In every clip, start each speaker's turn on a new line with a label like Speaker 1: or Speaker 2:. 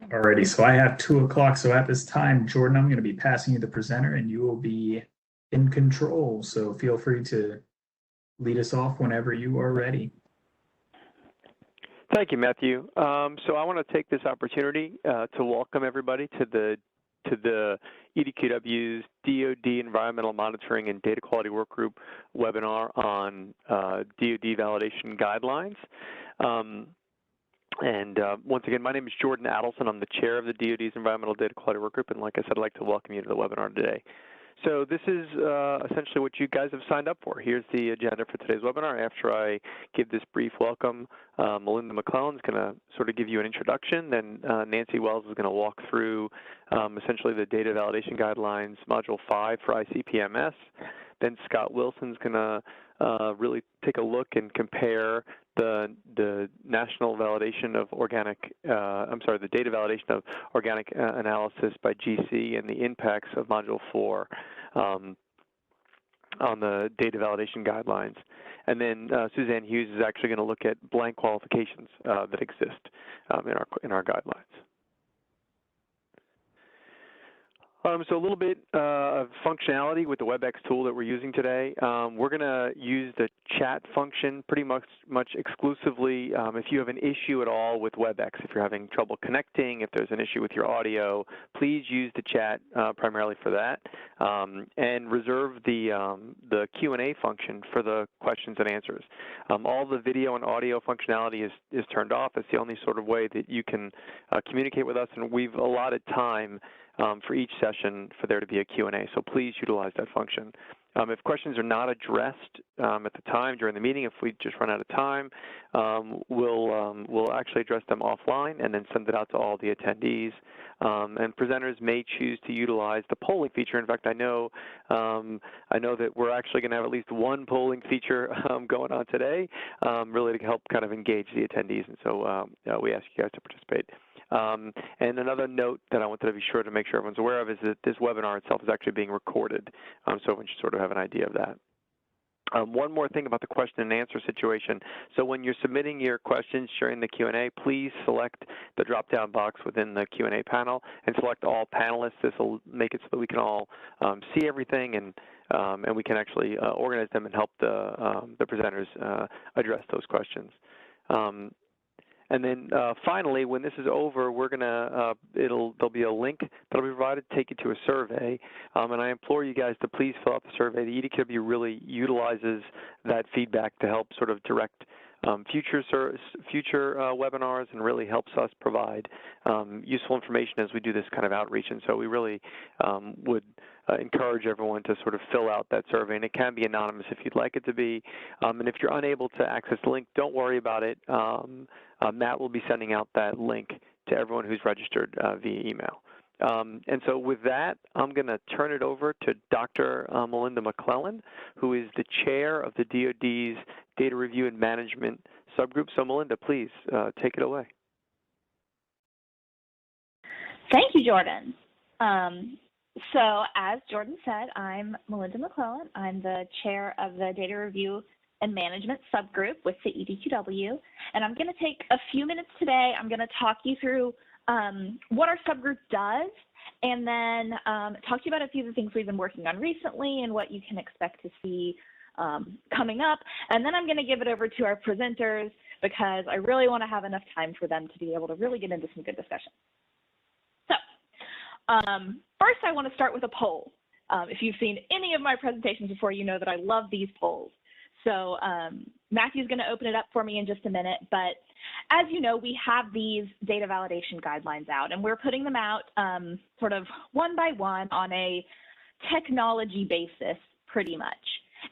Speaker 1: Alrighty, so I have 2 o'clock. So at this time, Jordan, I'm going to be passing you the presenter and you will be in control. So feel free to lead us off whenever you are ready.
Speaker 2: Thank you, Matthew. So I want to take this opportunity to welcome everybody to the EDQW's DoD Environmental Monitoring and Data Quality Workgroup webinar on DoD validation guidelines. Once again, my name is Jordan Adelson. I'm the chair of the DoD's Environmental Data Quality Workgroup, and like I said, I'd like to welcome you to the webinar today. So this is essentially what you guys have signed up for. Here's the agenda for today's webinar. After I give this brief welcome, Melinda McClellan is going to sort of give you an introduction. Then Nancy Wells is going to walk through essentially the data validation guidelines, Module 5 for ICP-MS. Then Scott Wilson is going to really take a look and compare the national validation of organic, the data validation of organic analysis by GC and the impacts of Module 4 on the data validation guidelines. And then Suzanne Hughes is actually going to look at blank qualifications that exist in our guidelines. So a little bit of functionality with the WebEx tool that we're using today. We're going to use the chat function pretty much exclusively. If you have an issue at all with WebEx, if you're having trouble connecting, if there's an issue with your audio, please use the chat primarily for that, and reserve the Q&A function for the questions and answers. All the video and audio functionality is turned off. It's the only sort of way that you can communicate with us, and we've allotted time for each session for there to be a Q&A, so please utilize that function. If questions are not addressed at the time during the meeting, if we just run out of time, we'll actually address them offline and then send it out to all the attendees. And presenters may choose to utilize the polling feature. In fact, I know that we're actually going to have at least one polling feature going on today, really to help kind of engage the attendees. And so we ask you guys to participate. And another note that I wanted to be sure to make sure everyone's aware of is that this webinar itself is actually being recorded, so everyone should sort of have an idea of that. One more thing about the question and answer situation. So when you're submitting your questions during the Q&A, please select the drop-down box within the Q&A panel and select all panelists. This will make it so that we can all see everything and we can actually organize them and help the presenters address those questions. And then finally, when this is over, we're gonna there'll be a link that'll be provided to take you to a survey, and I implore you guys to please fill out the survey. The EDQW really utilizes that feedback to help sort of direct future webinars and really helps us provide useful information as we do this kind of outreach. And so we really would encourage everyone to sort of fill out that survey, and it can be anonymous if you'd like it to be. And if you're unable to access the link, don't worry about it. Matt will be sending out that link to everyone who's registered via email. And so with that, I'm going to turn it over to Dr. Melinda McClellan, who is the chair of the DoD's Data Review and Management Subgroup. So Melinda, please take it away.
Speaker 3: Thank you, Jordan. So as Jordan said, I'm Melinda McClellan. I'm the chair of the Data Review and Management Subgroup with the EDQW, and I'm going to take a few minutes today. I'm going to talk you through what our subgroup does, and then talk to you about a few of the things we've been working on recently and what you can expect to see coming up. And then I'm going to give it over to our presenters because I really want to have enough time for them to be able to really get into some good discussion. So first I want to start with a poll. If you've seen any of my presentations before, you know that I love these polls. So Matthew's going to open it up for me in just a minute, but as you know, we have these data validation guidelines out, and we're putting them out sort of one by one on a technology basis, pretty much.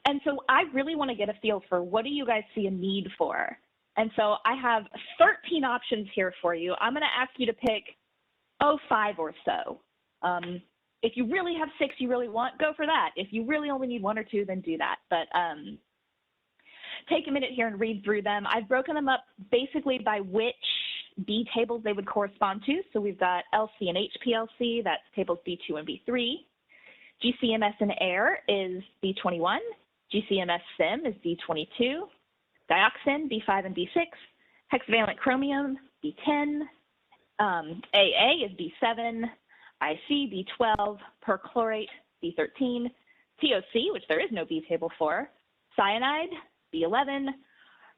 Speaker 3: And so I really want to get a feel for what do you guys see a need for? And so I have 13 options here for you. I'm going to ask you to pick, 5 or so. If you really have 6 you really want, go for that. If you really only need 1 or 2, then do that. But take a minute here and read through them. I've broken them up basically by which B tables they would correspond to. So we've got LC and HPLC, that's tables B2 and B3. GCMS and air is B21. GCMS SIM is B22. Dioxin, B5 and B6. Hexavalent chromium, B10. AA is B7, IC B12, perchlorate B13, TOC, which there is no B table for, cyanide B11,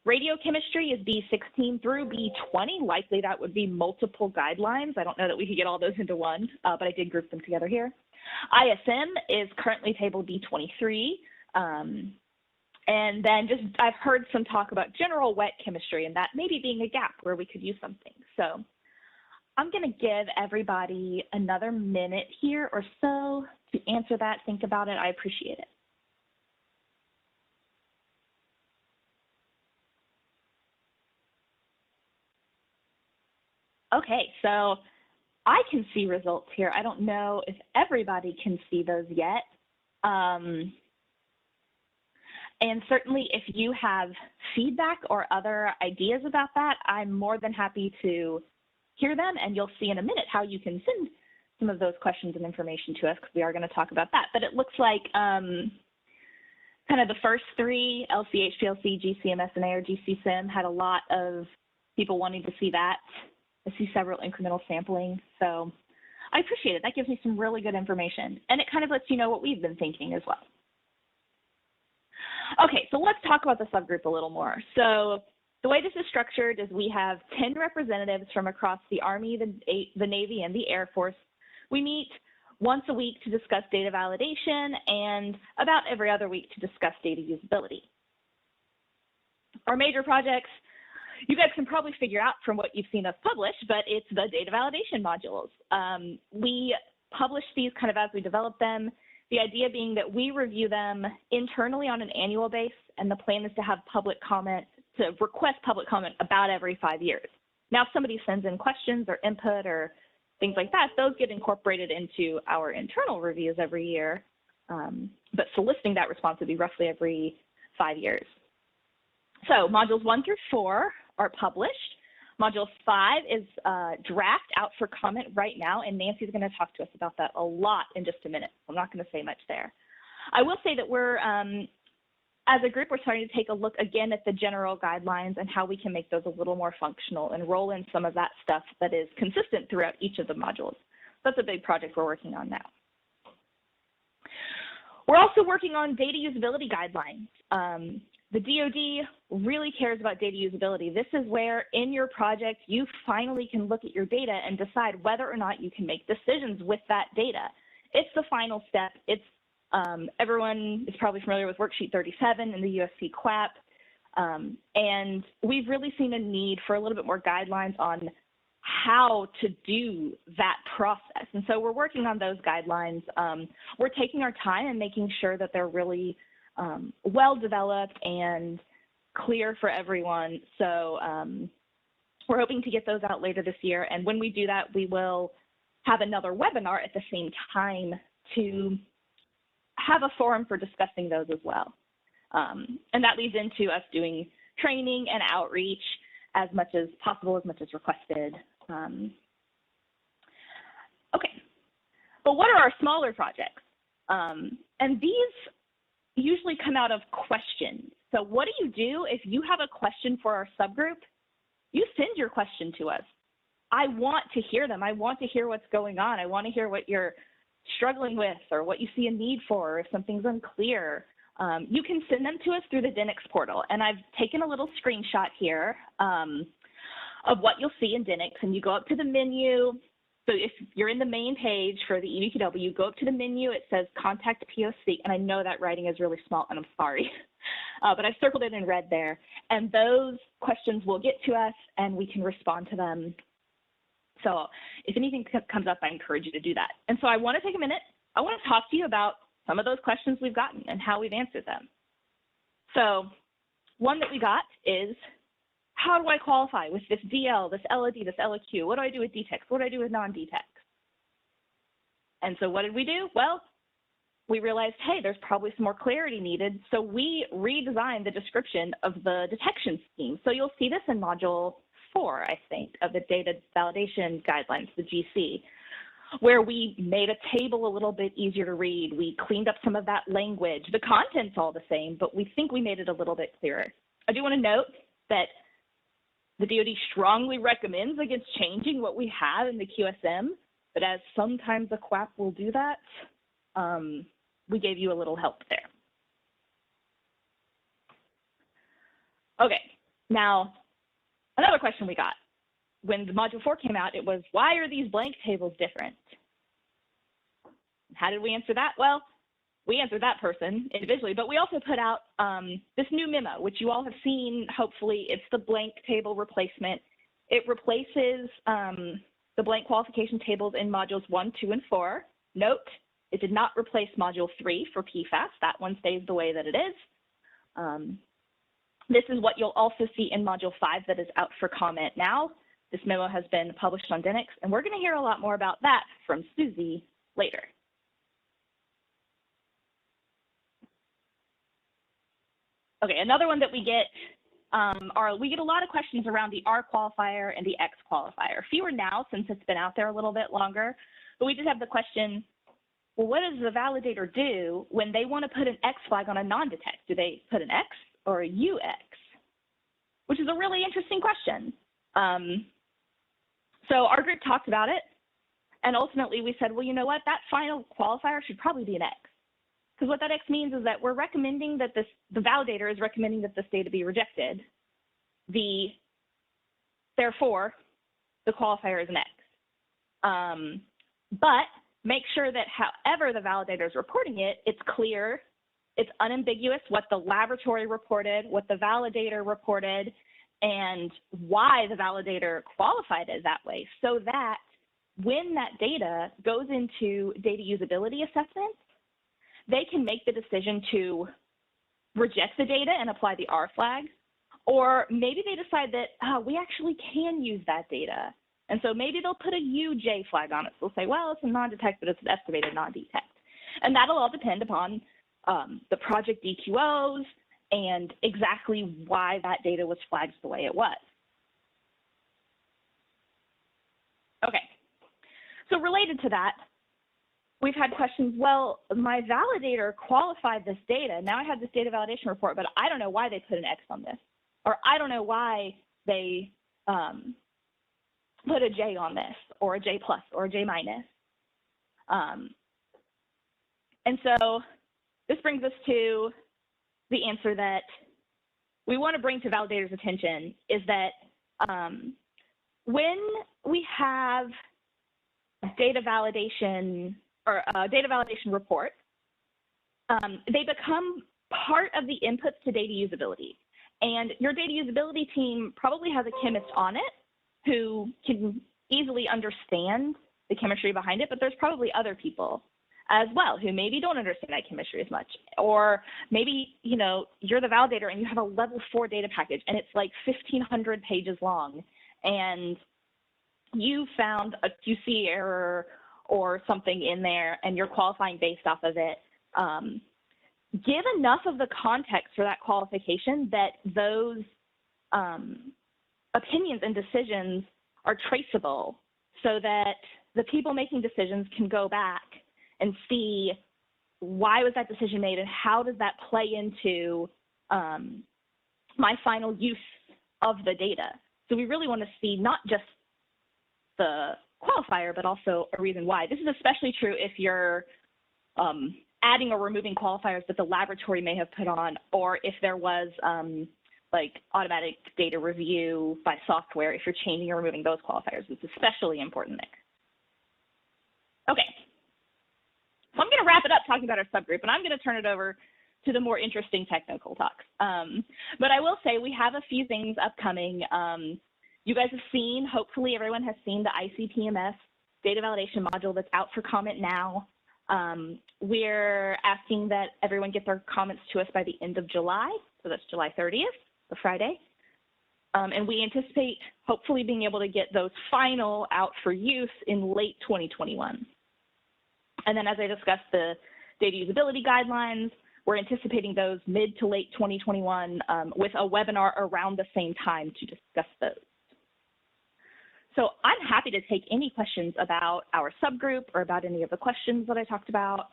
Speaker 3: radiochemistry is B16 through B20. Likely that would be multiple guidelines. I don't know that we could get all those into one, but I did group them together here. ISM is currently table B23. And then just I've heard some talk about general wet chemistry and that maybe being a gap where we could use something. So I'm going to give everybody another minute here or so to answer that, think about it. I appreciate it. Okay, so I can see results here. I don't know if everybody can see those yet. And certainly if you have feedback or other ideas about that, I'm more than happy to hear them, and you'll see in a minute how you can send some of those questions and information to us, because we are going to talk about that. But it looks like kind of the first three, LC, HPLC, GCMSNA, or GCSIM, had a lot of people wanting to see that. I see several incremental sampling, so I appreciate it. That gives me some really good information, and it kind of lets you know what we've been thinking as well. Okay, so let's talk about the subgroup a little more. So the way this is structured is we have 10 representatives from across the Army, the Navy, and the Air Force. We meet once a week to discuss data validation and about every other week to discuss data usability. Our major projects, you guys can probably figure out from what you've seen us publish, but it's the data validation modules. We publish these kind of as we develop them. The idea being that we review them internally on an annual basis, and the plan is to have public comment, to request public comment about every 5 years. Now, if somebody sends in questions or input or things like that, those get incorporated into our internal reviews every year, but soliciting that response would be roughly every 5 years. So modules 1 through 4 are published. Module 5 is draft out for comment right now, and Nancy's going to talk to us about that a lot in just a minute. I'm not going to say much there. I will say that we're, as a group, we're starting to take a look again at the general guidelines and how we can make those a little more functional and roll in some of that stuff that is consistent throughout each of the modules. That's a big project we're working on now. We're also working on data usability guidelines. The DoD really cares about data usability. This is where in your project you finally can look at your data and decide whether or not you can make decisions with that data. It's the final step. It's everyone is probably familiar with Worksheet 37 in the USC QAP, and we've really seen a need for a little bit more guidelines on how to do that process. And so we're working on those guidelines. We're taking our time and making sure that they're really well developed and clear for everyone. So we're hoping to get those out later this year. And when we do that, we will have another webinar at the same time to have a forum for discussing those as well. And that leads into us doing training and outreach as much as possible, as much as requested. Okay, but what are our smaller projects? And these usually come out of questions. So what do? If you have a question for our subgroup, you send your question to us. I want to hear them. I want to hear what's going on. I want to hear what you're struggling with or what you see a need for, or if something's unclear. You can send them to us through the DINIX portal. And I've taken a little screenshot here of what you'll see in DINIX. And you go up to the menu. So if you're in the main page for the EMDQ, go up to the menu, it says Contact POC, and I know that writing is really small, and I'm sorry, but I've circled it in red there. And those questions will get to us, and we can respond to them. So if anything comes up, I encourage you to do that. And so I want to take a minute. I want to talk to you about some of those questions we've gotten and how we've answered them. So one that we got is, how do I qualify with this DL, this LOD, this LOQ? What do I do with DTEX? What do I do with non-DTEX? And so what did we do? Well, we realized, hey, there's probably some more clarity needed. So we redesigned the description of the detection scheme. So you'll see this in module 4, I think, of the data validation guidelines, the GC, where we made a table a little bit easier to read. We cleaned up some of that language. The content's all the same, but we think we made it a little bit clearer. I do want to note that The DoD strongly recommends against changing what we have in the QSM, but as sometimes a QAP will do that, we gave you a little help there. Okay, now another question we got. When the Module 4 came out, it was, why are these blank tables different? How did we answer that? Well, we answered that person individually, but we also put out this new memo, which you all have seen, hopefully. It's the blank table replacement. It replaces the blank qualification tables in Modules 1, 2, and 4. Note, it did not replace Module 3 for PFAS. That one stays the way that it is. This is what you'll also see in Module 5 that is out for comment now. This memo has been published on Denix, and we're going to hear a lot more about that from Susie later. Okay, another one that we get we get a lot of questions around the R qualifier and the X qualifier. Fewer now since it's been out there a little bit longer, but we just have the question, well, what does the validator do when they want to put an X flag on a non-detect? Do they put an X or a UX? Which is a really interesting question. So our group talked about it, and ultimately we said, well, you know what, that final qualifier should probably be an X. Because what that X means is that we're recommending that the validator is recommending that this data be rejected. Therefore, the qualifier is an X. But make sure that however the validator is reporting it, it's clear, it's unambiguous what the laboratory reported, what the validator reported, and why the validator qualified it that way, so that when that data goes into data usability assessments, they can make the decision to reject the data and apply the R flag, or maybe they decide that we actually can use that data. And so maybe they'll put a UJ flag on it. So they'll say, well, it's a non-detect, but it's an estimated non-detect. And that'll all depend upon the project DQOs and exactly why that data was flagged the way it was. Okay, so related to that, we've had questions, well, my validator qualified this data. Now I have this data validation report, but I don't know why they put an X on this. Or I don't know why they put a J on this, or a J plus, or a J minus. And so this brings us to the answer that we want to bring to validators' attention, is that when we have data validation or data validation report, they become part of the inputs to data usability. And your data usability team probably has a chemist on it who can easily understand the chemistry behind it, but there's probably other people as well who maybe don't understand that chemistry as much. Or maybe, you know, you're the validator and you have a level 4 data package and it's like 1,500 pages long, and you found a QC error or something in there and you're qualifying based off of it. Give enough of the context for that qualification that those opinions and decisions are traceable, so that the people making decisions can go back and see why was that decision made and how does that play into my final use of the data. So we really want to see not just the qualifier, but also a reason why. This is especially true if you're adding or removing qualifiers that the laboratory may have put on, or if there was like automatic data review by software, if you're changing or removing those qualifiers. It's especially important there. Okay, so I'm going to wrap it up talking about our subgroup, and I'm going to turn it over to the more interesting technical talks. But I will say we have a few things upcoming. You guys have seen, hopefully everyone has seen the ICP-MS data validation module that's out for comment now. We're asking that everyone get their comments to us by the end of July, so that's July 30th, the Friday. And we anticipate hopefully being able to get those final out for use in late 2021. And then as I discussed the data usability guidelines, we're anticipating those mid to late 2021 with a webinar around the same time to discuss those. So I'm happy to take any questions about our subgroup or about any of the questions that I talked about,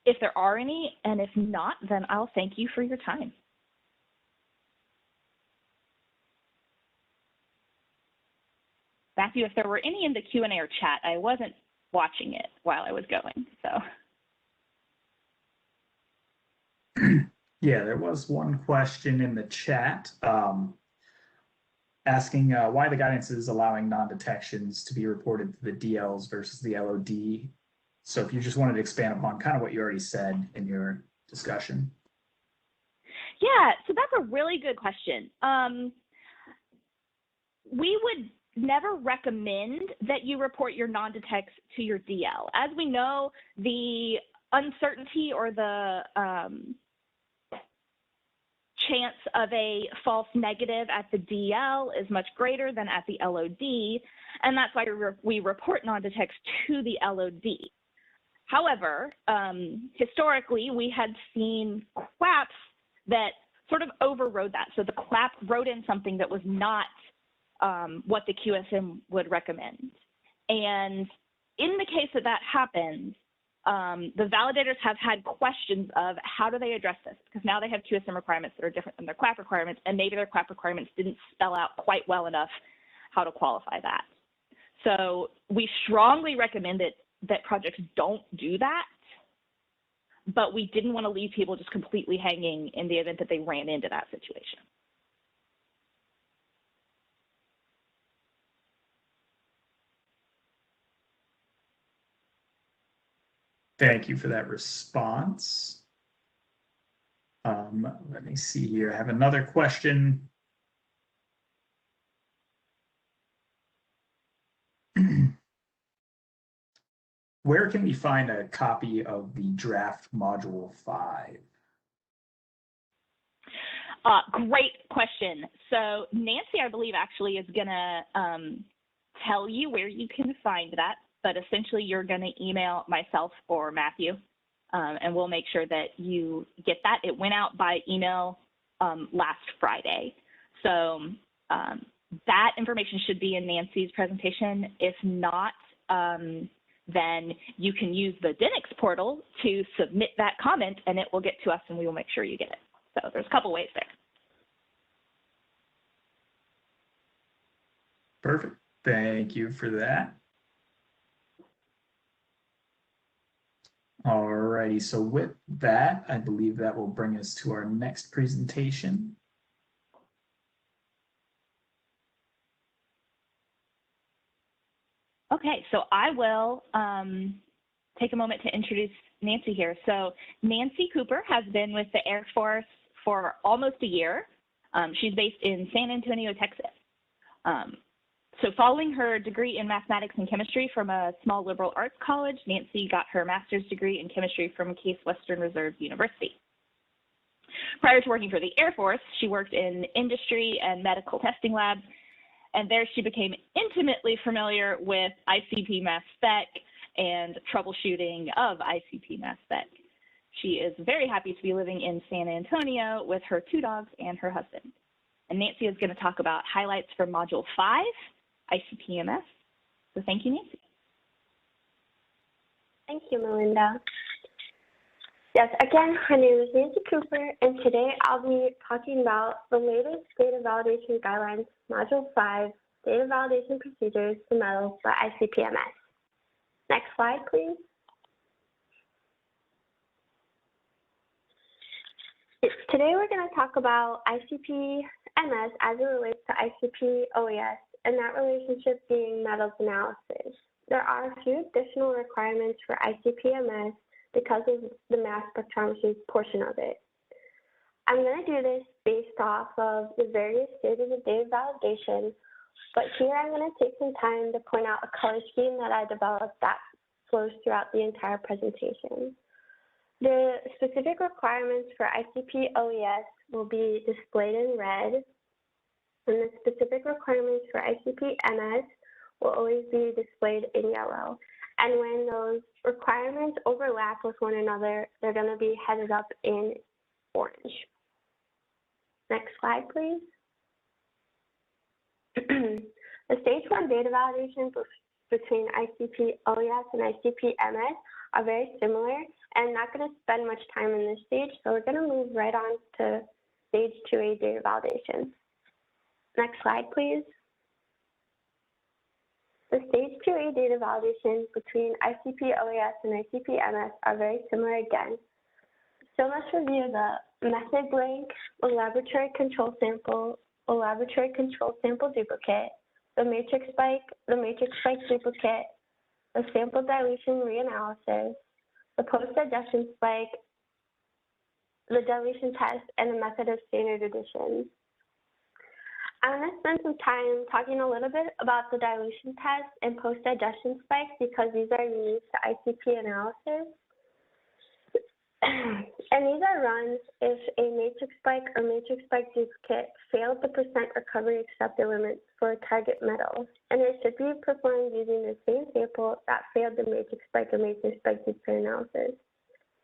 Speaker 3: if there are any, and if not, then I'll thank you for your time. Matthew, if there were any in the Q&A or chat, I wasn't watching it while I was going, so.
Speaker 1: Yeah, there was one question in the chat asking why the guidance is allowing non-detections to be reported to the DLs versus the LOD. So if you just wanted to expand upon kind of what you already said in your discussion.
Speaker 3: Yeah, so that's a really good question. We would never recommend that you report your non-detects to your DL. As we know, the uncertainty or the chance of a false negative at the DL is much greater than at the LOD, and that's why we report non-detects to the LOD. However, historically, we had seen QAPs that sort of overrode that. So the QAP wrote in something that was not what the QSM would recommend. And in the case that that happens, the validators have had questions of how do they address this? Because now they have QSM requirements that are different than their QAP requirements, and maybe their QAP requirements didn't spell out quite well enough how to qualify that. So we strongly recommend that projects don't do that, but we didn't want to leave people just completely hanging in the event that they ran into that situation.
Speaker 1: Thank you for that response. Let me see here. I have another question. Where can we find a copy of the draft Module 5?
Speaker 3: Great question. So Nancy, I believe, actually is going to tell you where you can find that, but essentially you're going to email myself or Matthew, and we'll make sure that you get that. It went out by email last Friday. So that information should be in Nancy's presentation. If not, then you can use the DNX portal to submit that comment, and it will get to us, and we will make sure you get it. So there's a couple ways there.
Speaker 1: Perfect. Thank you for that. Alrighty, so with that, I believe that will bring us to our next presentation.
Speaker 3: Okay, so I will take a moment to introduce Nancy here. So Nancy Cooper has been with the Air Force for almost a year. She's based in San Antonio, Texas. So following her degree in mathematics and chemistry from a small liberal arts college, Nancy got her master's degree in chemistry from Case Western Reserve University. Prior to working for the Air Force, she worked in industry and medical testing labs, and there she became intimately familiar with ICP mass spec and troubleshooting of ICP mass spec. She is very happy to be living in San Antonio with her 2 dogs and her husband. And Nancy is going to talk about highlights from Module 5, ICP-MS. So thank you, Nancy.
Speaker 4: Thank you, Melinda. Yes, again, my name is Nancy Cooper, and today I'll be talking about the latest data validation guidelines, Module 5, Data Validation Procedures for Metals by ICP-MS. Next slide, please. Today we're going to talk about ICP-MS as it relates to ICP-OES, and that relationship being metals analysis. There are a few additional requirements for ICP-MS because of the mass spectrometry portion of it. I'm going to do this based off of the various stages of data validation, but here I'm going to take some time to point out a color scheme that I developed that flows throughout the entire presentation. The specific requirements for ICP-OES will be displayed in red, and the specific requirements for ICP-MS will always be displayed in yellow. And when those requirements overlap with one another, they're going to be headed up in orange. Next slide, please. The stage 1 data validation between ICP-OES and ICP-MS are very similar, and I'm not going to spend much time in this stage, so we're going to move right on to stage 2A data validation. Next slide, please. The stage 2A data validations between ICP-OAS and ICP-MS are very similar again. So let's review the method blank, a laboratory control sample duplicate, the matrix spike duplicate, the sample dilution reanalysis, the post-digestion spike, the dilution test, and the method of standard addition. I'm going to spend some time talking a little bit about the dilution test and post-digestion spikes because these are unique to ICP analysis. And these are run if a matrix spike or matrix spike duplicate failed the percent recovery accepted limit for a target metal, and it should be performed using the same sample that failed the matrix spike or matrix spike duplicate analysis.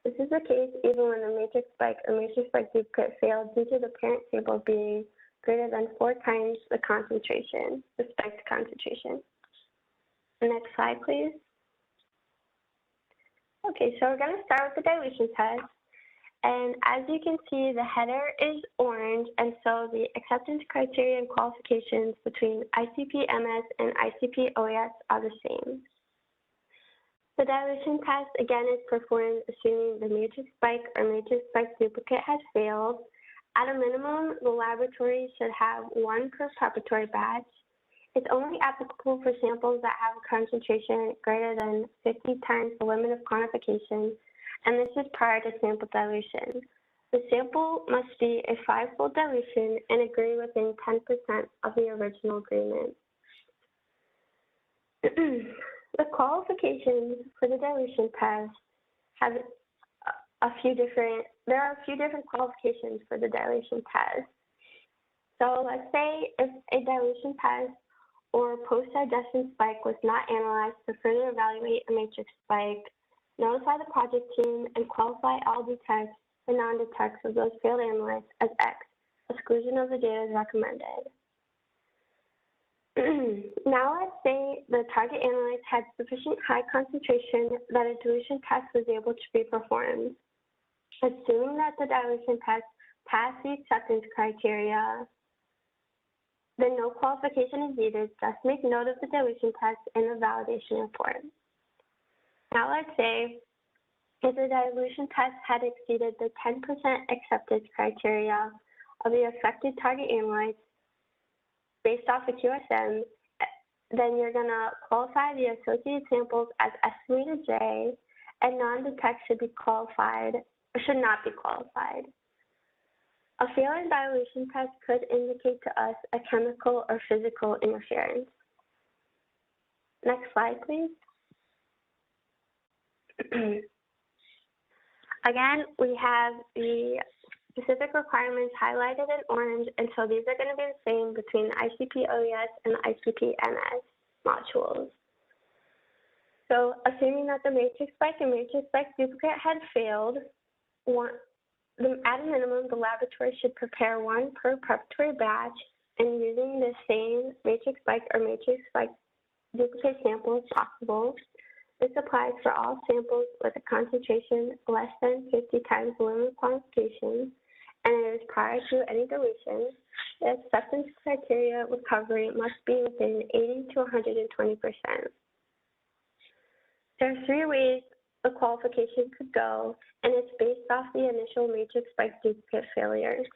Speaker 4: This is the case even when the matrix spike or matrix spike duplicate failed due to the parent sample being greater than 4 times the concentration, the spiked concentration. Next slide, please. Okay, so we're going to start with the dilution test. And as you can see, the header is orange, and so the acceptance criteria and qualifications between ICP-MS and ICP-OAS are the same. The dilution test, again, is performed assuming the matrix spike or matrix spike duplicate has failed. At a minimum, the laboratory should have 1 per preparatory batch. It's only applicable for samples that have a concentration greater than 50 times the limit of quantification, and this is prior to sample dilution. The sample must be a 5-fold dilution and agree within 10% of the original agreement. The qualifications for the dilution test have there are a few different qualifications for the dilution test. So let's say if a dilution test or post-digestion spike was not analyzed to further evaluate a matrix spike, notify the project team and qualify all detects and non-detects of those failed analytes as X. Exclusion of the data is recommended. Now let's say the target analytes had sufficient high concentration that a dilution test was able to be performed. Assuming that the dilution test passed the acceptance criteria, then no qualification is needed. Just make note of the dilution test in the validation report. Now let's say if the dilution test had exceeded the 10% acceptance criteria of the affected target analytes based off of QSM, then you're going to qualify the associated samples as estimated J, and non-detect should not be qualified. A failing dilution test could indicate to us a chemical or physical interference. Next slide, please. Again, we have the specific requirements highlighted in orange, and so these are going to be the same between the ICP-OAS and the ICP-MS modules. So assuming that the matrix spike and matrix spike duplicate had failed, at a minimum, the laboratory should prepare 1 per preparatory batch, and using the same matrix spike or matrix spike duplicate sample as possible. This applies for all samples with a concentration less than 50 times the limit of quantification, and it is prior to any dilution. The acceptance criteria recovery must be within 80 to 120%. There are 3 ways the qualification could go, and it's based off the initial matrix spike duplicate failures.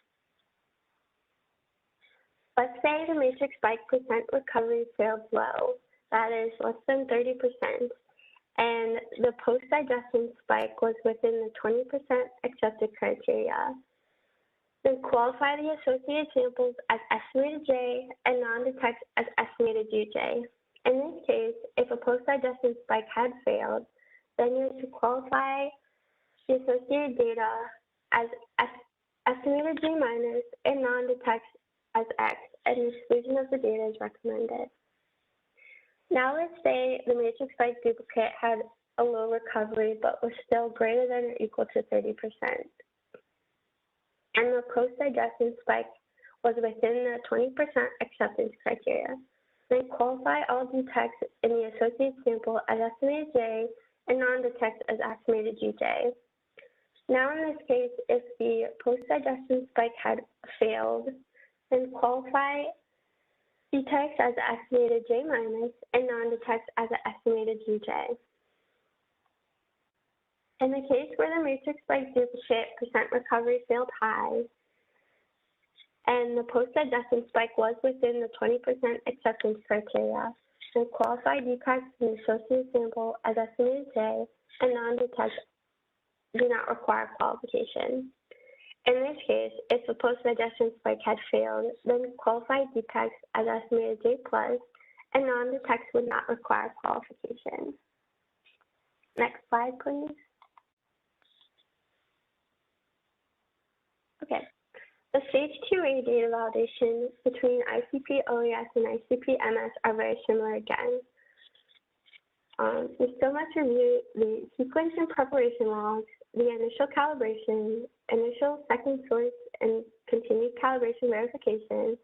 Speaker 4: Let's say the matrix spike percent recovery failed low, that is less than 30%, and the post-digestion spike was within the 20% accepted criteria. Then qualify the associated samples as estimated J and non-detect as estimated UJ. In this case, if a post-digestion spike had failed, then you have to qualify the associated data as estimated J minus and non-detect as X, and exclusion of the data is recommended. Now let's say the matrix spike duplicate had a low recovery but was still greater than or equal to 30%. And the post-digestion spike was within the 20% acceptance criteria. Then qualify all detects in the associated sample as estimated J and non-detects as estimated UJ. Now in this case, if the post-digestion spike had failed, then qualify detects as an estimated J minus, and non-detects as an estimated UJ. In the case where the matrix spike duplicate percent recovery failed high, and the post-adjustment spike was within the 20% acceptance criteria, then qualified detects an associated sample as estimated J, and non-detects do not require qualification. In this case, if the post-adjustment spike had failed, then qualified detects as estimated J plus, and non-detects would not require qualification. Next slide, please. Okay. The stage 2A data validation between ICP OES and ICP MS are very similar again. We still must review the sequence and preparation logs, the initial calibration, initial second source and continued calibration verification,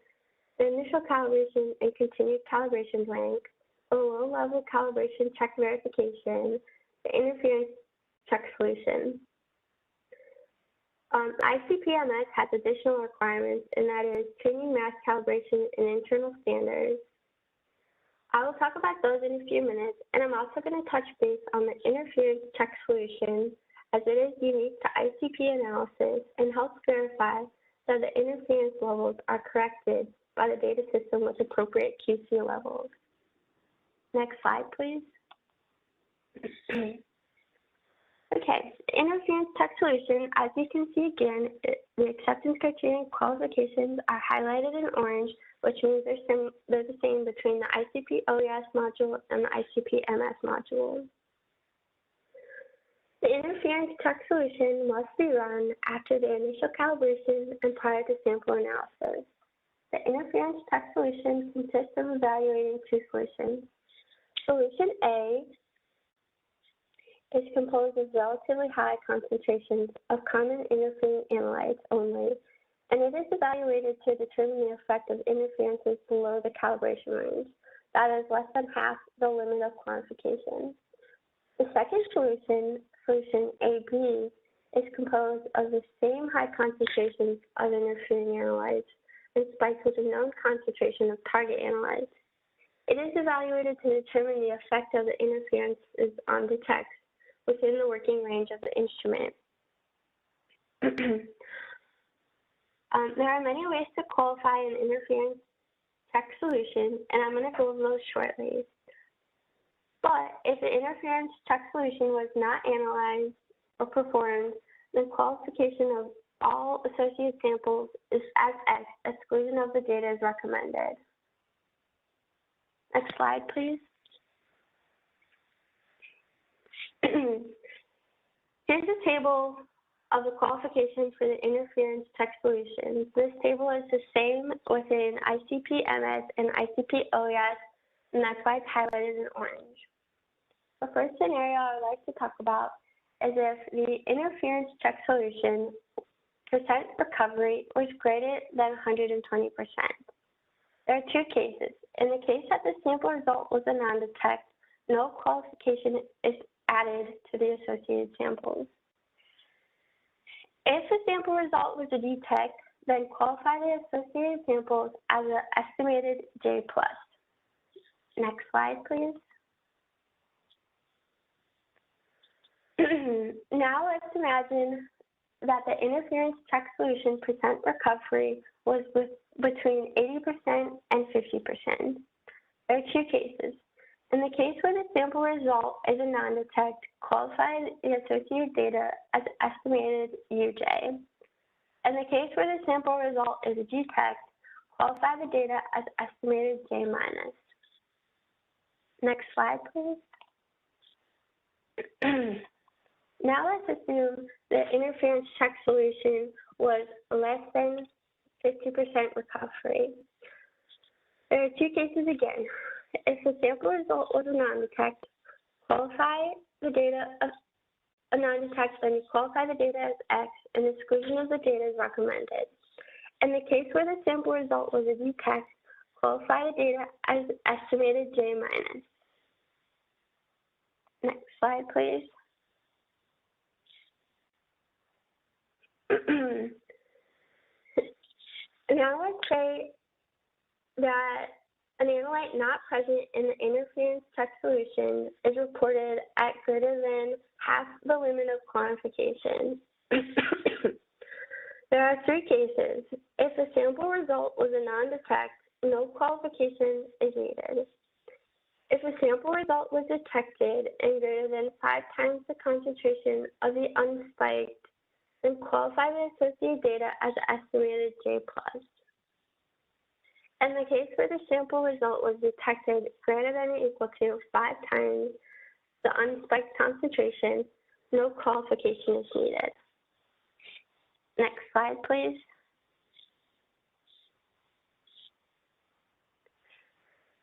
Speaker 4: the initial calibration and continued calibration blank, the low-level calibration check verification, the interference check solution. ICP-MS has additional requirements, and that is tuning mass calibration and internal standards. I will talk about those in a few minutes, and I'm also going to touch base on the interference check solution, as it is unique to ICP analysis and helps verify that the interference levels are corrected by the data system with appropriate QC levels. Next slide, please. Okay, the interference check solution, as you can see again, the acceptance criteria and qualifications are highlighted in orange, which means they're the same between the ICP OES module and the ICP MS module. The interference check solution must be run after the initial calibration and prior to sample analysis. The interference check solution consists of evaluating two solutions. Solution A is composed of relatively high concentrations of common interfering analytes only, and it is evaluated to determine the effect of interferences below the calibration range, that is less than half the limit of quantification. The second solution, solution AB, is composed of the same high concentrations of interfering analytes and spikes with a known concentration of target analytes. It is evaluated to determine the effect of the interferences on detects within the working range of the instrument. There are many ways to qualify an interference check solution, and I'm going to go over those shortly. But if the interference check solution was not analyzed or performed, then qualification of all associated samples is as X, exclusion of the data is recommended. Next slide, please. Here's a table of the qualifications for the interference check solutions. This table is the same within ICP-MS and ICP-OES, and that's why it's highlighted in orange. The first scenario I would like to talk about is if the interference check solution percent recovery was greater than 120%. There are two cases. In the case that the sample result was a non-detect, no qualification is added to the associated samples. If the sample result was a detect, then qualify the associated samples as an estimated J+. Next slide, please. Now let's imagine that the interference check solution percent recovery was between 80% and 50%. There are two cases. In the case where the sample result is a non-detect, qualify the associated data as estimated UJ. In the case where the sample result is a detect, qualify the data as estimated J-. Next slide, please. Now let's assume the interference check solution was less than 50% recovery. There are two cases again. If the sample result was a non-detect, qualify the data as a non-detect, then qualify the data as X, and exclusion of the data is recommended. In the case where the sample result was a detect, qualify the data as estimated J-. Next slide, please. Now let's say that An analyte not present in the interference check solution is reported at greater than half the limit of quantification. There are three cases. If the sample result was a non-detect, no qualification is needed. If a sample result was detected and greater than 5 times the concentration of the unspiked, then qualify the associated data as estimated J+. In the case where the sample result was detected greater than or equal to 5 times the unspiked concentration, no qualification is needed. Next slide, please.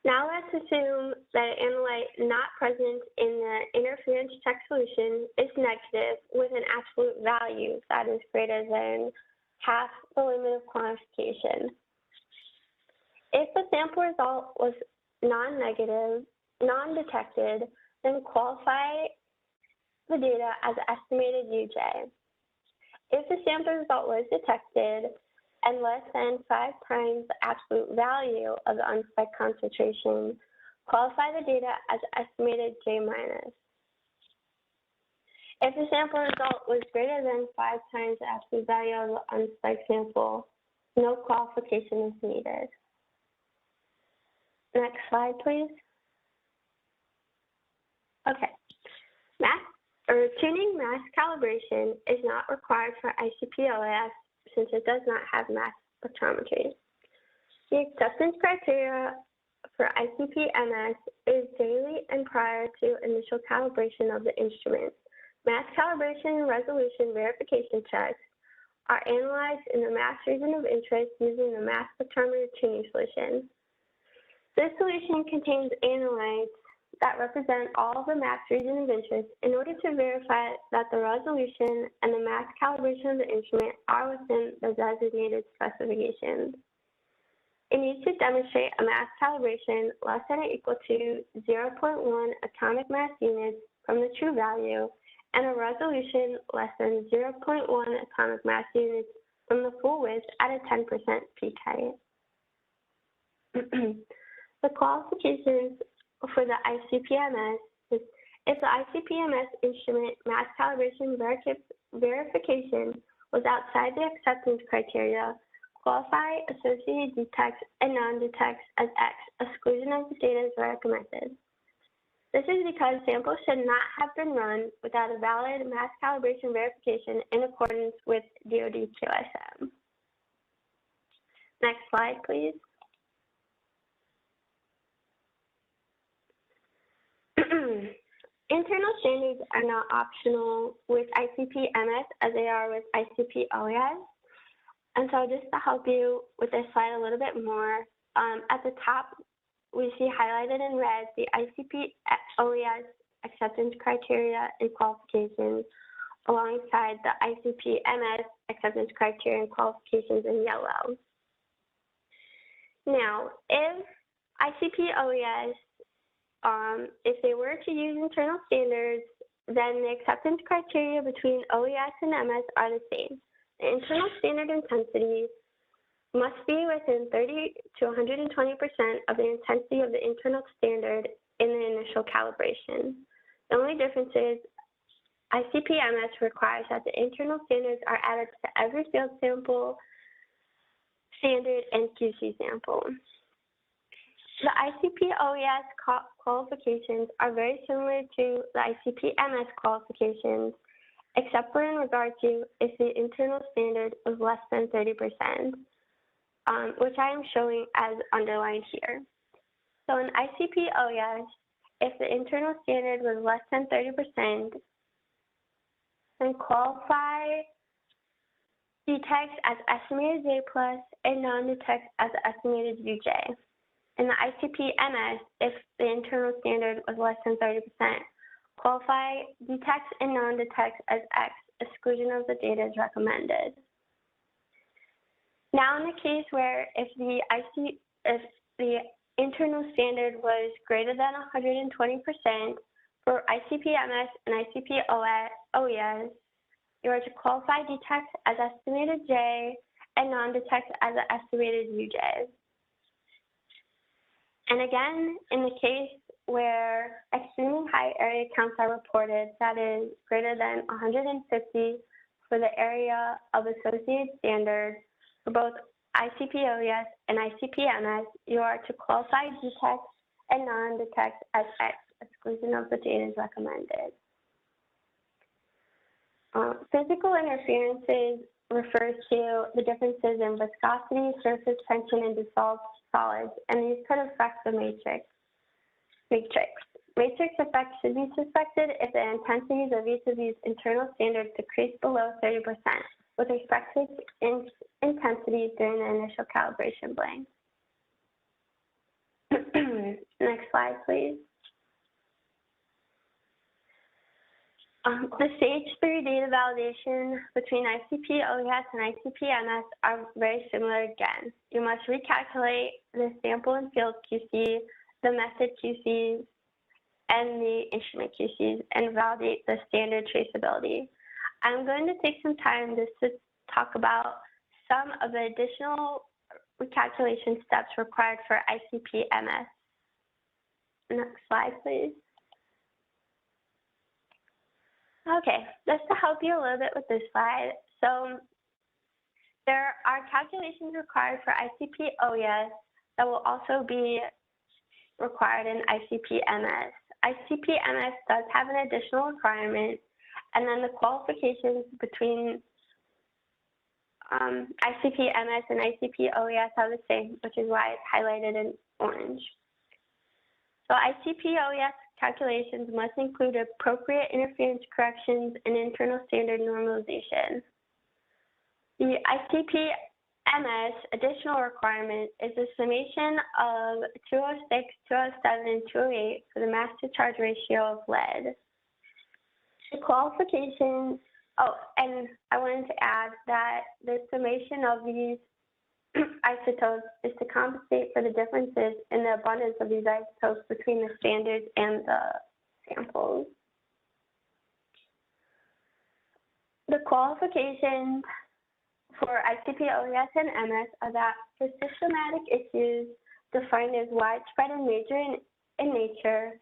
Speaker 4: Now let's assume that an analyte not present in the interference check solution is negative with an absolute value that is greater than half the limit of quantification. If the sample result was non-negative, non-detected, then qualify the data as estimated UJ. If the sample result was detected and less than 5 times the absolute value of the unspiked concentration, qualify the data as estimated J-. If the sample result was greater than 5 times the absolute value of the unspiked sample, no qualification is needed. Next slide, please. Okay. Tuning mass calibration is not required for ICP-LAS since it does not have mass spectrometry. The acceptance criteria for ICP-MS is daily and prior to initial calibration of the instrument. Mass calibration and resolution verification checks are analyzed in the mass region of interest using the mass spectrometer tuning solution. This solution contains analytes that represent all of the mass region of interest in order to verify that the resolution and the mass calibration of the instrument are within the designated specifications. It needs to demonstrate a mass calibration less than or equal to 0.1 atomic mass units from the true value and a resolution less than 0.1 atomic mass units from the full width at a 10% peak height. The qualifications for the ICP-MS is if the ICP-MS instrument mass calibration verification was outside the acceptance criteria, qualify associated detects and non-detects as X, exclusion of the data is recommended. This is because samples should not have been run without a valid mass calibration verification in accordance with DoD QSM. Next slide, please. Internal standards are not optional with ICP-MS as they are with ICP-OES. And so just to help you with this slide a little bit more, at the top, we see highlighted in red the ICP-OES acceptance criteria and qualifications alongside the ICP-MS acceptance criteria and qualifications in yellow. Now, if ICP-OES if they were to use internal standards, then the acceptance criteria between OES and MS are the same. The internal standard intensity must be within 30 to 120% of the intensity of the internal standard in the initial calibration. The only difference is ICP-MS requires that the internal standards are added to every field sample, standard, and QC sample. The ICP-OES qualifications are very similar to the ICP-MS qualifications, except for in regard to if the internal standard was less than 30%, which I am showing as underlined here. So in ICP-OES, if the internal standard was less than 30%, then qualify detects as estimated J+ and non-detects as estimated UJ. In the ICP-MS, if the internal standard was less than 30%, qualify detects and non-detects as X, exclusion of the data is recommended. Now in the case where if the internal standard was greater than 120% for ICP-MS and ICP-OES, you are to qualify detects as estimated J and non-detects as estimated UJ. And again, in the case where extremely high area counts are reported, that is greater than 150 for the area of associated standards for both ICP-OES and ICP-MS, you are to qualify detect and non-detect as X. Exclusion of the data is recommended. Physical interferences refers to the differences in viscosity, surface tension, and dissolved solids, and these could affect the matrix. Matrix effects should be suspected if the intensities of each of these internal standards decrease below 30% with respect to intensity during the initial calibration blank. Next slide, please. The stage 3 data validation between ICP-OES and ICP-MS are very similar again. You must recalculate the sample and field QC, the method QCs, and the instrument QCs, and validate the standard traceability. I'm going to take some time just to talk about some of the additional recalculation steps required for ICP-MS. Next slide, please. Okay, just to help you a little bit with this slide. So there are calculations required for ICP-OES that will also be required in ICP-MS. ICP-MS does have an additional requirement, and then the qualifications between ICP-MS and ICP-OES are the same, which is why it's highlighted in orange. So ICP-OES calculations must include appropriate interference corrections and internal standard normalization. The ICP-MS additional requirement is the summation of 206, 207, and 208 for the mass to charge ratio of lead. The qualifications, and I wanted to add that the summation of these isotopes is to compensate for the differences in the abundance of these isotopes between the standards and the samples. The qualifications for ICP-OES and MS are that for systematic issues defined as widespread and major in nature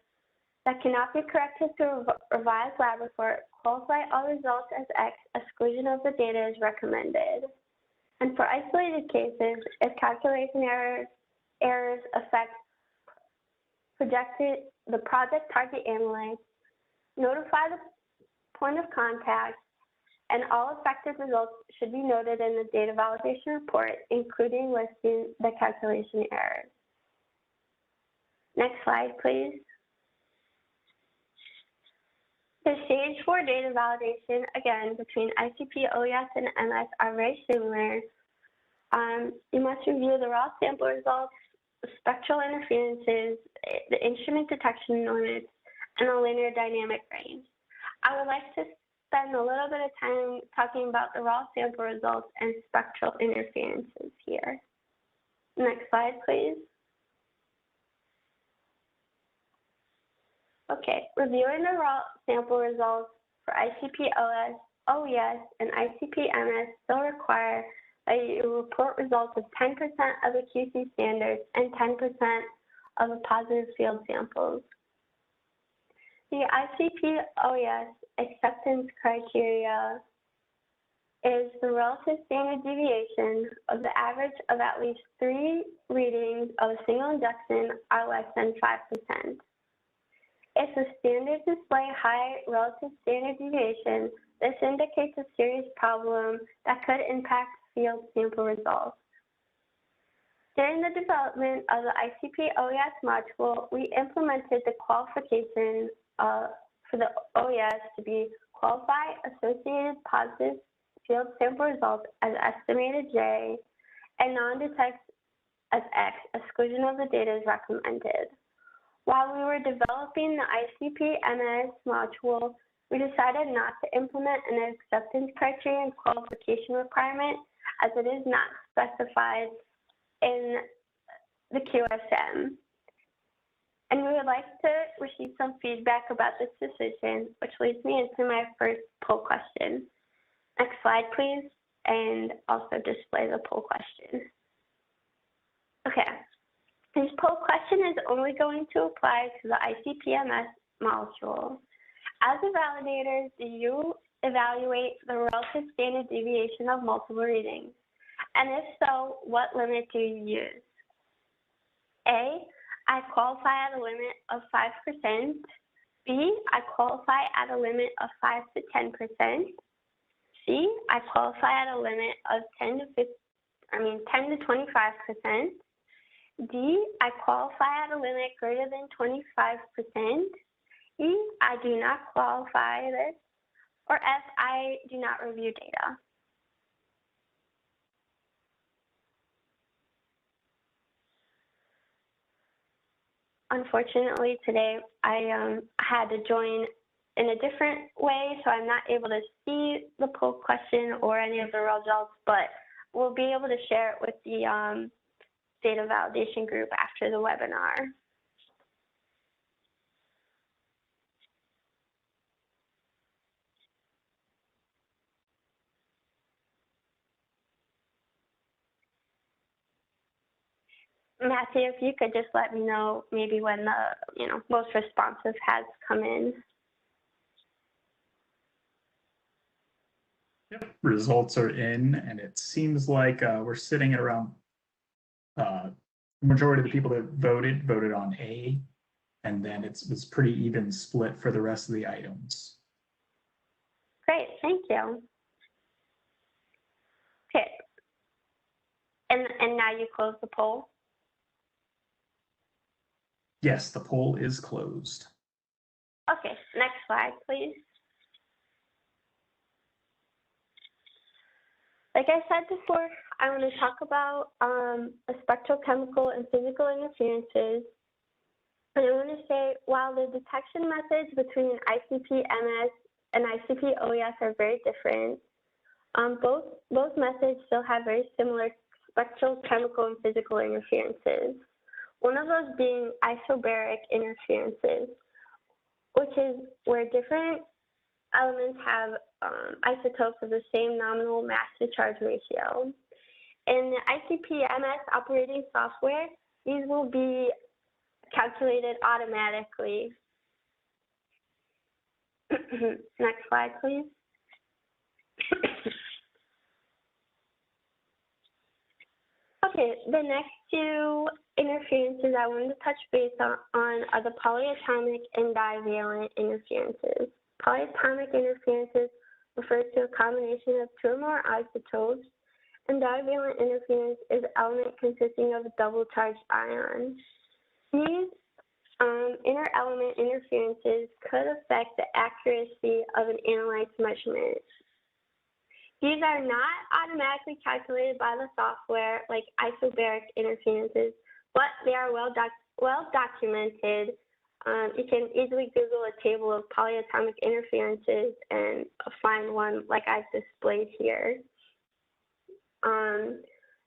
Speaker 4: that cannot be corrected through a revised lab report, qualify all results as X, exclusion of the data is recommended. And for isolated cases, if calculation errors affect the project target analyte, notify the point of contact, and all affected results should be noted in the data validation report, including listing the calculation errors. Next slide, please. The stage 4 data validation, again, between ICP-OES and MS are very similar. You must review the raw sample results, the spectral interferences, the instrument detection limits, and the linear dynamic range. I would like to spend a little bit of time talking about the raw sample results and spectral interferences here. Next slide, please. Okay, reviewing the raw sample results for ICP-OES, and ICP-MS still require that you report results of 10% of the QC standards and 10% of the positive field samples. The ICP-OES acceptance criteria is the relative standard deviation of the average of at least 3 readings of a single injection are less than 5%. If the standards display high relative standard deviation, this indicates a serious problem that could impact field sample results. During the development of the ICP-OES module, we implemented the qualification for the OES to be qualify associated positive field sample results as estimated J and non-detect as X. Exclusion of the data is recommended. While we were developing the ICP-MS module, we decided not to implement an acceptance criteria and qualification requirement as it is not specified in the QSM. And we would like to receive some feedback about this decision, which leads me into my first poll question. Next slide, please, and also display the poll question. Okay. This poll question is only going to apply to the ICP-MS module. As a validator, do you evaluate the relative standard deviation of multiple readings? And if so, what limit do you use? A, I qualify at a limit of 5%. B, I qualify at a limit of 5 to 10%. C, I qualify at a limit of 10 to 25%. D, I qualify at a limit greater than 25%. E, I do not qualify this. Or F, I do not review data. Unfortunately, today I had to join in a different way, so I'm not able to see the poll question or any of the results, but we'll be able to share it with the data validation group after the webinar. Matthew, if you could just let me know maybe when the most responsive has come in.
Speaker 1: Yep. Results are in, and it seems like we're sitting at around the majority of the people that voted on A, and then it's pretty even split for the rest of the items.
Speaker 4: Great, thank you. Okay, and now you close the poll?
Speaker 1: Yes, the poll is closed.
Speaker 4: Okay, next slide, please. Like I said before, I want to talk about spectrochemical and physical interferences. And I want to say, while the detection methods between ICP-MS and ICP-OES are very different, both methods still have very similar spectral, chemical, and physical interferences. One of those being isobaric interferences, which is where different elements have isotopes of the same nominal mass to charge ratio. In the ICP-MS operating software, these will be calculated automatically. Next slide, please. Okay, the next two interferences I wanted to touch base on are the polyatomic and divalent interferences. Polyatomic interferences refer to a combination of two or more isotopes, and divalent interference is an element consisting of a double charged ion. These inter-element interferences could affect the accuracy of an analyte's measurement. These are not automatically calculated by the software like isobaric interferences, but they are well documented. You can easily Google a table of polyatomic interferences and find one like I've displayed here.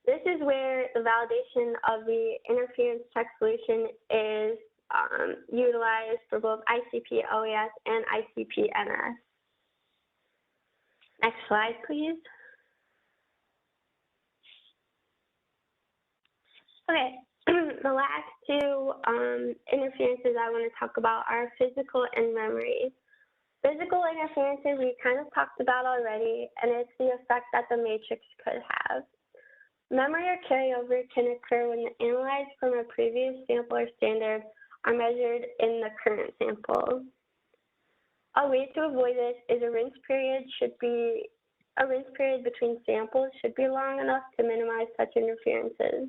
Speaker 4: This is where the validation of the interference check solution is utilized for both ICP-OES and ICP-MS. Next slide, please. Okay, the last two interferences I want to talk about are physical and memory. Physical interferences we kind of talked about already, and it's the effect that the matrix could have. Memory or carryover can occur when the analytes from a previous sample or standard are measured in the current sample. A way to avoid this is a rinse period between samples should be long enough to minimize such interferences.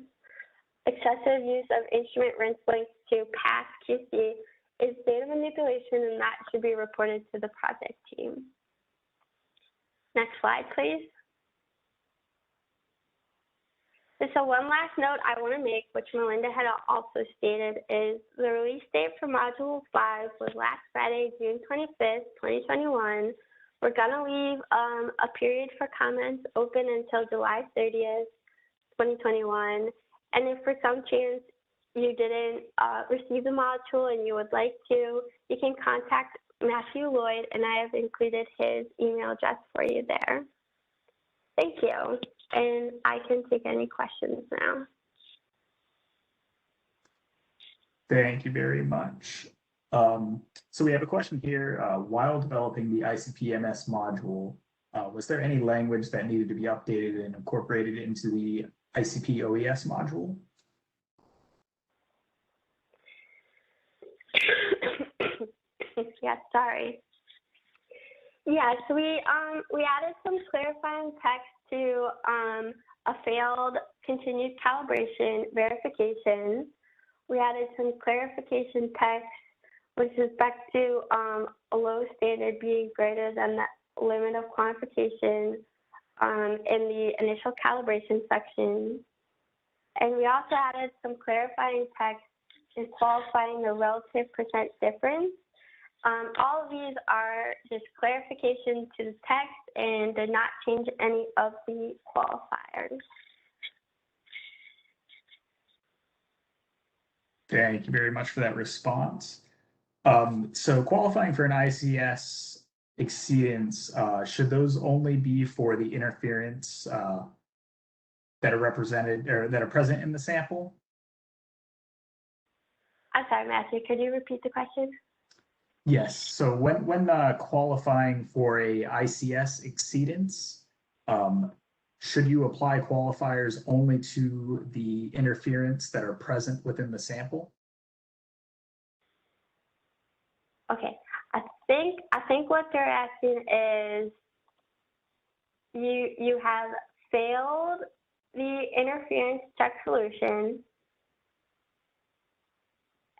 Speaker 4: Excessive use of instrument rinse lengths to pass QC is data manipulation, and that should be reported to the project team. Next slide, please. So one last note I want to make, which Melinda had also stated, is the release date for Module 5 was last Friday, June 25th, 2021. We're going to leave a period for comments open until July 30th, 2021. And if for some chance you didn't receive the module and you would like to, you can contact Matthew Lloyd, and I have included his email address for you there. Thank you. And I can take any questions now.
Speaker 1: Thank you very much. So we have a question here. While developing the ICP-MS module, was there any language that needed to be updated and incorporated into the ICP-OES module?
Speaker 4: Yes, sorry. Yeah, so we added some clarifying text to a failed continued calibration verification. We added some clarification text with respect to a low standard being greater than the limit of quantification in the initial calibration section. And we also added some clarifying text in qualifying the relative percent difference. All of these are just clarification to the text and did not change any of the qualifiers.
Speaker 1: Thank you very much for that response. So qualifying for an ICS exceedance, should those only be for the interference that are represented or that are present in the sample?
Speaker 4: I'm sorry, Matthew, could you repeat the question?
Speaker 1: Yes. So when qualifying for a ICS exceedance, should you apply qualifiers only to the interference that are present within the sample?
Speaker 4: Okay, I think what they're asking is you have failed the interference check solution,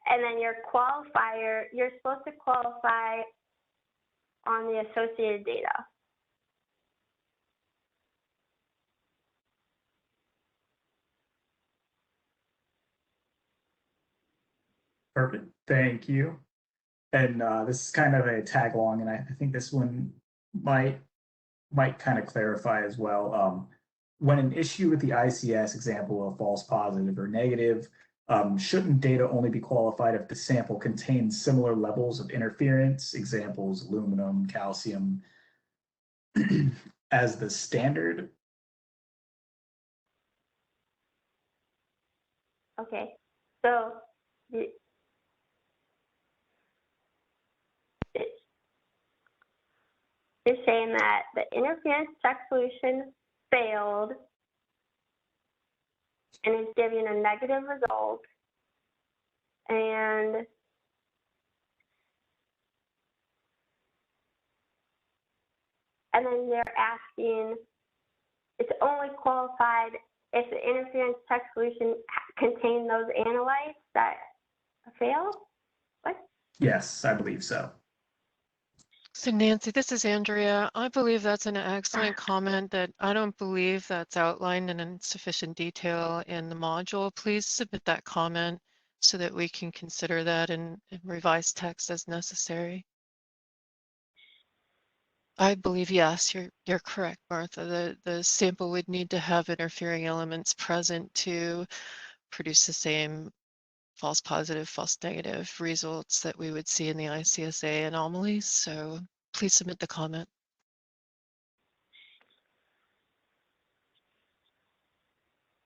Speaker 4: and then your qualifier, you're supposed to qualify on the associated data.
Speaker 1: Perfect. Thank you. And this is kind of a tag along, and I think this one might kind of clarify as well. When an issue with the ICS example of false positive or negative, shouldn't data only be qualified if the sample contains similar levels of interference, examples aluminum, calcium, as the standard?
Speaker 4: Okay, so you're saying that the interference check solution failed and it's giving a negative result, and then they're asking it's only qualified if the interference check solution contained those analytes that failed? What?
Speaker 1: Yes, I believe so.
Speaker 5: So Nancy, this is Andrea. I believe that's an excellent comment that I don't believe that's outlined in sufficient detail in the module. Please submit that comment so that we can consider that and revise text as necessary. I believe, yes, you're correct, Martha. The sample would need to have interfering elements present to produce the same false positive, false negative results that we would see in the ICSA anomalies. So please submit the comment.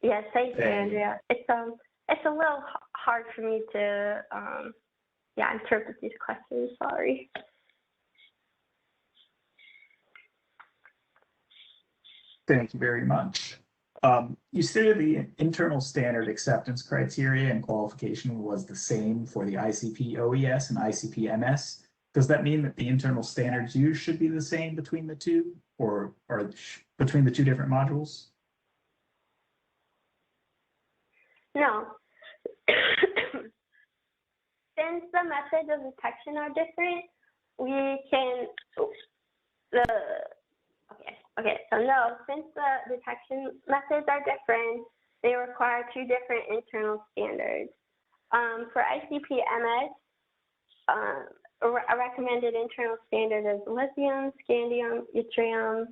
Speaker 4: Yes, thank you, Andrea. It's a little hard for me to interpret these questions. Sorry.
Speaker 1: Thank you very much. You stated the internal standard acceptance criteria and qualification was the same for the ICP OES and ICP MS. Does that mean that the internal standards used should be the same between the two, or between the two different modules?
Speaker 4: No. Since the methods of detection are different, we can so no, since the detection methods are different, they require two different internal standards. For ICP-MS, a recommended internal standard is lithium, scandium, yttrium,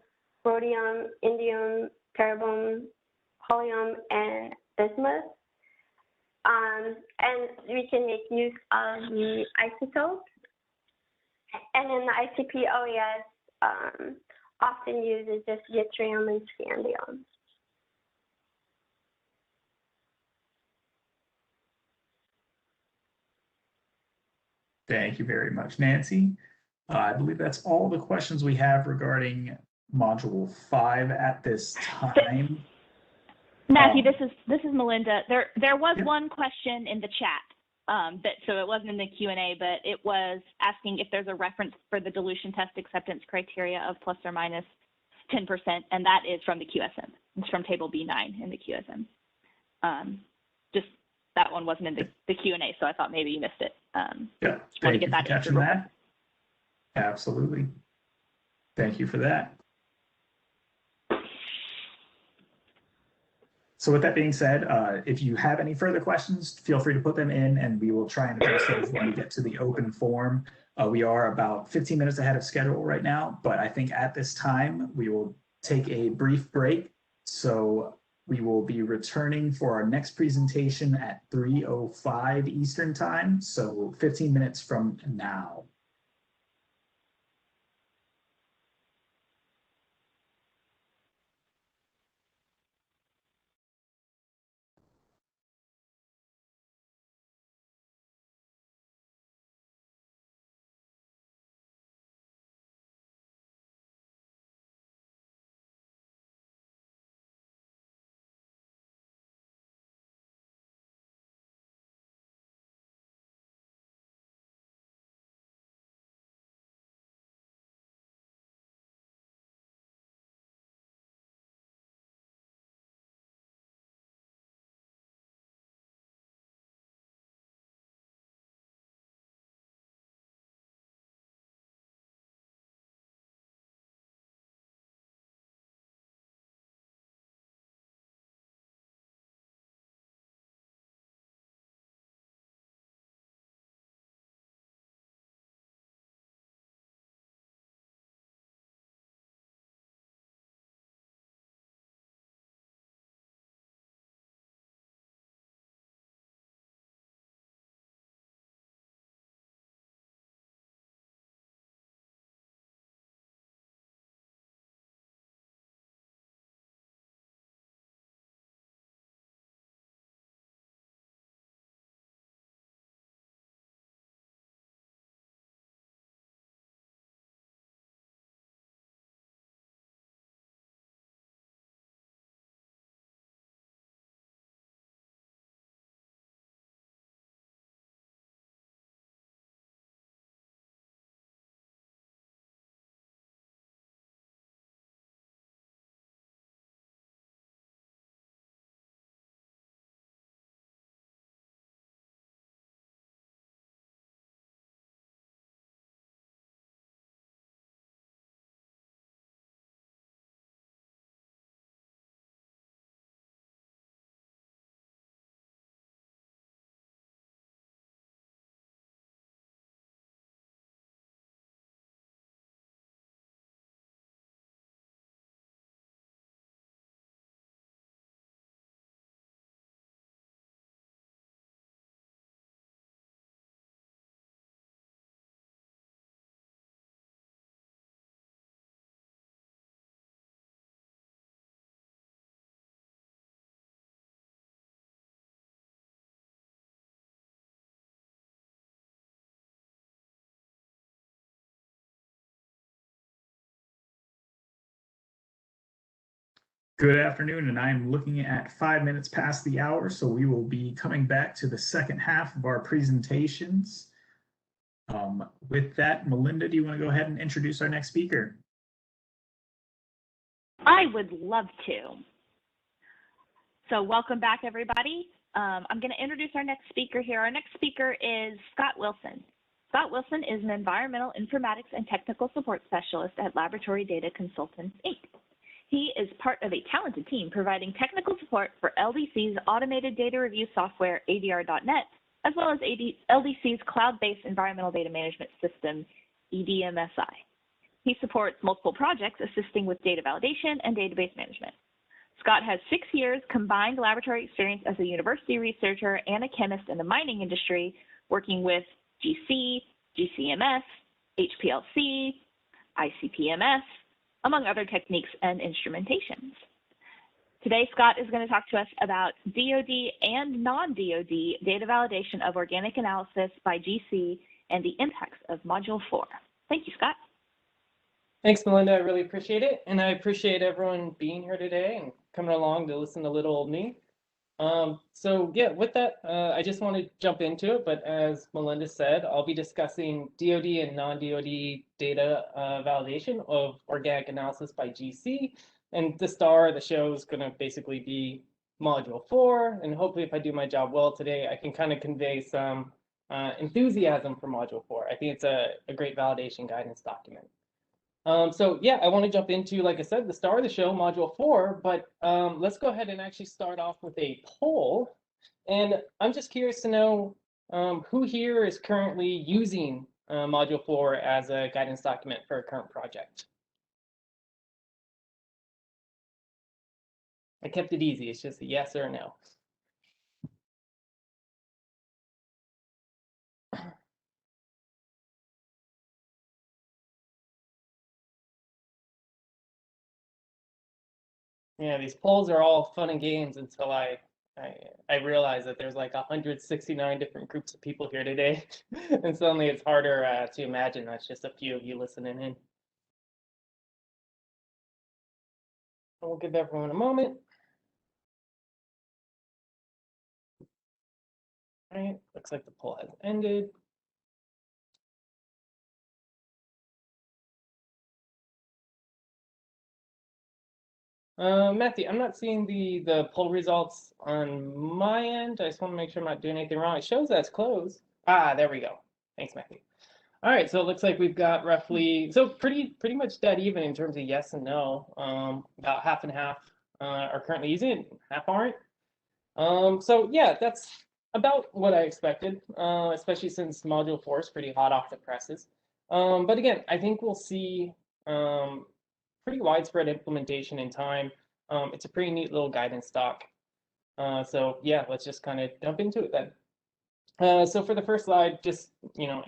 Speaker 4: rhodium, indium, terbium, holmium, and bismuth. And we can make use of the isotopes. And then the ICP-OES often uses just yttrium and scandium.
Speaker 1: Thank you very much, Nancy. I believe that's all the questions we have regarding Module 5 at this time.
Speaker 3: Matthew, this is Melinda. There was
Speaker 1: yeah.
Speaker 3: one question in the chat, so it wasn't in the Q&A, but it was asking if there's a reference for the dilution test acceptance criteria of plus or minus 10%, and that is from the QSM. It's from Table B9 in the QSM. Just that one wasn't in the Q&A, so I thought maybe you missed it.
Speaker 1: Yeah,
Speaker 3: just want to get that answered real quick.
Speaker 1: Absolutely. Thank you for that. So with that being said, if you have any further questions, feel free to put them in and we will try and address those when we get to the open forum. We are about 15 minutes ahead of schedule right now, but I think at this time we will take a brief break. So we will be returning for our next presentation at 3:05 Eastern Time, so 15 minutes from now. Good afternoon, and I am looking at 5 minutes past the hour, so we will be coming back to the second half of our presentations. With that, Melinda, do you want to go ahead and introduce our next speaker?
Speaker 3: I would love to. So welcome back, everybody. I'm going to introduce our next speaker here. Our next speaker is Scott Wilson. Scott Wilson is an environmental informatics and technical support specialist at Laboratory Data Consultants, Inc. He is part of a talented team providing technical support for LDC's automated data review software, ADR.net, as well as LDC's cloud-based environmental data management system, EDMSI. He supports multiple projects assisting with data validation and database management. Scott has 6 years combined laboratory experience as a university researcher and a chemist in the mining industry, working with GC, GCMS, HPLC, ICP-MS, among other techniques and instrumentations. Today, Scott is going to talk to us about DoD and non-DoD data validation of organic analysis by GC and the impacts of Module 4. Thank you, Scott.
Speaker 6: Thanks, Melinda. I really appreciate it. And I appreciate everyone being here today and coming along to listen to little old me. So yeah, with that, I just want to jump into it. But as Melinda said, I'll be discussing DoD and non-DoD data validation of organic analysis by GC. And the star of the show is going to basically be Module 4. And hopefully if I do my job well today, I can kind of convey some enthusiasm for Module 4. I think it's a great validation guidance document. So yeah, I want to jump into, like I said, the star of the show, Module 4, but let's go ahead and actually start off with a poll. And I'm just curious to know who here is currently using Module 4 as a guidance document for a current project. I kept it easy. It's just a yes or a no. Yeah, these polls are all fun and games until I realize that there's like 169 different groups of people here today, and suddenly it's harder to imagine that's just a few of you listening in. We'll give everyone a moment. All right, looks like the poll has ended. Matthew, I'm not seeing the poll results on my end. I just want to make sure I'm not doing anything wrong. It shows that's closed. Ah, there we go. Thanks, Matthew. All right, so it looks like we've got roughly, so pretty much dead even in terms of yes and no. About half and half are currently using it, half aren't. So yeah, that's about what I expected, especially since Module 4 is pretty hot off the presses. But again, I think we'll see pretty widespread implementation in time. It's a pretty neat little guidance doc. So yeah, let's just kind of jump into it then. So for the first slide, just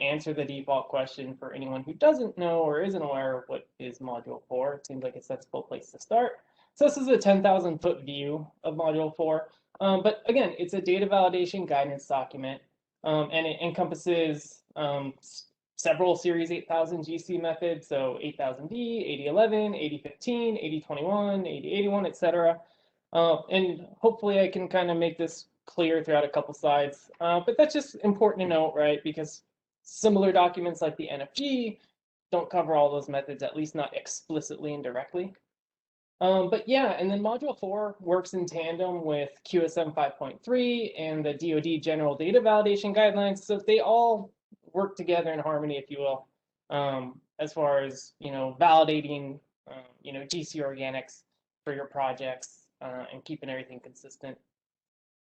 Speaker 6: answer the default question for anyone who doesn't know or isn't aware of what is Module 4. It seems like a sensible place to start. So this is a 10,000-foot view of Module 4. But again, it's a data validation guidance document, and it encompasses several Series 8000 GC methods, so 8000D, 8011, 8015, 8021, 8081, etc. And hopefully I can kind of make this clear throughout a couple slides. But that's just important to note, right? Because similar documents like the NFG don't cover all those methods, at least not explicitly and directly. But yeah, and then Module 4 works in tandem with QSM 5.3 and the DoD General Data Validation Guidelines. So they all work together in harmony, if you will, as far as validating GC organics for your projects and keeping everything consistent.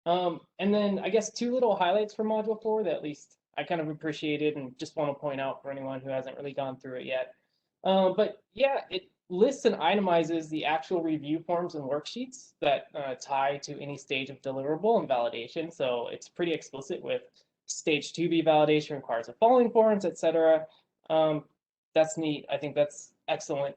Speaker 6: And then I guess two little highlights for Module 4 that at least I kind of appreciated and just want to point out for anyone who hasn't really gone through it yet. But yeah, it lists and itemizes the actual review forms and worksheets that tie to any stage of deliverable and validation. So it's pretty explicit with stage 2B validation requires the following forms, etc. That's neat. I think that's excellent.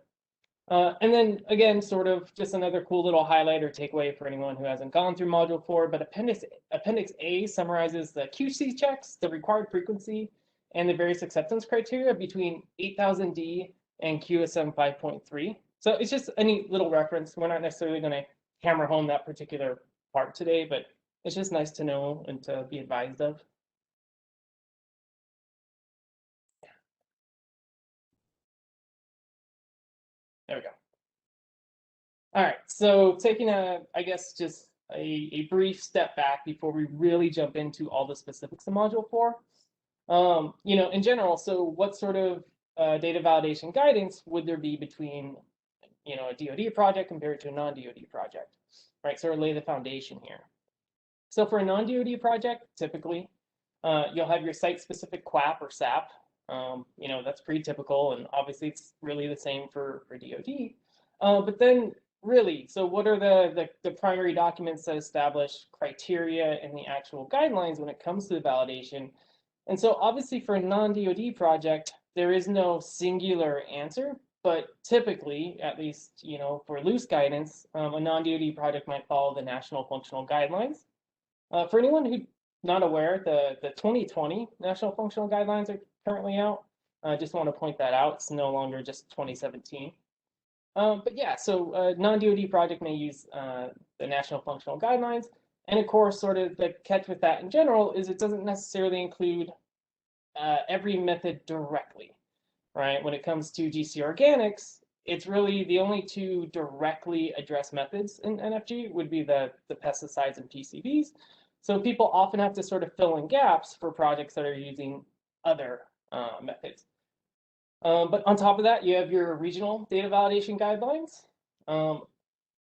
Speaker 6: And then again, sort of just another cool little highlight or takeaway for anyone who hasn't gone through Module 4, but Appendix A summarizes the QC checks, the required frequency, and the various acceptance criteria between 8000D and QSM 5.3. So it's just a neat little reference. We're not necessarily going to hammer home that particular part today, but it's just nice to know and to be advised of. There we go. All right, so taking I guess just a brief step back before we really jump into all the specifics of Module 4. In general, so what sort of data validation guidance would there be between, a DoD project compared to a non-DoD project, right? Sort of lay the foundation here. So for a non-DoD project, typically, you'll have your site-specific QAP or SAP. That's pretty typical, and obviously it's really the same for DoD. But then really, so what are the primary documents that establish criteria and the actual guidelines when it comes to the validation? And so obviously for a non-DoD project, there is no singular answer, but typically, at least, for loose guidance, a non-DoD project might follow the National Functional Guidelines. For anyone who's not aware, the 2020 National Functional Guidelines are currently out. I just want to point that out. It's no longer just 2017. But yeah, so a non-DoD project may use the National Functional Guidelines. And of course, sort of the catch with that in general is it doesn't necessarily include every method directly, right? When it comes to GC Organics, it's really the only two directly addressed methods in NFG would be the pesticides and PCBs. So people often have to sort of fill in gaps for projects that are using other methods. But on top of that, you have your regional data validation guidelines.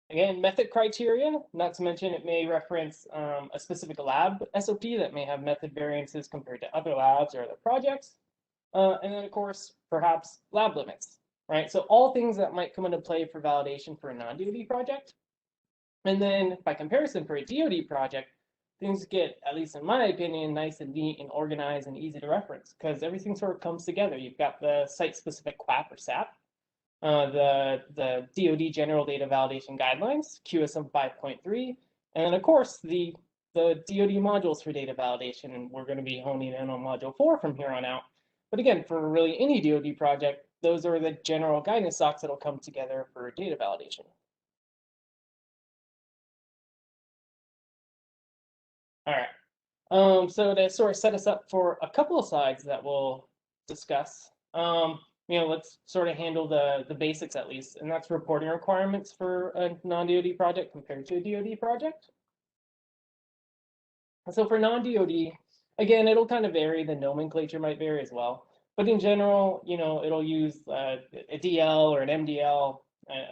Speaker 6: Again, method criteria, not to mention it may reference a specific lab SOP that may have method variances compared to other labs or other projects. And then, of course, perhaps lab limits, right? So all things that might come into play for validation for a non-DoD project. And then by comparison for a DoD project, things get, at least in my opinion, nice and neat and organized and easy to reference because everything sort of comes together. You've got the site-specific QAP or SAP, the DoD General Data Validation Guidelines, QSM 5.3, and then of course the DoD modules for data validation, and we're going to be honing in on Module 4 from here on out. But again, for really any DoD project, those are the general guidance docs that'll come together for data validation. All right. So to sort of set us up for a couple of slides that we'll discuss, let's sort of handle the basics at least, and that's reporting requirements for a non-DoD project compared to a DoD project. So for non-DoD, again, it'll kind of vary. The nomenclature might vary as well. But in general, it'll use a DL or an MDL,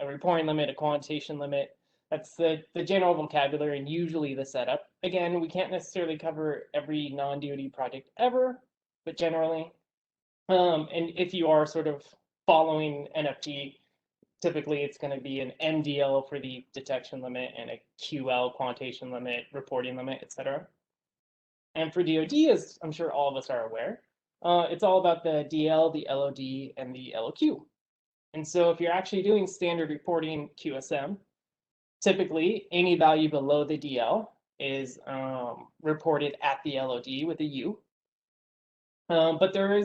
Speaker 6: a reporting limit, a quantitation limit. That's the general vocabulary and usually the setup. Again, we can't necessarily cover every non-DoD project ever, but generally. And if you are sort of following NFG, typically it's going to be an MDL for the detection limit and a QL quantitation limit, reporting limit, etc. And for DoD, as I'm sure all of us are aware, it's all about the DL, the LOD, and the LOQ. And so if you're actually doing standard reporting QSM, typically any value below the DL is reported at the LOD with a U. But there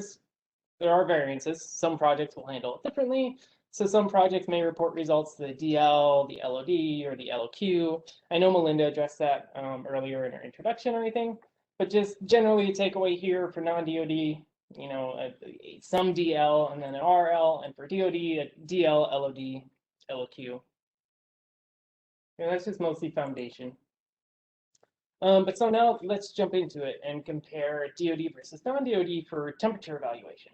Speaker 6: are variances. Some projects will handle it differently. So some projects may report results to the DL, the LOD, or the LOQ. I know Melinda addressed that earlier in her introduction or anything. But just generally, a takeaway here for non-DoD, some DL and then an RL, and for DoD, a DL, LOD, LOQ. And that's just mostly foundation. But so now let's jump into it and compare DoD versus non-DoD for temperature evaluation.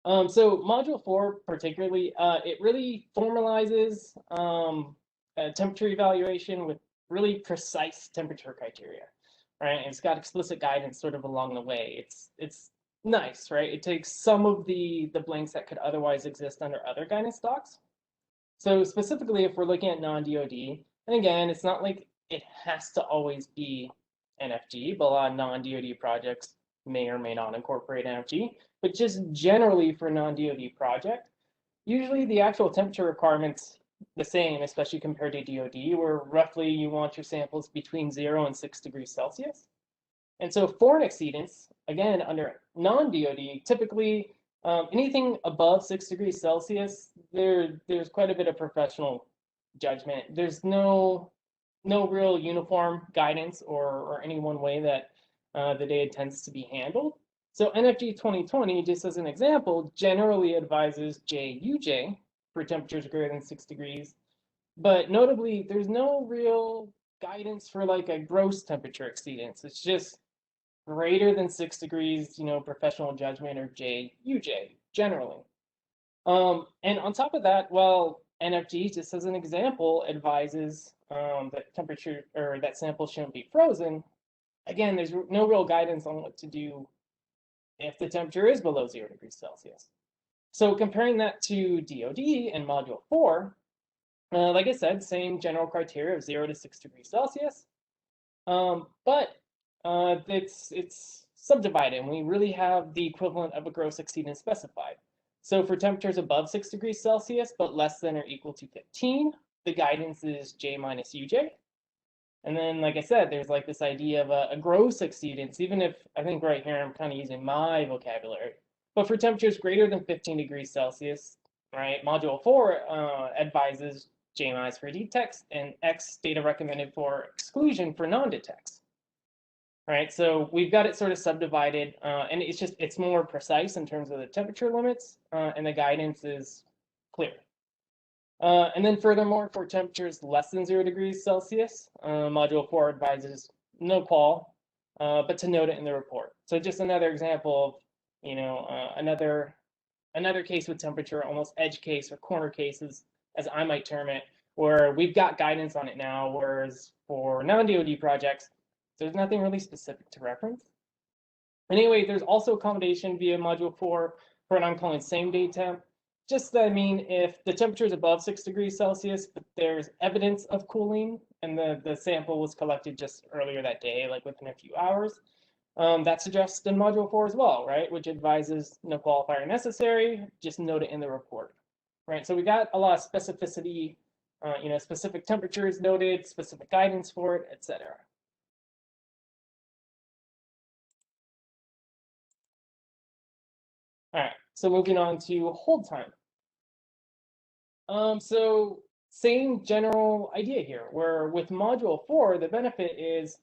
Speaker 6: So Module 4 particularly, it really formalizes temperature evaluation with really precise temperature criteria. Right, and it's got explicit guidance sort of along the way. It's nice, right? It takes some of the blanks that could otherwise exist under other guidance docs. So specifically, if we're looking at non-DoD, and again, it's not like it has to always be NFG, but a lot of non-DoD projects may or may not incorporate NFG. But just generally for non-DoD project, usually the actual temperature requirements the same, especially compared to DoD, where roughly you want your samples between 0 and 6 degrees Celsius. And so foreign exceedance, again, under non-DoD, typically anything above 6 degrees Celsius, there's quite a bit of professional judgment. There's no real uniform guidance or any one way that the data tends to be handled. So NFG 2020, just as an example, generally advises JUJ for temperatures greater than 6 degrees. But notably, there's no real guidance for like a gross temperature exceedance. It's just greater than 6 degrees, professional judgment or JUJ generally. And on top of that, well, NFG, just as an example, advises that temperature or that sample shouldn't be frozen. Again, there's no real guidance on what to do if the temperature is below 0 degrees Celsius. So comparing that to DoD and Module 4, like I said, same general criteria of 0 to 6 degrees Celsius, but it's subdivided, and we really have the equivalent of a gross exceedance specified. So for temperatures above 6 degrees Celsius, but less than or equal to 15, the guidance is J minus UJ. And then, like I said, there's like this idea of a gross exceedance, even if I think right here I'm kind of using my vocabulary. But for temperatures greater than 15 degrees Celsius, right, Module 4 advises J- for detects and X data recommended for exclusion for non-detects. Right, so we've got it sort of subdivided, and it's more precise in terms of the temperature limits, and the guidance is clear. And then furthermore, for temperatures less than 0 degrees Celsius, Module 4 advises no qual, but to note it in the report. So just another example of, another case with temperature, almost edge case or corner cases, as I might term it, where we've got guidance on it now, whereas for non-DoD projects, there's nothing really specific to reference. Anyway, there's also accommodation via Module 4 for what I'm calling same-day temp. Just that I mean, if the temperature is above 6 degrees Celsius, but there's evidence of cooling, and the sample was collected just earlier that day, like within a few hours, that's addressed in Module 4 as well, right? Which advises no qualifier necessary, just note it in the report, right? So we got a lot of specificity, specific temperatures noted, specific guidance for it, etc. All right, so moving on to hold time. So same general idea here, where with Module 4, the benefit is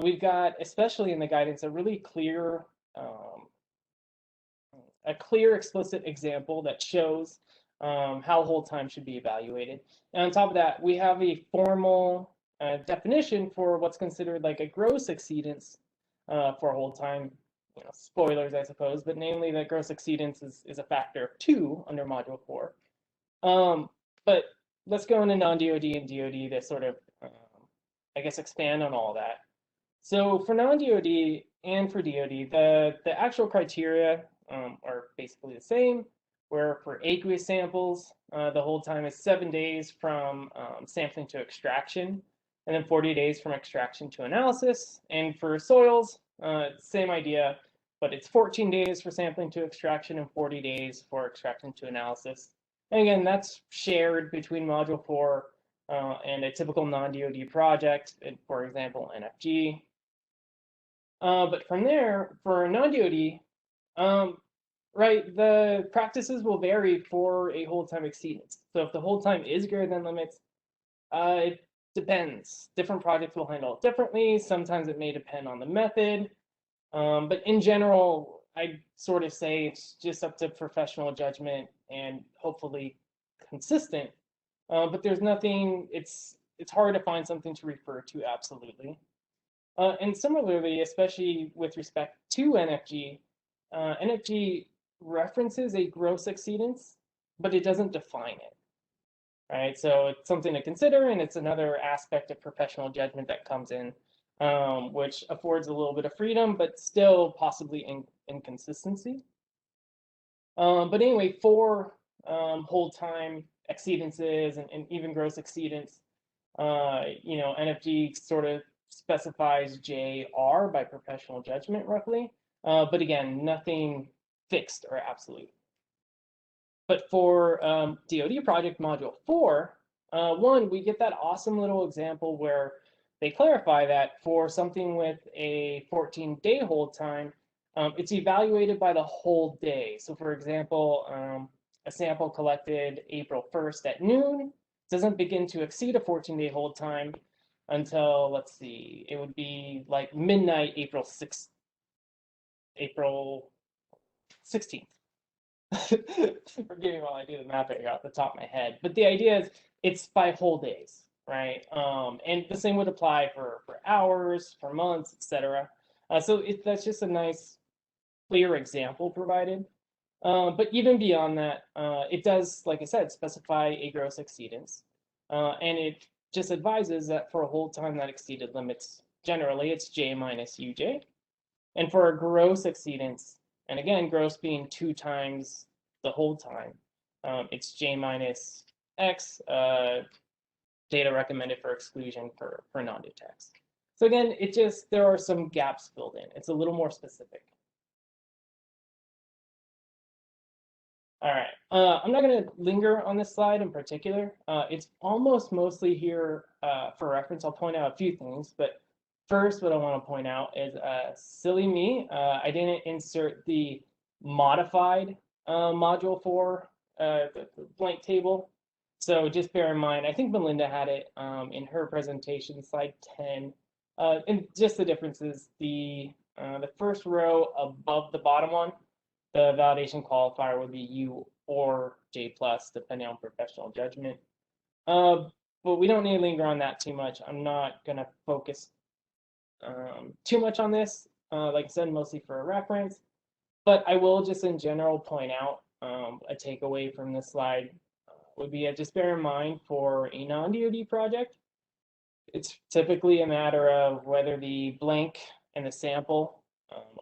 Speaker 6: we've got, especially in the guidance, a really clear, explicit example that shows how hold time should be evaluated. And on top of that, we have a formal definition for what's considered like a gross exceedance for hold time. Spoilers, I suppose, but namely that gross exceedance is a factor of 2 under Module 4. But let's go into non-DoD and DoD to sort of, I guess, expand on all that. So for non-DoD and for DoD, the actual criteria are basically the same, where for aqueous samples, the hold time is 7 days from sampling to extraction, and then 40 days from extraction to analysis. And for soils, same idea, but it's 14 days for sampling to extraction and 40 days for extraction to analysis. And again, that's shared between Module 4 and a typical non-DoD project, for example, NFG. But from there, for non-DoD, right, the practices will vary for a hold time exceedance. So if the hold time is greater than limits, it depends. Different projects will handle it differently. Sometimes it may depend on the method. But in general, I'd sort of say it's just up to professional judgment and hopefully consistent. But there's nothing, it's hard to find something to refer to absolutely. And similarly, especially with respect to NFG, NFG references a gross exceedance, but it doesn't define it, right? So it's something to consider, and it's another aspect of professional judgment that comes in, which affords a little bit of freedom, but still possibly inconsistency. But anyway, for hold time exceedances and even gross exceedance, NFG sort of specifies JR by professional judgment roughly, but again, nothing fixed or absolute. But for DoD project module 4, one, we get that awesome little example where they clarify that for something with a 14-day hold time, it's evaluated by the whole day. So for example, a sample collected April 1st at noon doesn't begin to exceed a 14-day hold time until, let's see, it would be like midnight April 6th, April 16th. Forgive me while I do the mapping off the top of my head. But the idea is it's by whole days, right? And the same would apply for hours, for months, etc. So that's just a nice, clear example provided. But even beyond that, it does, like I said, specify a gross exceedance. And it just advises that for a hold time that exceeded limits, generally it's J minus UJ. And for a gross exceedance, and again, gross being 2 times the hold time, it's J minus X, data recommended for exclusion for non-detects. So again, there are some gaps filled in. It's a little more specific. All right. I'm not going to linger on this slide in particular. It's almost mostly here for reference. I'll point out a few things, but first, what I want to point out is silly me. I didn't insert the modified module 4 the blank table. So just bear in mind, I think Melinda had it in her presentation, slide 10. And just the difference is the first row above the bottom one, the validation qualifier would be U or J+, depending on professional judgment. But we don't need to linger on that too much. I'm not going to focus too much on this, like I said, mostly for a reference. But I will just in general point out a takeaway from this slide would be just bear in mind for a non-DoD project, it's typically a matter of whether the blank and the sample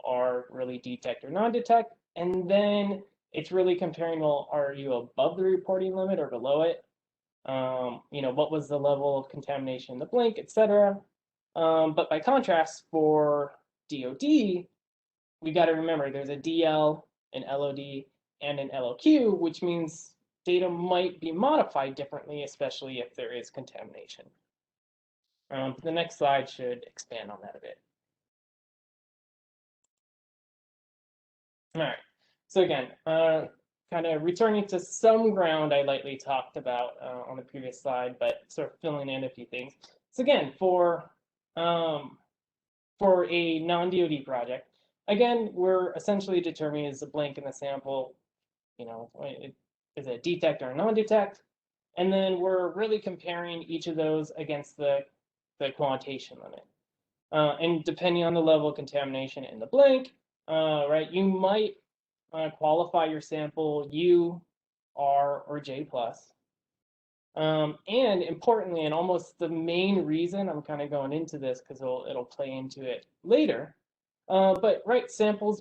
Speaker 6: are really detect or non-detect. And then it's really comparing, well, are you above the reporting limit or below it? What was the level of contamination in the blank, et cetera. But by contrast, for DoD, we got to remember there's a DL, an LOD, and an LOQ, which means data might be modified differently, especially if there is contamination. The next slide should expand on that a bit. All right, so again, kind of returning to some ground I lightly talked about on the previous slide, but sort of filling in a few things. So again, for a non-DoD project, again, we're essentially determining is the blank in the sample, is it detect or non-detect? And then we're really comparing each of those against the quantitation limit. And depending on the level of contamination in the blank, right, you might qualify your sample U, R, or J+. And importantly, and almost the main reason I'm kind of going into this because it'll play into it later, but right, a sample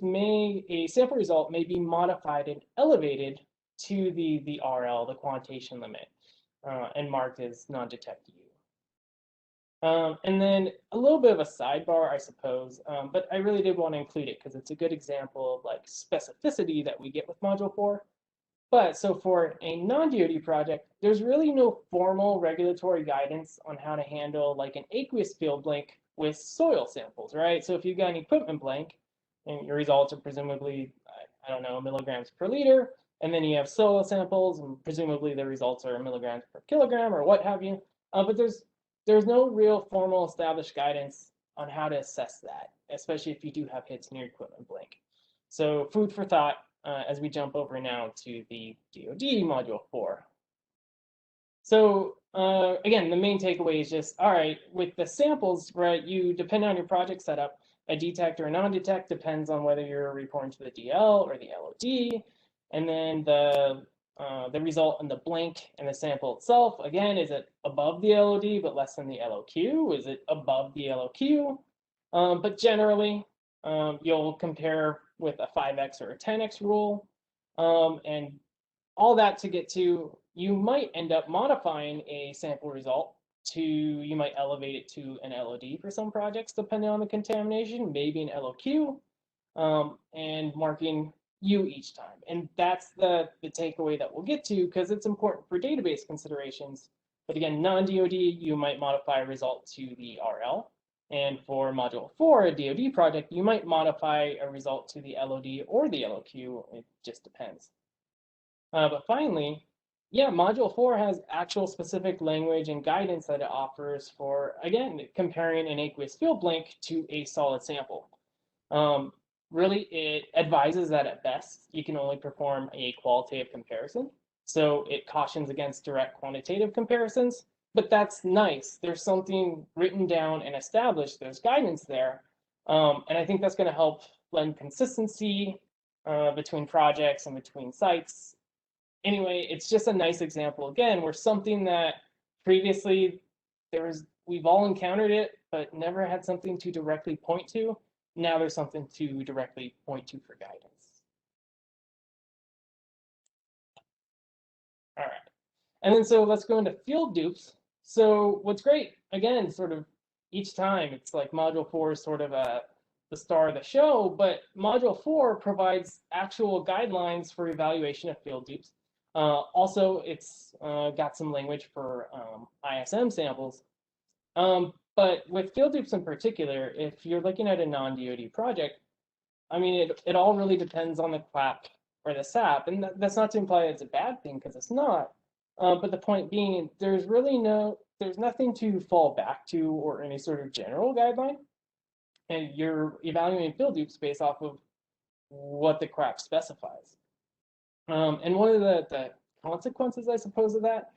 Speaker 6: result may be modified and elevated to the RL, the quantitation limit, and marked as non-detect U. And then a little bit of a sidebar, I suppose, but I really did want to include it because it's a good example of like specificity that we get with Module 4. But so for a non-DoD project, there's really no formal regulatory guidance on how to handle like an aqueous field blank with soil samples, right? So if you've got an equipment blank and your results are presumably, I don't know, milligrams per liter, and then you have soil samples and presumably the results are milligrams per kilogram or what have you. But there's no real formal established guidance on how to assess that, especially if you do have hits in your equipment blank. So food for thought as we jump over now to the DoD Module 4. So again, the main takeaway is just, all right, with the samples, right, you depend on your project setup, a detect or a non-detect depends on whether you're reporting to the DL or the LOD. And then the result in the blank and the sample itself, again, is it above the LOD but less than the LOQ? Is it above the LOQ? But generally, you'll compare with a 5x or a 10x rule. And all that to get to, you might end up modifying a sample result you might elevate it to an LOD for some projects, depending on the contamination, maybe an LOQ, and marking U each time. And that's the takeaway that we'll get to because it's important for database considerations. But again, non-DoD, you might modify a result to the RL. And for Module 4, a DoD project, you might modify a result to the LOD or the LOQ. It just depends. But finally, yeah, Module 4 has actual specific language and guidance that it offers for, again, comparing an aqueous field blank to a solid sample. Really, it advises that at best, you can only perform a qualitative comparison. So it cautions against direct quantitative comparisons, but that's nice. There's something written down and established. There's guidance there. And I think that's going to help lend consistency between projects and between sites. Anyway, it's just a nice example, again, where something that previously we've all encountered it, but never had something to directly point to. Now there's something to directly point to for guidance. All right. And then so let's go into field dupes. So what's great, again, sort of each time, it's like Module 4 is sort of the star of the show, but Module 4 provides actual guidelines for evaluation of field dupes. Also, it's got some language for ISM samples. But with field dupes in particular, if you're looking at a non-DoD project, I mean, it all really depends on the CLAP or the SAP, and that's not to imply it's a bad thing, because it's not. But the point being, there's nothing to fall back to or any sort of general guideline, and you're evaluating field dupes based off of what the CLAP specifies. And one of the consequences, I suppose, of that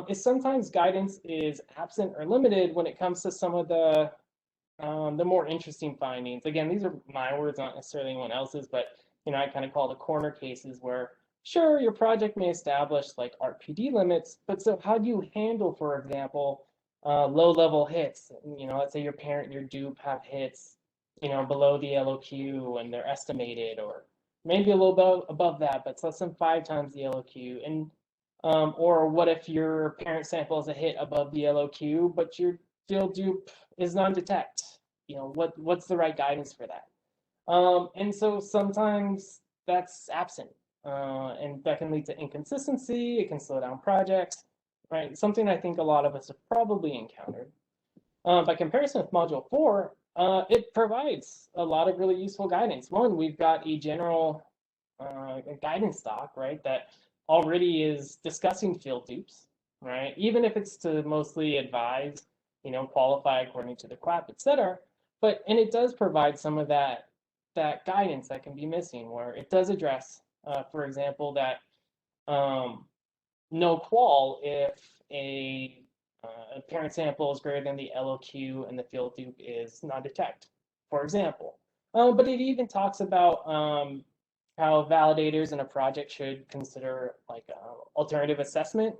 Speaker 6: is sometimes guidance is absent or limited when it comes to some of the more interesting findings. Again, these are my words, not necessarily anyone else's, but I kind of call the corner cases where, sure, your project may establish like RPD limits, but so how do you handle, for example, low-level hits? Let's say your parent and your dupe have hits, below the LOQ and they're estimated, or maybe a little bit above that, but it's less than 5 times the LOQ. And or what if your parent sample is a hit above the LOQ, but your field dupe is non-detect? What's the right guidance for that? And so sometimes that's absent, and that can lead to inconsistency. It can slow down projects, right? Something I think a lot of us have probably encountered. By comparison with Module 4, it provides a lot of really useful guidance. One, we've got a general guidance doc, right, that already is discussing field dupes, right? Even if it's to mostly advise, qualify according to the CLAP, et cetera. And it does provide some of that guidance that can be missing, where it does address, for example, that no qual if a parent sample is greater than the LOQ and the field dupe is non-detect, for example. But it even talks about how validators in a project should consider like alternative assessment,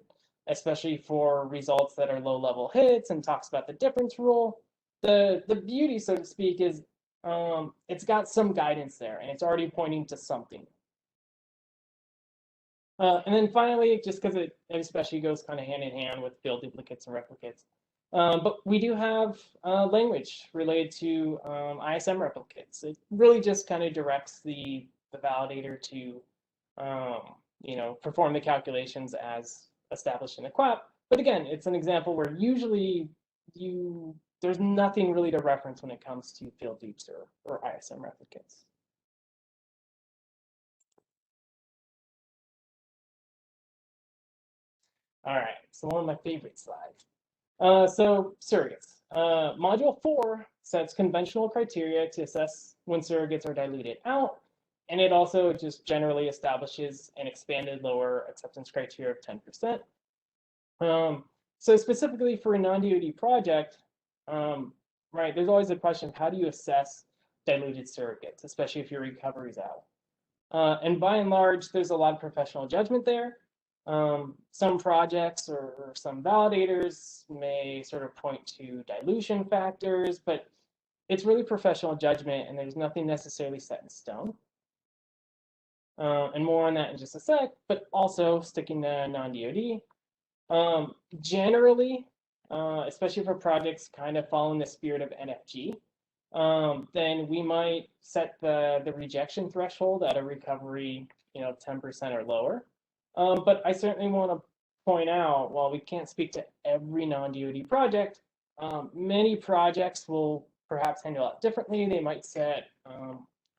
Speaker 6: especially for results that are low-level hits, and talks about the difference rule. The beauty, so to speak, is it's got some guidance there, and it's already pointing to something. And then finally, just because it especially goes kind of hand in hand with field duplicates and replicates, but we do have language related to ISM replicates. It really just kind of directs the validator to perform the calculations as established in the CLAP. But again, it's an example where usually there's nothing really to reference when it comes to field dupes or ISM replicates. All right, so one of my favorite slides. So surrogates. Module 4 sets conventional criteria to assess when surrogates are diluted out, and it also just generally establishes an expanded lower acceptance criteria of 10%. So specifically for a non-DoD project, right, there's always a question, how do you assess diluted surrogates, especially if your recovery's out? And by and large, there's a lot of professional judgment there. Some projects or some validators may sort of point to dilution factors, but it's really professional judgment, and there's nothing necessarily set in stone. And more on that in just a sec, but also sticking to non-DoD. Generally, especially for projects kind of following the spirit of NFG, then we might set the rejection threshold at a recovery, 10% or lower. But I certainly want to point out, while we can't speak to every non-DoD project, many projects will perhaps handle it differently. They might set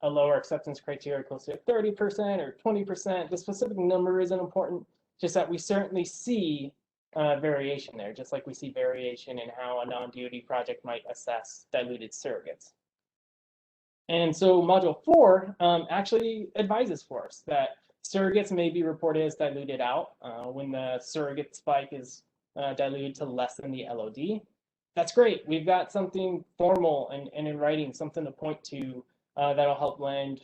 Speaker 6: a lower acceptance criteria close to 30% or 20%. The specific number isn't important, just that we certainly see variation there, just like we see variation in how a non-DoD project might assess diluted surrogates. And so Module 4 actually advises for us that surrogates may be reported as diluted out when the surrogate spike is diluted to less than the LOD. That's great. We've got something formal and in writing, something to point to that'll help lend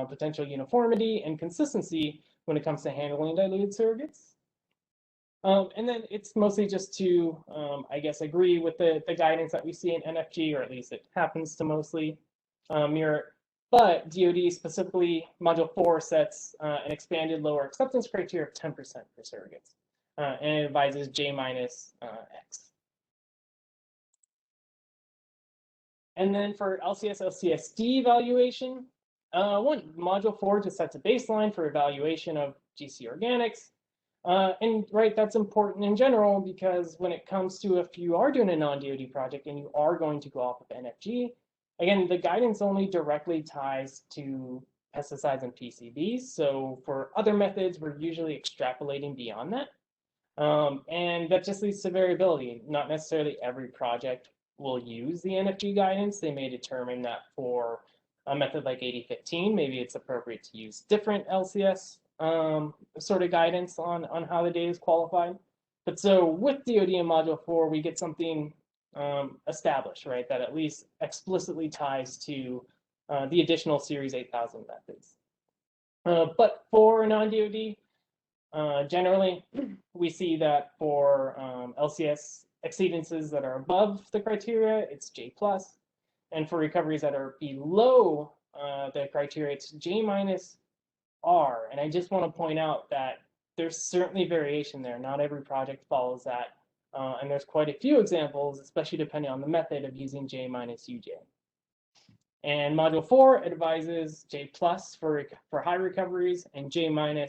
Speaker 6: potential uniformity and consistency when it comes to handling diluted surrogates. And then it's mostly just to, I guess, agree with the guidance that we see in NFG, or at least it happens to mostly mirror. But DoD, specifically Module 4, sets an expanded lower acceptance criteria of 10% for surrogates, and it advises J minus X. And then for LCS LCSD evaluation, module 4 just sets a baseline for evaluation of GC organics. And right, that's important in general because when it comes to if you are doing a non-DoD project and you are going to go off of NFG, again, the guidance only directly ties to pesticides and PCBs. So for other methods, we're usually extrapolating beyond that. And that just leads to variability. Not necessarily every project will use the NFG guidance. They may determine that for a method like 8015, maybe it's appropriate to use different LCS sort of guidance on how the data is qualified. But so with DoD and Module 4, we get something established, right, that at least explicitly ties to the additional Series 8000 methods. But for non-DoD, generally, we see that for LCS exceedances that are above the criteria, it's J+. And for recoveries that are below the criteria, it's J-, R. And I just want to point out that there's certainly variation there. Not every project follows that. And there's quite a few examples, especially depending on the method, of using J- UJ. And Module 4 advises J+ for high recoveries and J-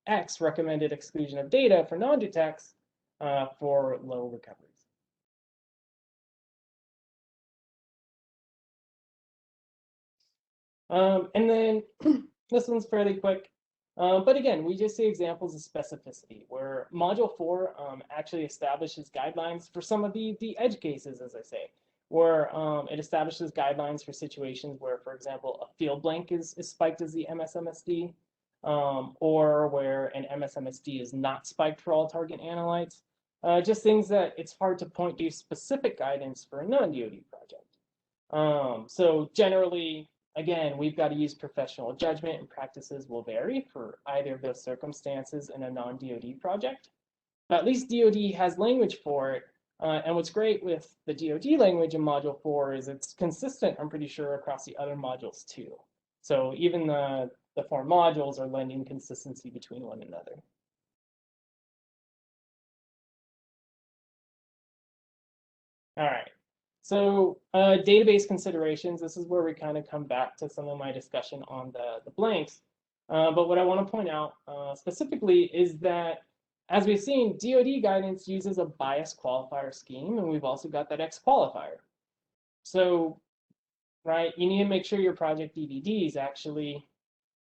Speaker 6: X recommended exclusion of data for non-detects for low recoveries. And then this one's fairly quick. But again, we just see examples of specificity where Module 4 actually establishes guidelines for some of the edge cases, as I say, where it establishes guidelines for situations where, for example, a field blank is spiked as the MSMSD, or where an MSMSD is not spiked for all target analytes. Just things that it's hard to point to specific guidance for a non-DoD project. So generally, again, we've got to use professional judgment, and practices will vary for either of those circumstances in a non-DoD project. But at least DoD has language for it. And what's great with the DoD language in Module 4 is it's consistent, I'm pretty sure, across the other modules too. So even the 4 modules are lending consistency between one another. All right. So database considerations, this is where we kind of come back to some of my discussion on the blanks. But what I want to point out specifically is that, as we've seen, DoD guidance uses a bias qualifier scheme, and we've also got that X qualifier. So, right, you need to make sure your project DVDs actually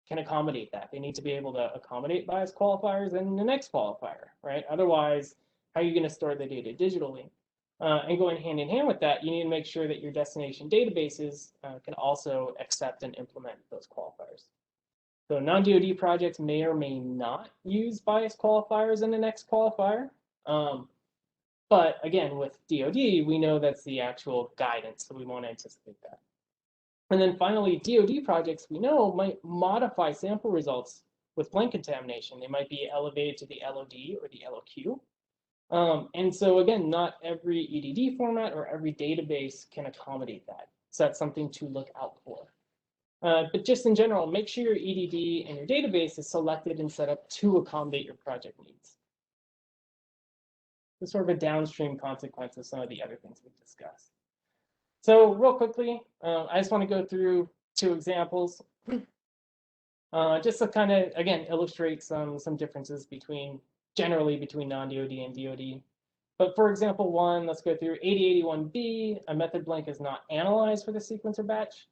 Speaker 6: can accommodate that. They need to be able to accommodate bias qualifiers and an X qualifier, right? Otherwise, how are you going to store the data digitally? And going hand in hand with that, you need to make sure that your destination databases can also accept and implement those qualifiers. So non-DoD projects may or may not use bias qualifiers and an X qualifier. But again, with DoD, we know that's the actual guidance, so we won't anticipate that. And then finally, DoD projects, we know, might modify sample results with blank contamination. They might be elevated to the LOD or the LOQ. And so again, not every EDD format or every database can accommodate that. So that's something to look out for. But just in general, make sure your EDD and your database is selected and set up to accommodate your project needs. It's sort of a downstream consequence of some of the other things we've discussed. So real quickly, I just want to go through 2 examples just to kind of, again, illustrate some differences generally between non-DoD and DoD. But for example 1, let's go through 8081B, a method blank is not analyzed for the sequencer batch.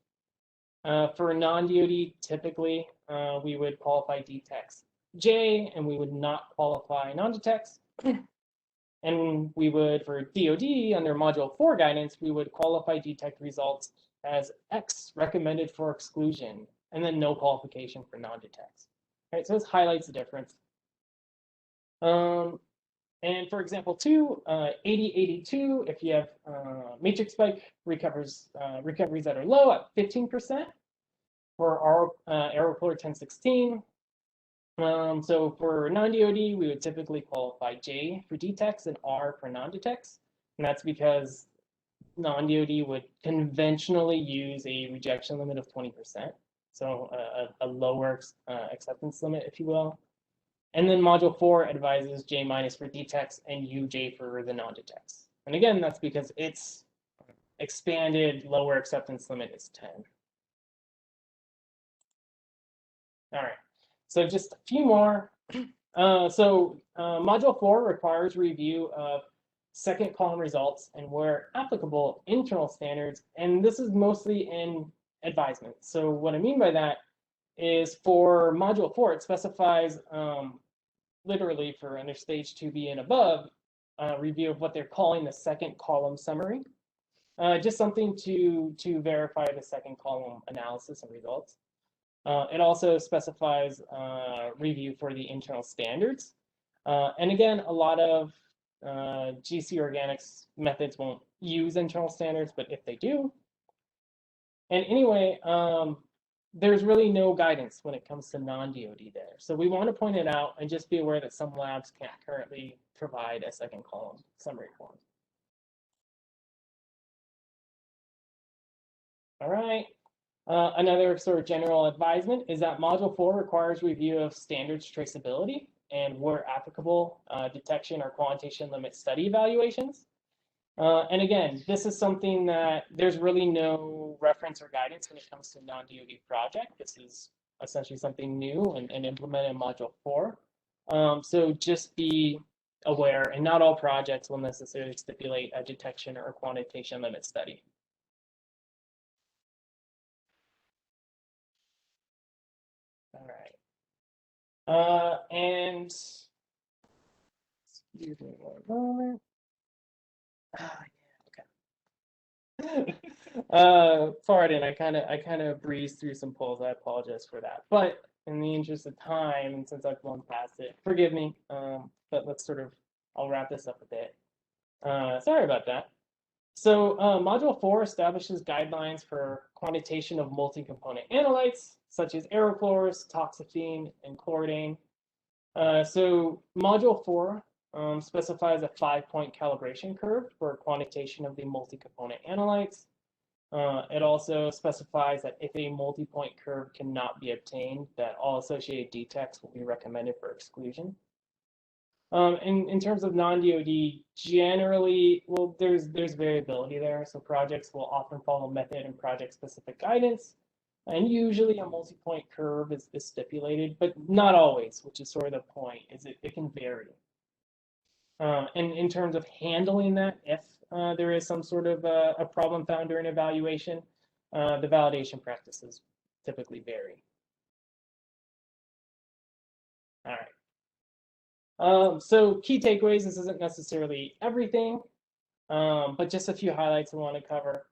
Speaker 6: For non-DoD, typically, we would qualify detects J, and we would not qualify non-detects. And we would, for DoD, under Module 4 guidance, we would qualify detect results as X recommended for exclusion, and then no qualification for non-detects. Right, so this highlights the difference. And for example 2, 8082, if you have matrix spike recoveries that are low at 15%. For Aeropolar 1016, so for non-DoD, we would typically qualify J for detects and R for non-detects. And that's because non-DoD would conventionally use a rejection limit of 20%. So a lower acceptance limit, if you will. And then Module 4 advises J- for detects and UJ for the non-detects. And again, that's because it's expanded lower acceptance limit is 10. All right, so just a few more. Module 4 requires review of second column results and, where applicable, internal standards, and this is mostly in advisement. So what I mean by that is for Module 4, it specifies literally for under stage 2B and above, review of what they're calling the second column summary. Just something to verify the second column analysis and results. It also specifies review for the internal standards. And again, a lot of GC organics methods won't use internal standards, but if they do. And anyway, there's really no guidance when it comes to non-DoD there. So we want to point it out and just be aware that some labs can't currently provide a second column summary form. All right. Another sort of general advisement is that Module 4 requires review of standards traceability and, where applicable, detection or quantitation limit study evaluations. And again, this is something that there's really no reference or guidance when it comes to non-DoD project. This is essentially something new and implemented in Module 4. So just be aware, and not all projects will necessarily stipulate a detection or quantitation limit study. All right. And excuse me one moment. Yeah, okay. Pardon, I kind of breezed through some polls. I apologize for that. But in the interest of time, and since I've blown past it, forgive me. But I'll wrap this up a bit. Sorry about that. So Module 4 establishes guidelines for quantitation of multi-component analytes, such as aerochlors, toxaphene, and chloridane. So Module 4 specifies a 5-point calibration curve for quantitation of the multi-component analytes. It also specifies that if a multi-point curve cannot be obtained, that all associated detects will be recommended for exclusion. In terms of non-DoD, generally, well, there's variability there. So projects will often follow method and project-specific guidance. And usually a multi-point curve is stipulated, but not always, which is sort of the point, is it can vary. And in terms of handling that, if there is some sort of a problem found during evaluation, the validation practices typically vary. All right. So key takeaways, this isn't necessarily everything, but just a few highlights I want to cover.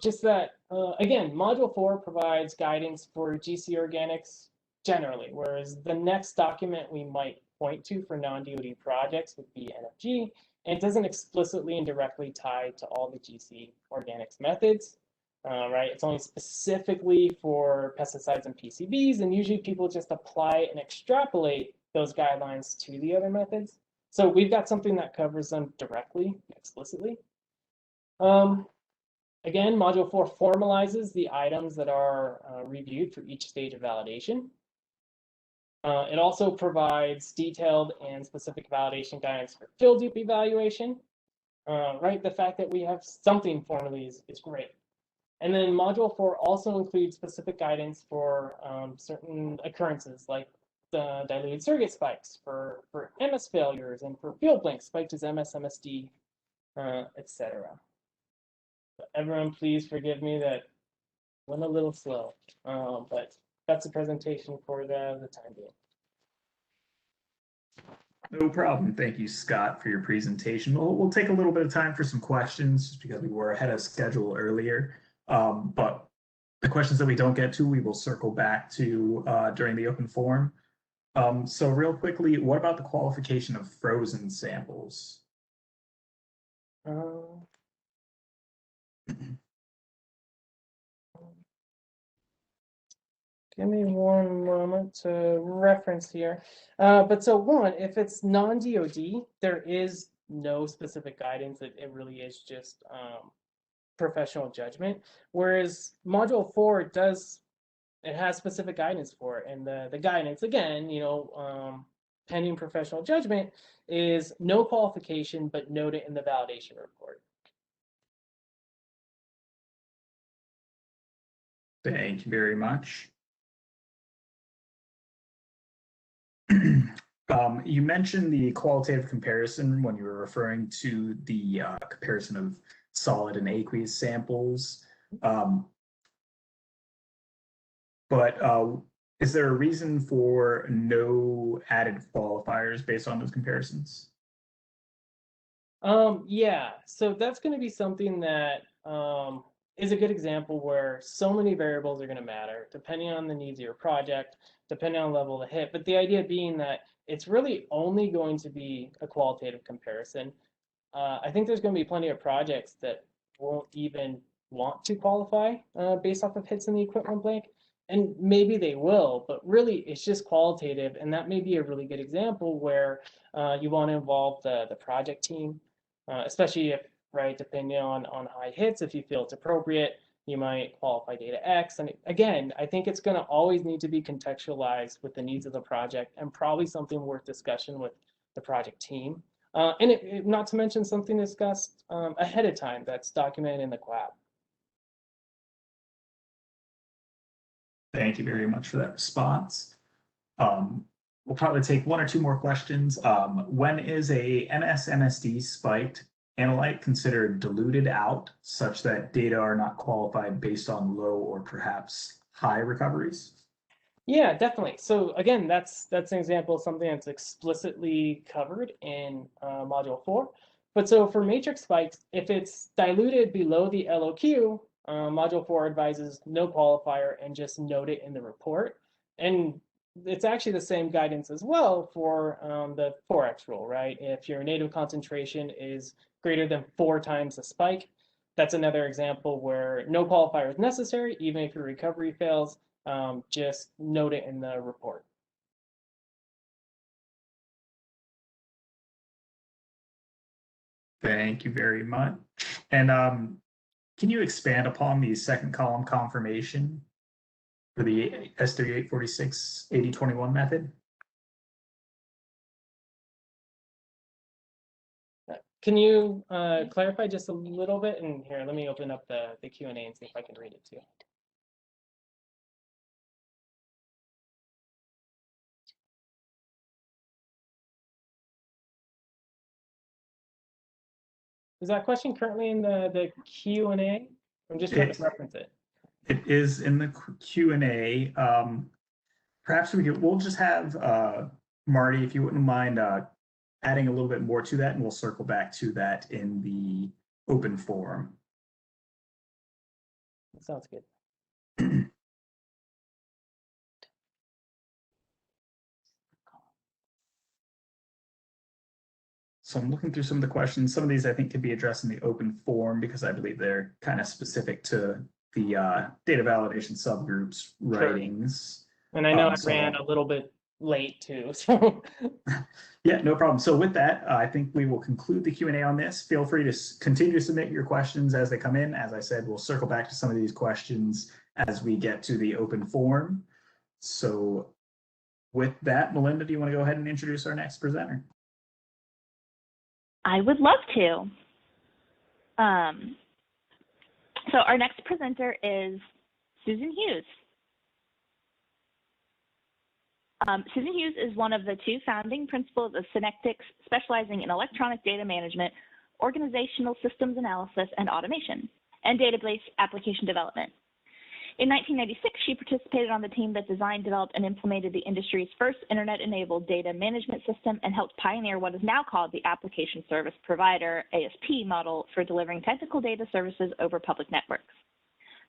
Speaker 6: Just that, again, Module 4 provides guidance for GC organics generally, whereas the next document we might point to for non-DoD projects would be NFG, and it doesn't explicitly and directly tie to all the GC organics methods, right? It's only specifically for pesticides and PCBs, and usually people just apply and extrapolate those guidelines to the other methods. So we've got something that covers them directly, explicitly. Again, Module 4 formalizes the items that are reviewed for each stage of validation. It also provides detailed and specific validation guidance for field dupe evaluation. Right, the fact that we have something formally is great. And then Module 4 also includes specific guidance for certain occurrences, like the diluted surrogate spikes for MS failures and for field blanks spiked as MS, MSD, etc. Everyone, please forgive me that went a little slow, but that's the presentation for the time being.
Speaker 1: No problem. Thank you, Scott, for your presentation. We'll take a little bit of time for some questions just because we were ahead of schedule earlier. But the questions that we don't get to, we will circle back to during the open forum. So real quickly, what about the qualification of frozen samples?
Speaker 6: Give me one moment to reference here. But so one, if it's non-DoD, there is no specific guidance. It really is just professional judgment. Whereas Module 4 it has specific guidance for it. And the guidance, again, pending professional judgment, is no qualification, but note it in the validation report.
Speaker 1: Thank you very much. You mentioned the qualitative comparison when you were referring to the comparison of solid and aqueous samples. But is there a reason for no added qualifiers based on those comparisons?
Speaker 6: Yeah, so that's going to be something that is a good example where so many variables are going to matter depending on the needs of your project, depending on the level of the hit. But the idea being that it's really only going to be a qualitative comparison. I think there's going to be plenty of projects that won't even want to qualify based off of hits in the equipment blank. And maybe they will, but really it's just qualitative. And that may be a really good example where you want to involve the project team, especially if, right, depending on high hits, if you feel it's appropriate, you might qualify data X. And again, I think it's going to always need to be contextualized with the needs of the project and probably something worth discussion with the project team. And not to mention something discussed ahead of time that's documented in the QAP.
Speaker 1: Thank you very much for that response. We'll probably take one or two more questions. When is a MS-MSD spiked analyte considered diluted out such that data are not qualified based on low or perhaps high recoveries?
Speaker 6: Yeah, definitely. So again, that's an example of something that's explicitly covered in Module 4. But so for matrix spikes, if it's diluted below the LOQ, Module 4 advises no qualifier and just note it in the report. And it's actually the same guidance as well for the 4X rule, right? If your native concentration is greater than 4 times the spike, that's another example where no qualifier is necessary, even if your recovery fails. Just note it in the report.
Speaker 1: Thank you very much. And can you expand upon the second column confirmation for the S3846 8021 method?
Speaker 6: Can you clarify just a little bit? And here, let me open up the Q&A and see if I can read it too. Is that question currently in the Q&A? I'm just trying to reference it.
Speaker 1: It is in the Q&A. Perhaps we'll just have Marty, if you wouldn't mind adding a little bit more to that, and we'll circle back to that in the open forum.
Speaker 6: That sounds good.
Speaker 1: So I'm looking through some of the questions. Some of these I think could be addressed in the open forum because I believe they're kind of specific to the data validation subgroups writings.
Speaker 6: Sure. And I know I ran a little bit late too, so.
Speaker 1: Yeah, no problem. So with that, I think we will conclude the Q&A on this. Feel free to continue to submit your questions as they come in. As I said, we'll circle back to some of these questions as we get to the open forum. So with that, Melinda, do you want to go ahead and introduce our next presenter?
Speaker 3: I would love to. So our next presenter is Susan Hughes. Susan Hughes is one of the 2 founding principals of Synectics, specializing in electronic data management, organizational systems analysis and automation, and database application development. In 1996, she participated on the team that designed, developed, and implemented the industry's first internet-enabled data management system and helped pioneer what is now called the Application Service Provider, ASP, model for delivering technical data services over public networks.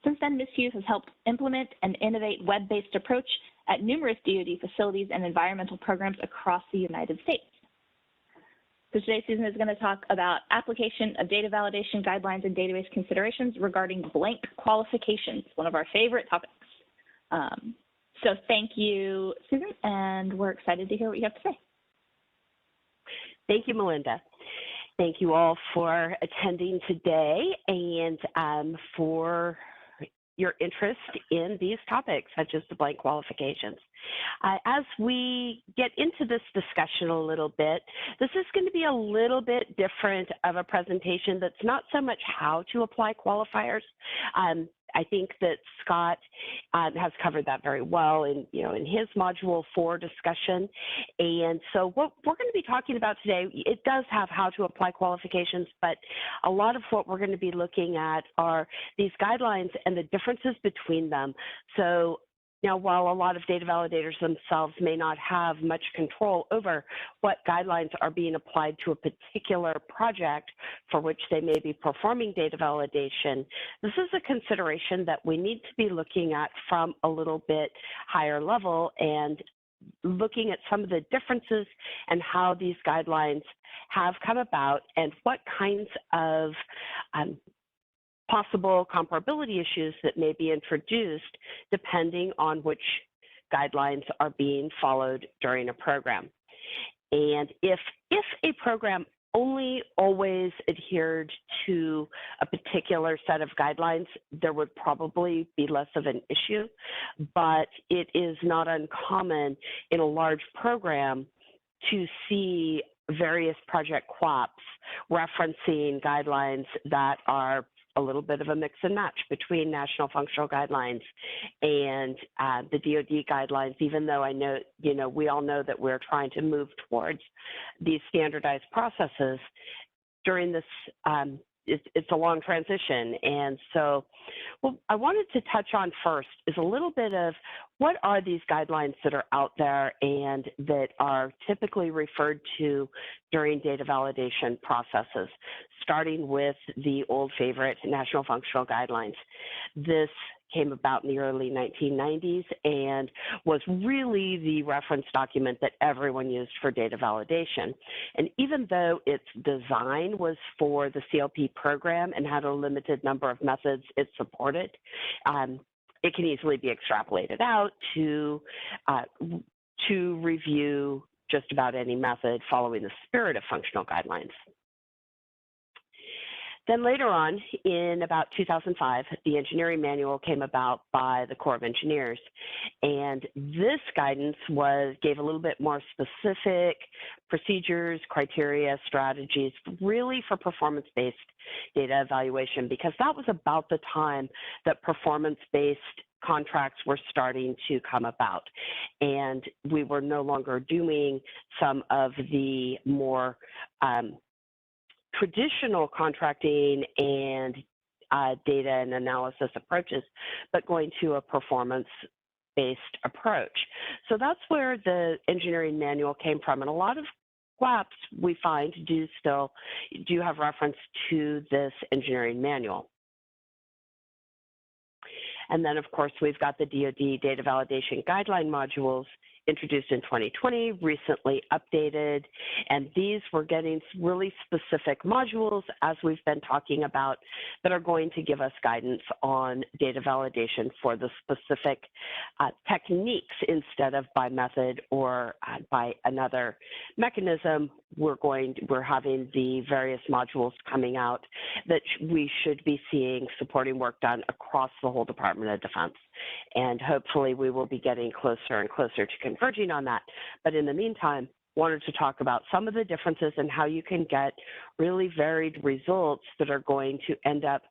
Speaker 3: Since then, Ms. Hughes has helped implement and innovate web-based approach at numerous DoD facilities and environmental programs across the United States. So today, Susan is going to talk about application of data validation guidelines and database considerations regarding blank qualifications, one of our favorite topics. So thank you, Susan, and we're excited to hear what you have to say.
Speaker 7: Thank you, Melinda. Thank you all for attending today and for your interest in these topics, such as the blank qualifications. As we get into this discussion a little bit, this is going to be a little bit different of a presentation that's not so much how to apply qualifiers I think that Scott has covered that very well in his module 4 discussion. And so what we're going to be talking about today, it does have how to apply qualifications, but a lot of what we're going to be looking at are these guidelines and the differences between them. So now, while a lot of data validators themselves may not have much control over what guidelines are being applied to a particular project for which they may be performing data validation, this is a consideration that we need to be looking at from a little bit higher level and looking at some of the differences and how these guidelines have come about and what kinds of possible comparability issues that may be introduced depending on which guidelines are being followed during a program. And if a program only always adhered to a particular set of guidelines, there would probably be less of an issue, but it is not uncommon in a large program to see various project QAPs referencing guidelines that are a little bit of a mix and match between national functional guidelines and the DoD guidelines, even though I know, we all know that we're trying to move towards these standardized processes. During this, it's a long transition. And so what I wanted to touch on first is a little bit of what are these guidelines that are out there and that are typically referred to during data validation processes, starting with the old favorite National Functional Guidelines. This came about in the early 1990s and was really the reference document that everyone used for data validation. And even though its design was for the CLP program and had a limited number of methods it supported, it can easily be extrapolated out to review just about any method following the spirit of functional guidelines. Then later on, in about 2005, the engineering manual came about by the Corps of Engineers. And this guidance gave a little bit more specific procedures, criteria, strategies, really for performance-based data evaluation, because that was about the time that performance-based contracts were starting to come about. And we were no longer doing some of the more traditional contracting and data and analysis approaches, but going to a performance-based approach. So that's where the engineering manual came from. And a lot of QAPs we find do have reference to this engineering manual. And then, of course, we've got the DoD data validation guideline modules introduced in 2020, recently updated, and these we're getting really specific modules, as we've been talking about, that are going to give us guidance on data validation for the specific techniques instead of by method or by another mechanism. We're having the various modules coming out that we should be seeing supporting work done across the whole Department of Defense. And hopefully we will be getting closer and closer to converging on that. But in the meantime, wanted to talk about some of the differences and how you can get really varied results that are going to end up,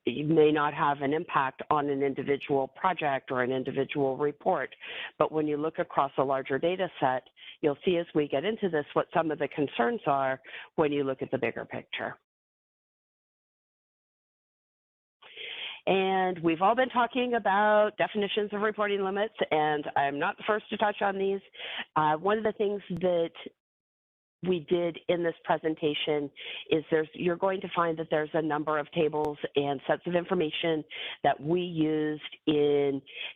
Speaker 7: you may not have an impact on an individual project or an individual report. But when you look across a larger data set, you'll see as we get into this what some of the concerns are when you look at the bigger picture. And we've all been talking about definitions of reporting limits, and I'm not the first to touch on these. One of the things that we did in this presentation is you're going to find that there's a number of tables and sets of information that we used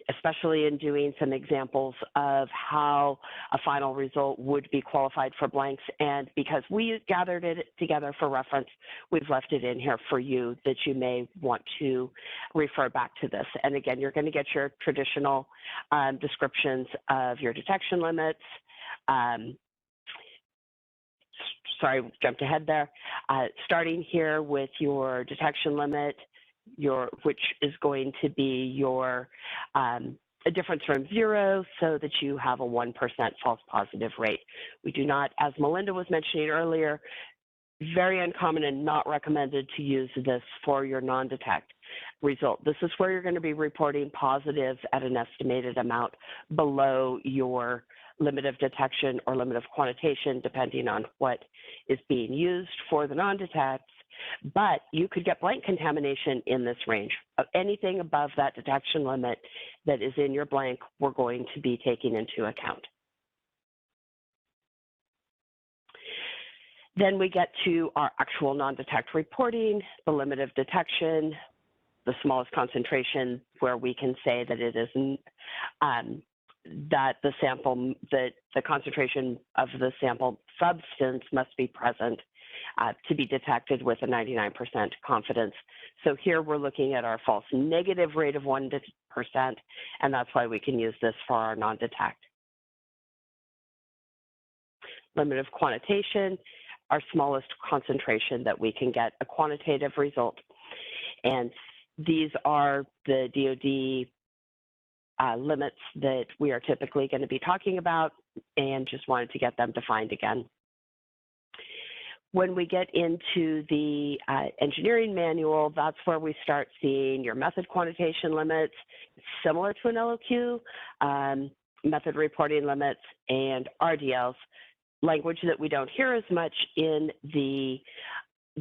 Speaker 7: especially in doing some examples of how a final result would be qualified for blanks. And because we gathered it together for reference, we've left it in here for you that you may want to refer back to this. And again, you're going to get your traditional descriptions of your detection limits. Sorry, jumped ahead there. Starting here with your detection limit, which is going to be a difference from 0 so that you have a 1% false positive rate. We do not, as Melinda was mentioning earlier, very uncommon and not recommended to use this for your non-detect. result. This is where you're going to be reporting positive at an estimated amount below your limit of detection or limit of quantitation, depending on what is being used for the non-detects. But you could get blank contamination in this range. Anything above that detection limit that is in your blank, we're going to be taking into account. Then we get to our actual non-detect reporting, the limit of detection, the smallest concentration where we can say that it is that the sample, that the concentration of the sample substance must be present to be detected with a 99% confidence. So here we're looking at our false negative rate of 1%, and that's why we can use this for our non-detect. Limit of quantitation, our smallest concentration that we can get a quantitative result. And these are the DoD limits that we are typically going to be talking about, and just wanted to get them defined again. When we get into the engineering manual, that's where we start seeing your method quantitation limits, similar to an LOQ, method reporting limits, and RDLs, language that we don't hear as much in the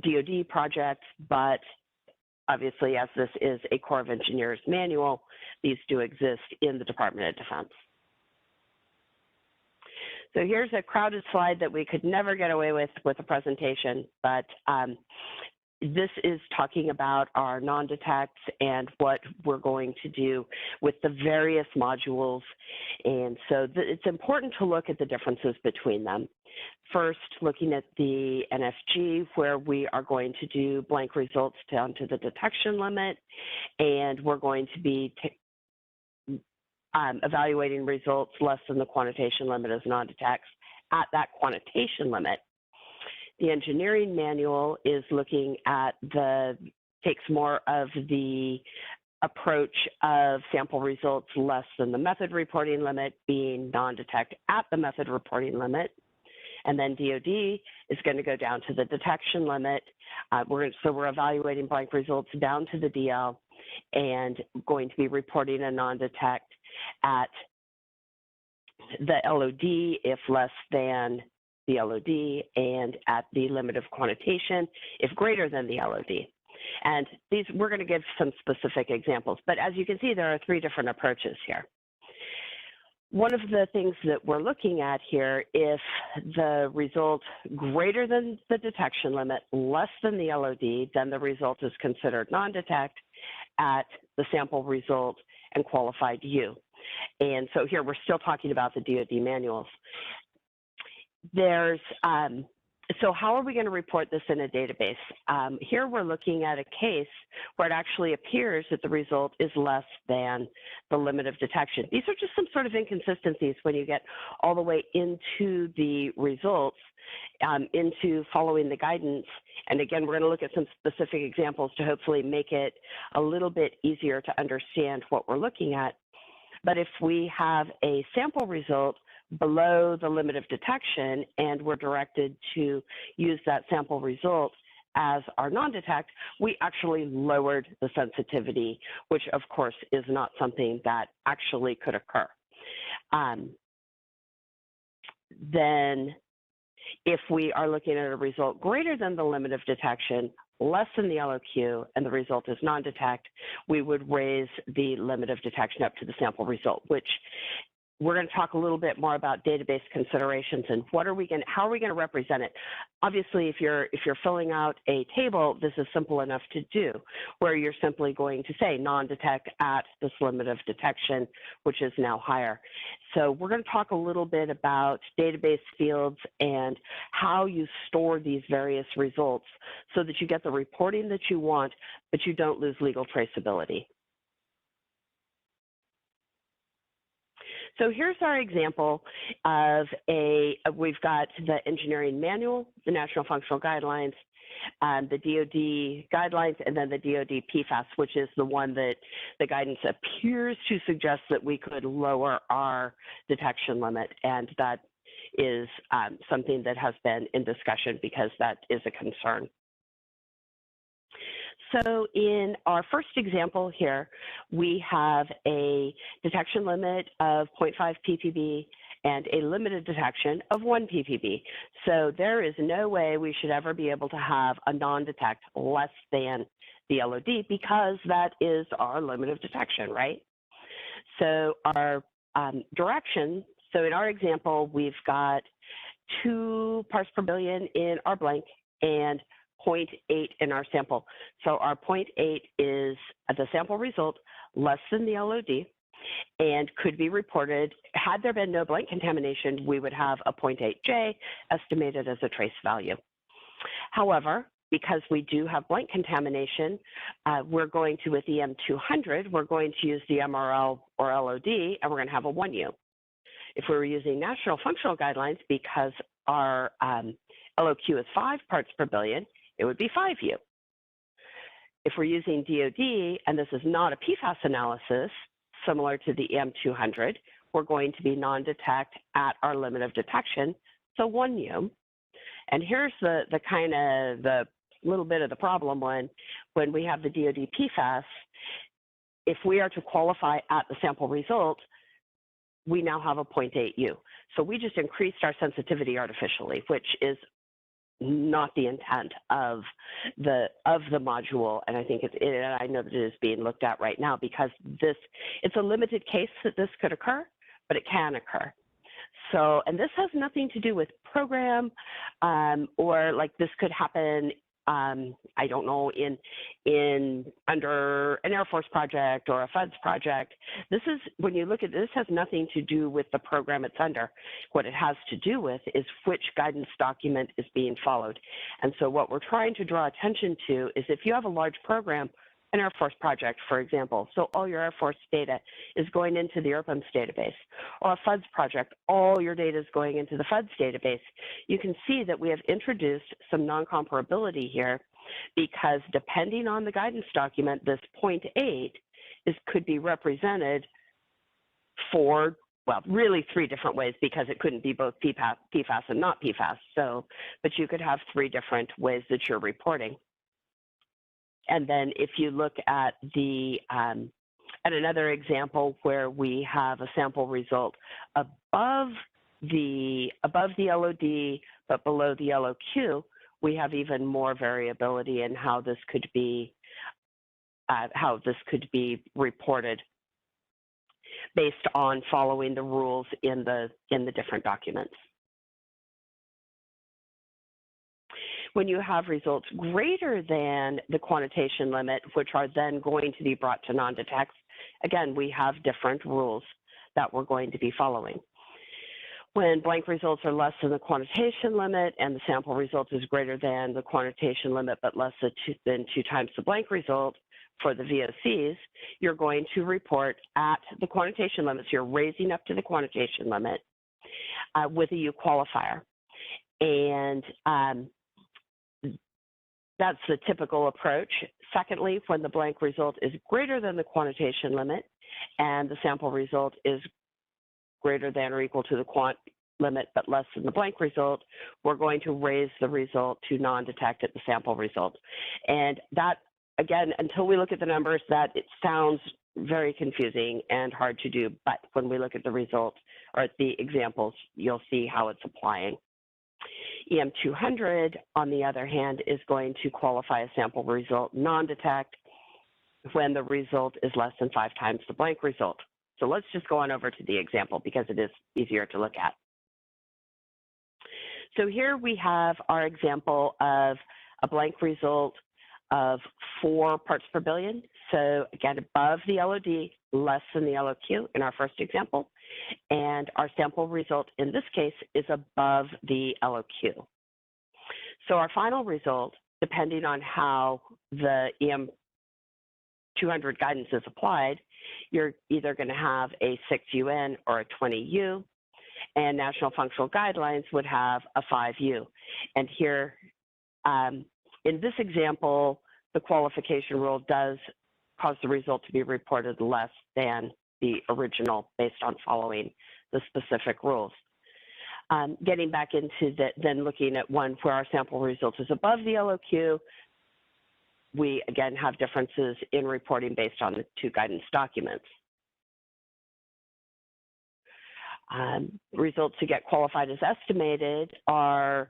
Speaker 7: DoD project, but obviously, as this is a Corps of Engineers manual, these do exist in the Department of Defense. So here's a crowded slide that we could never get away with a presentation, but this is talking about our non-detects and what we're going to do with the various modules. And so it's important to look at the differences between them. First, looking at the NFG, where we are going to do blank results down to the detection limit, and we're going to be evaluating results less than the quantitation limit as non-detects at that quantitation limit. The engineering manual is looking at takes more of the approach of sample results less than the method reporting limit, being non-detect at the method reporting limit. And then DoD is going to go down to the detection limit. So we're evaluating blank results down to the DL and going to be reporting a non-detect at the LOD if less than the LOD, and at the limit of quantitation if greater than the LOD. And these, we're going to give some specific examples, but as you can see, there are 3 different approaches here. One of the things that we're looking at here, if the result greater than the detection limit, less than the LOD, then the result is considered non-detect at the sample result and qualified U. And so here we're still talking about the DoD manuals. So how are we going to report this in a database? Here we're looking at a case where it actually appears that the result is less than the limit of detection. These are just some sort of inconsistencies when you get all the way into the results, into following the guidance. And again, we're going to look at some specific examples to hopefully make it a little bit easier to understand what we're looking at. But if we have a sample result below the limit of detection and we're directed to use that sample result as our non-detect, we actually lowered the sensitivity, which of course is not something that actually could occur. Then if we are looking at a result greater than the limit of detection, less than the LOQ, and the result is non-detect, we would raise the limit of detection up to the sample result, which we're going to talk a little bit more about database considerations and how are we going to represent it. Obviously, if you're filling out a table, this is simple enough to do, where you're simply going to say non-detect at this limit of detection, which is now higher. So we're going to talk a little bit about database fields and how you store these various results so that you get the reporting that you want, but you don't lose legal traceability. So here's our example of we've got the engineering manual, the National Functional Guidelines, the DoD guidelines, and then the DoD PFAS, which is the one that the guidance appears to suggest that we could lower our detection limit. And that is something that has been in discussion because that is a concern. So in our first example here, we have a detection limit of 0.5 ppb and a limited detection of 1 ppb. So there is no way we should ever be able to have a non-detect less than the LOD because that is our limit of detection, right? So our direction, so in our example, we've got 2 parts per billion in our blank and 0.8 in our sample. So our 0.8 is the sample result less than the LOD and could be reported. Had there been no blank contamination, we would have a 0.8J estimated as a trace value. However, because we do have blank contamination, we're going to, with EM200, we're going to use the MRL or LOD, and we're going to have a 1U. If we were using national functional guidelines, because our LOQ is 5 parts per billion, it would be 5U. If we're using DoD, and this is not a PFAS analysis, similar to the EM200, we're going to be non-detect at our limit of detection, so 1U. And here's the kind of the little bit of the problem when we have the DoD PFAS. If we are to qualify at the sample result, we now have a 0.8U. So we just increased our sensitivity artificially, which is not the intent of the module. And I think I know that it is being looked at right now because it's a limited case that this could occur, but it can occur. So, and this has nothing to do with program, or like this could happen, I don't know, under an Air Force project or a FUDS project. This is, when you look at this, has nothing to do with the program it's under. What it has to do with is which guidance document is being followed. And so what we're trying to draw attention to is if you have a large program, an Air Force project, for example, so all your Air Force data is going into the ERPMS database, or a FUDS project, all your data is going into the FUDS database. You can see that we have introduced some non-comparability here because depending on the guidance document, this 0.8 could be represented for, well, really 3 different ways because it couldn't be both PFAS and not PFAS. So, but you could have 3 different ways that you're reporting. And then if you look at at another example where we have a sample result above the LOD but below the LOQ, we have even more variability in how this could be reported based on following the rules in the different documents. When you have results greater than the quantitation limit, which are then going to be brought to non-detects, again, we have different rules that we're going to be following. When blank results are less than the quantitation limit and the sample result is greater than the quantitation limit but less than 2 times the blank result for the VOCs, you're going to report at the quantitation limits. You're raising up to the quantitation limit with a U qualifier. And that's the typical approach. Secondly, when the blank result is greater than the quantitation limit and the sample result is greater than or equal to the quant limit but less than the blank result, we're going to raise the result to non-detect at the sample result. And that, again, until we look at the numbers, that it sounds very confusing and hard to do, but when we look at the results or at the examples, you'll see how it's applying. EM200, on the other hand, is going to qualify a sample result non-detect when the result is less than 5 times the blank result. So let's just go on over to the example because it is easier to look at. So here we have our example of a blank result of 4 parts per billion. So again, above the LOD, less than the LOQ in our first example. And our sample result in this case is above the LOQ. So our final result, depending on how the EM200 guidance is applied, you're either going to have a 6UN or a 20U, and National Functional Guidelines would have a 5U. And here, in this example, the qualification rule does cause the result to be reported less than the original based on following the specific rules. Getting back into then looking at one where our sample result is above the LOQ, we again have differences in reporting based on the two guidance documents. Results to get qualified as estimated are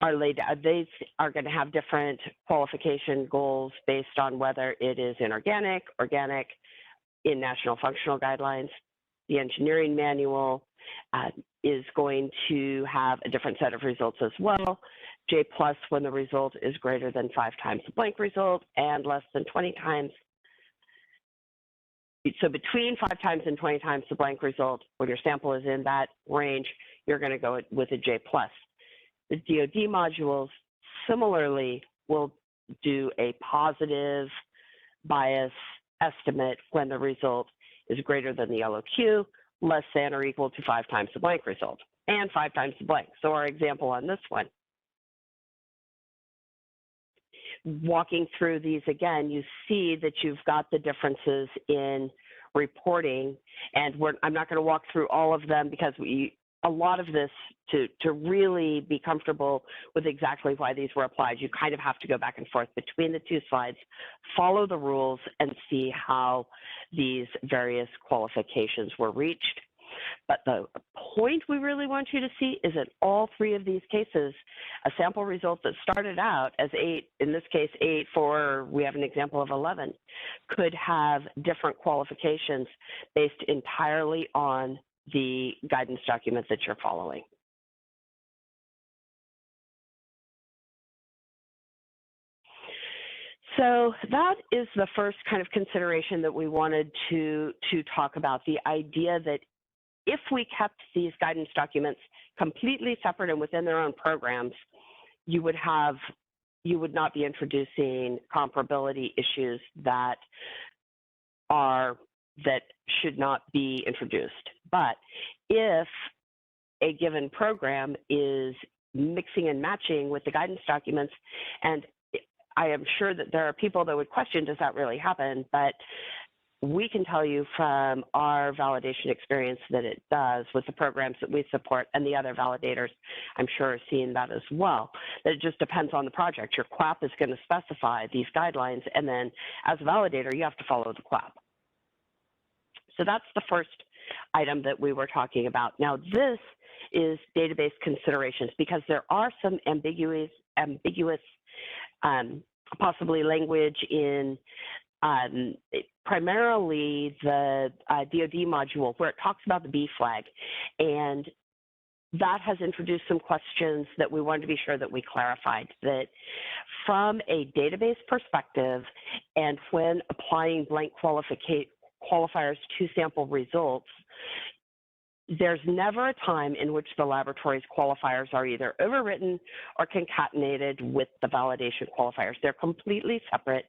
Speaker 7: laid out. These are going to have different qualification goals based on whether it is inorganic, organic, in national functional guidelines. The engineering manual is going to have a different set of results as well. J+ when the result is greater than 5 times the blank result and less than 20 times. So between 5 times and 20 times the blank result, when your sample is in that range, you're going to go with a J+. The DoD modules similarly will do a positive bias estimate when the result is greater than the LOQ, less than or equal to 5 times the blank result, and 5 times the blank. So our example on this one. Walking through these again, you see that you've got the differences in reporting, and I'm not going to walk through all of them because a lot of this, to really be comfortable with exactly why these were applied, you kind of have to go back and forth between the two slides, follow the rules, and see how these various qualifications were reached. But the point we really want you to see is in all 3 of these cases, a sample result that started out as 8, in this case 8, 4, we have an example of 11, could have different qualifications based entirely on the guidance document that you're following. So that is the first kind of consideration that we wanted to talk about, the idea that if we kept these guidance documents completely separate and within their own programs, you would not be introducing comparability issues that should not be introduced. But if a given program is mixing and matching with the guidance documents, and I am sure that there are people that would question, does that really happen? But we can tell you from our validation experience that it does with the programs that we support, and the other validators, I'm sure, are seeing that as well. That it just depends on the project. Your QAP is going to specify these guidelines, and then as a validator, you have to follow the QAP. So that's the first item that we were talking about. Now, this is database considerations, because there are some ambiguous possibly language in primarily the DoD module where it talks about the B flag, and that has introduced some questions that we wanted to be sure that we clarified, that from a database perspective and when applying blank qualifiers to sample results, there's never a time in which the laboratory's qualifiers are either overwritten or concatenated with the validation qualifiers. They're completely separate.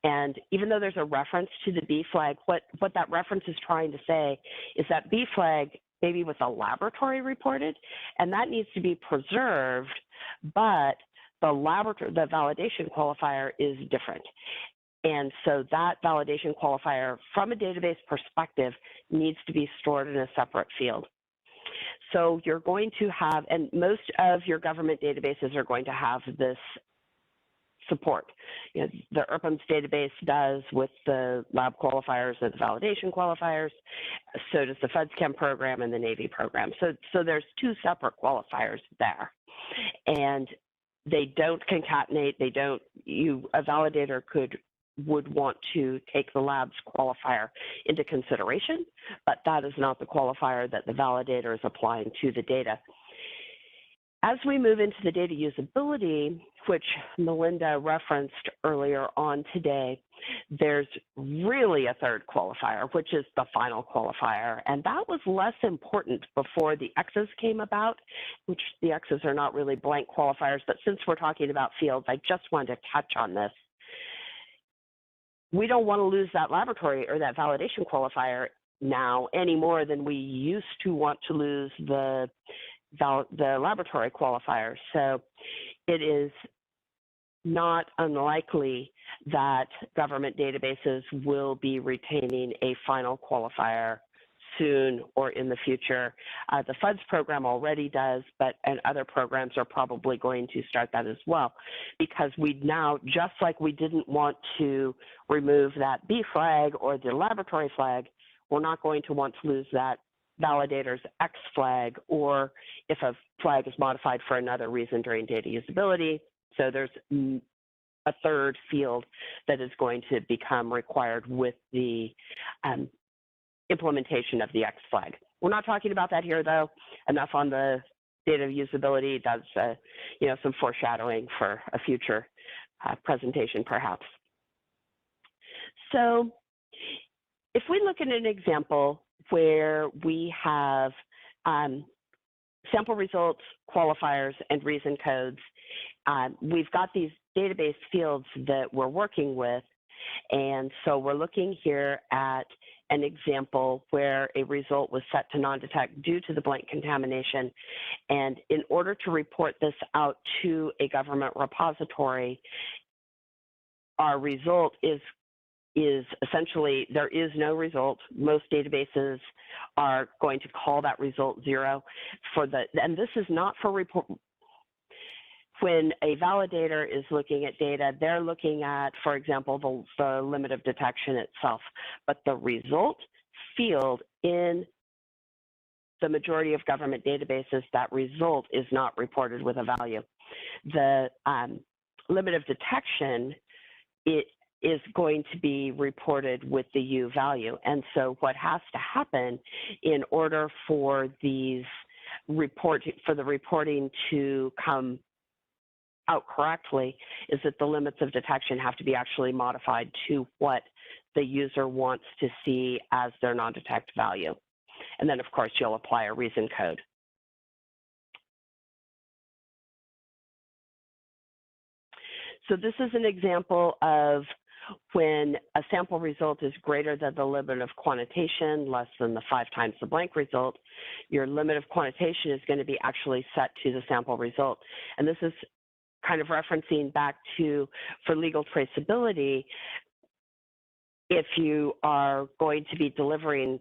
Speaker 7: And even though there's a reference to the B flag, what that reference is trying to say is that B flag maybe was a laboratory reported, and that needs to be preserved, but the validation qualifier is different. And so that validation qualifier from a database perspective needs to be stored in a separate field. So you're going to have, and most of your government databases are going to have this support. You know, the ERPM's database does with the lab qualifiers and the validation qualifiers. So does the FedScam program and the Navy program. So there's 2 separate qualifiers there. And they don't concatenate, a validator would want to take the lab's qualifier into consideration, but that is not the qualifier that the validator is applying to the data. As we move into the data usability, which Melinda referenced earlier on today, there's really a 3rd qualifier, which is the final qualifier. And that was less important before the X's came about, which the X's are not really blank qualifiers, but since we're talking about fields, I just wanted to touch on this. We don't want to lose that laboratory or that validation qualifier now any more than we used to want to lose the laboratory qualifier. So it is not unlikely that government databases will be retaining a final qualifier soon or in the future. The FUDS program already does, and other programs are probably going to start that as well, because we now, just like we didn't want to remove that B flag or the laboratory flag, we're not going to want to lose that validator's X flag, or if a flag is modified for another reason during data usability. So there's a third field that is going to become required with the implementation of the X flag. We're not talking about that here, though. Enough on the data usability. That's some foreshadowing for a future presentation, perhaps. So if we look at an example where we have sample results, qualifiers, and reason codes, we've got these database fields that we're working with. And so we're looking here at an example where a result was set to non-detect due to the blank contamination. And in order to report this out to a government repository, our result is essentially, there is no result. Most databases are going to call that result 0 and this is not for report. When a validator is looking at data, they're looking at, for example, the limit of detection itself, but the result field in the majority of government databases, that result is not reported with a value. The limit of detection, it is going to be reported with the U value. And so what has to happen in order for the reporting to come out correctly is that the limits of detection have to be actually modified to what the user wants to see as their non-detect value. And then, of course, you'll apply a reason code. So this is an example of when a sample result is greater than the limit of quantitation, less than the 5 times the blank result, your limit of quantitation is going to be actually set to the sample result. And this is kind of referencing back to, for legal traceability, if you are going to be delivering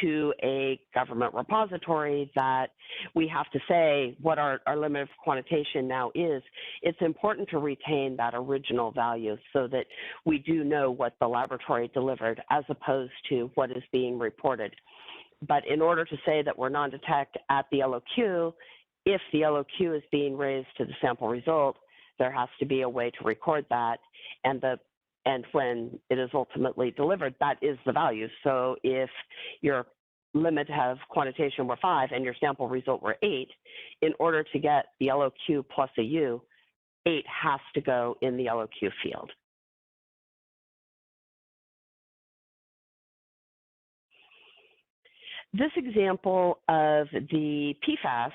Speaker 7: to a government repository that we have to say what our limit of quantitation now is, it's important to retain that original value so that we do know what the laboratory delivered as opposed to what is being reported. But in order to say that we're non-detect at the LOQ, if the LOQ is being raised to the sample result, there has to be a way to record that, and when it is ultimately delivered, that is the value. So if your limit of quantitation were 5 and your sample result were 8, in order to get the LOQ plus a U, 8 has to go in the LOQ field. This example of the PFAS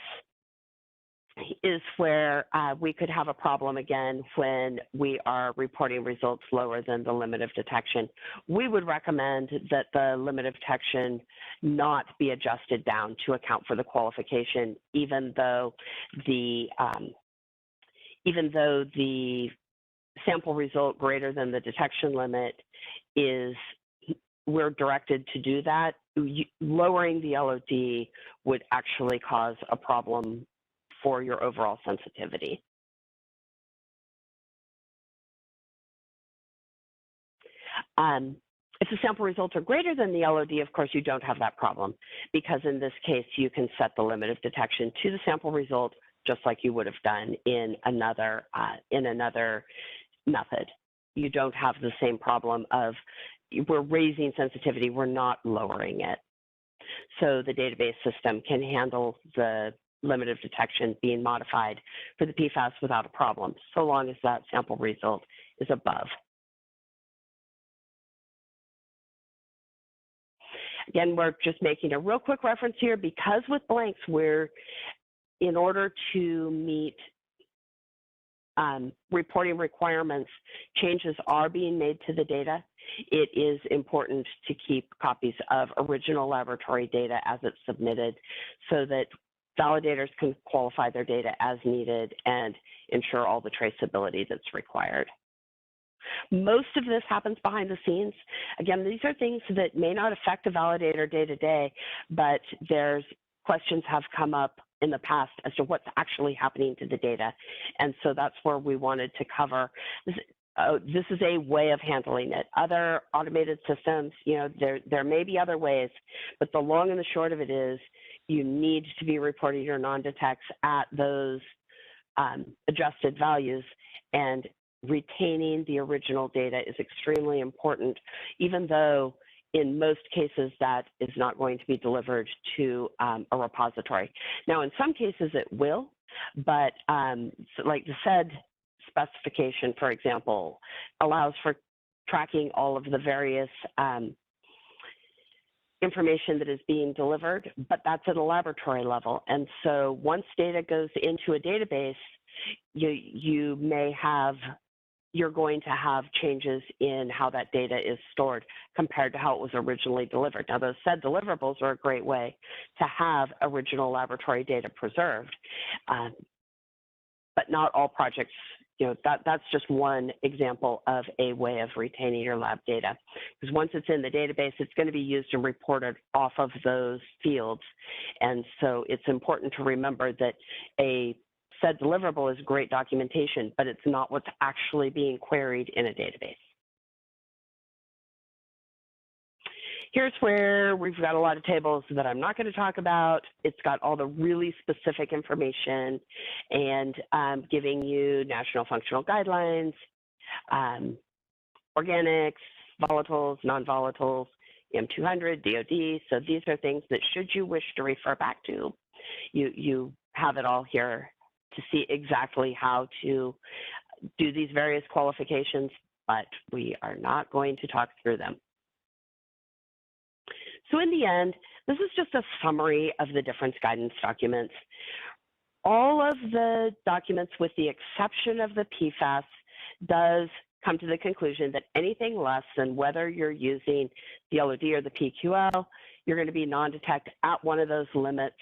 Speaker 7: is where we could have a problem again when we are reporting results lower than the limit of detection. We would recommend that the limit of detection not be adjusted down to account for the qualification, even though the sample result greater than the detection limit is, we're directed to do that. Lowering the LOD would actually cause a problem for your overall sensitivity. If the sample results are greater than the LOD, of course, you don't have that problem, because in this case, you can set the limit of detection to the sample result just like you would have done in another method. You don't have the same problem of we're raising sensitivity, we're not lowering it. So the database system can handle the limit of detection being modified for the PFAS without a problem, so long as that sample result is above. Again, we're just making a real quick reference here because with blanks, in order to meet reporting requirements, changes are being made to the data. It is important to keep copies of original laboratory data as it's submitted so that validators can qualify their data as needed and ensure all the traceability that's required. Most of this happens behind the scenes. Again, these are things that may not affect a validator day to day, but there's questions have come up in the past as to what's actually happening to the data. And so that's where we wanted to cover. This is a way of handling it. Other automated systems, there may be other ways, but the long and the short of it is you need to be reporting your non-detects at those adjusted values, and retaining the original data is extremely important, even though in most cases that is not going to be delivered to a repository. Now, in some cases it will, but like the SED specification, for example, allows for tracking all of the various information that is being delivered, but that's at a laboratory level. And so once data goes into a database, you're going to have changes in how that data is stored compared to how it was originally delivered. Now, those SED deliverables are a great way to have original laboratory data preserved, but not all projects, that's just one example of a way of retaining your lab data. Because once it's in the database, it's going to be used and reported off of those fields. And so it's important to remember that a SED deliverable is great documentation, but it's not what's actually being queried in a database. Here's where we've got a lot of tables that I'm not going to talk about. It's got all the really specific information and giving you national functional guidelines, organics, volatiles, non-volatiles, EM200, DoD. So these are things that should you wish to refer back to, you have it all here to see exactly how to do these various qualifications, but we are not going to talk through them. So in the end, this is just a summary of the different guidance documents. All of the documents, with the exception of the PFAS, does come to the conclusion that anything less than whether you're using the LOD or the PQL, you're going to be non-detect at one of those limits,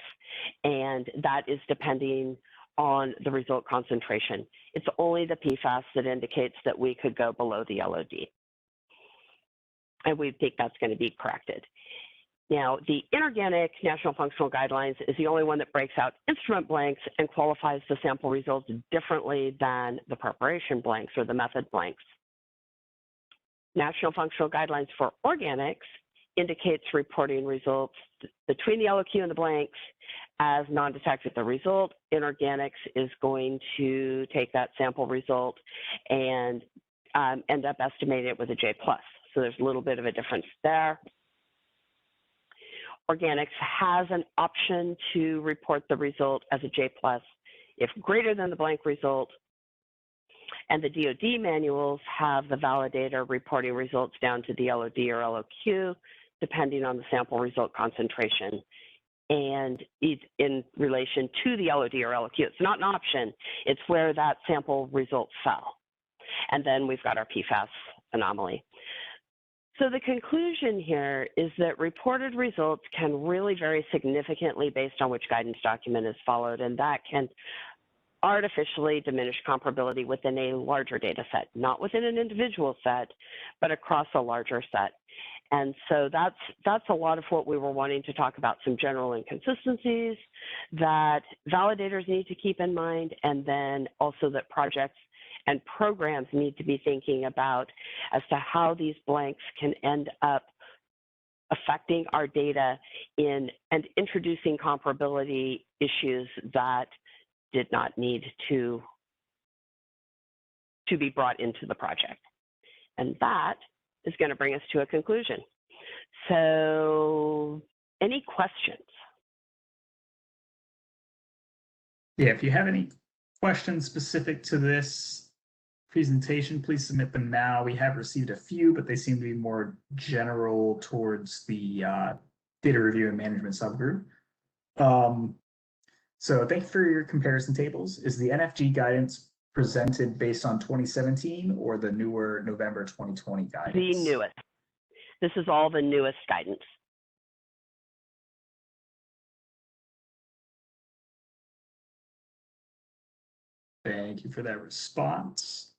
Speaker 7: and that is depending on the result concentration. It's only the PFAS that indicates that we could go below the LOD. And we think that's going to be corrected. Now, the inorganic National Functional Guidelines is the only one that breaks out instrument blanks and qualifies the sample results differently than the preparation blanks or the method blanks. National Functional Guidelines for organics indicates reporting results between the LOQ and the blanks as non-detect at the result. Inorganics is going to take that sample result and end up estimating it with a J+. So there's a little bit of a difference there. Organics has an option to report the result as a J+ if greater than the blank result. And the DoD manuals have the validator reporting results down to the LOD or LOQ, depending on the sample result concentration and in relation to the LOD or LOQ. It's not an option, it's where that sample result fell. And then we've got our PFAS anomaly. So the conclusion here is that reported results can really vary significantly based on which guidance document is followed, and that can artificially diminish comparability within a larger data set, not within an individual set, but across a larger set. And so that's a lot of what we were wanting to talk about, some general inconsistencies that validators need to keep in mind, and then also that projects and programs need to be thinking about as to how these blanks can end up affecting our data and introducing comparability issues that did not need to be brought into the project. And that is going to bring us to a conclusion. So, any questions?
Speaker 1: Yeah, if you have any questions specific to this presentation, please submit them now. We have received a few, but they seem to be more general towards the data review and management subgroup. So thank you for your comparison tables. Is the NFG guidance presented based on 2017 or the newer November 2020 guidance?
Speaker 7: The newest. This is all the newest guidance.
Speaker 1: Thank you for that response.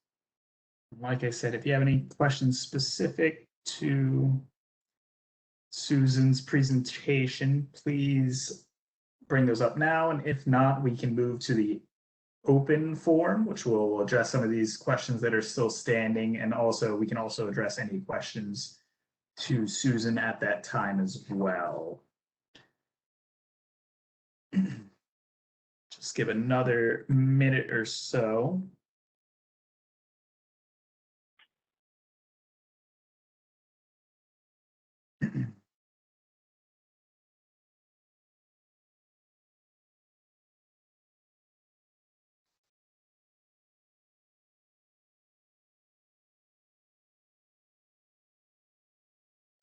Speaker 1: Like I said, if you have any questions specific to Susan's presentation, please bring those up now. And if not, we can move to the open forum, which will address some of these questions that are still standing. And also, we can also address any questions to Susan at that time as well. Just give another minute or so.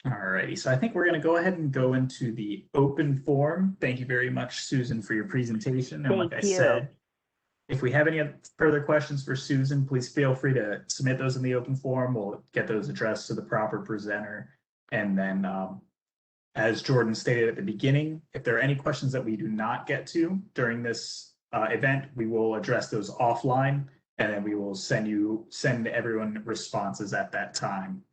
Speaker 1: Alrighty, so I think we're going to go ahead and go into the open forum. Thank you very much, Susan, for your presentation. And like I said, if we have any further questions for Susan, please feel free to submit those in the open forum. We'll get those addressed to the proper presenter. And then, as Jordan stated at the beginning, if there are any questions that we do not get to during this event, we will address those offline, and then we will send everyone responses at that time.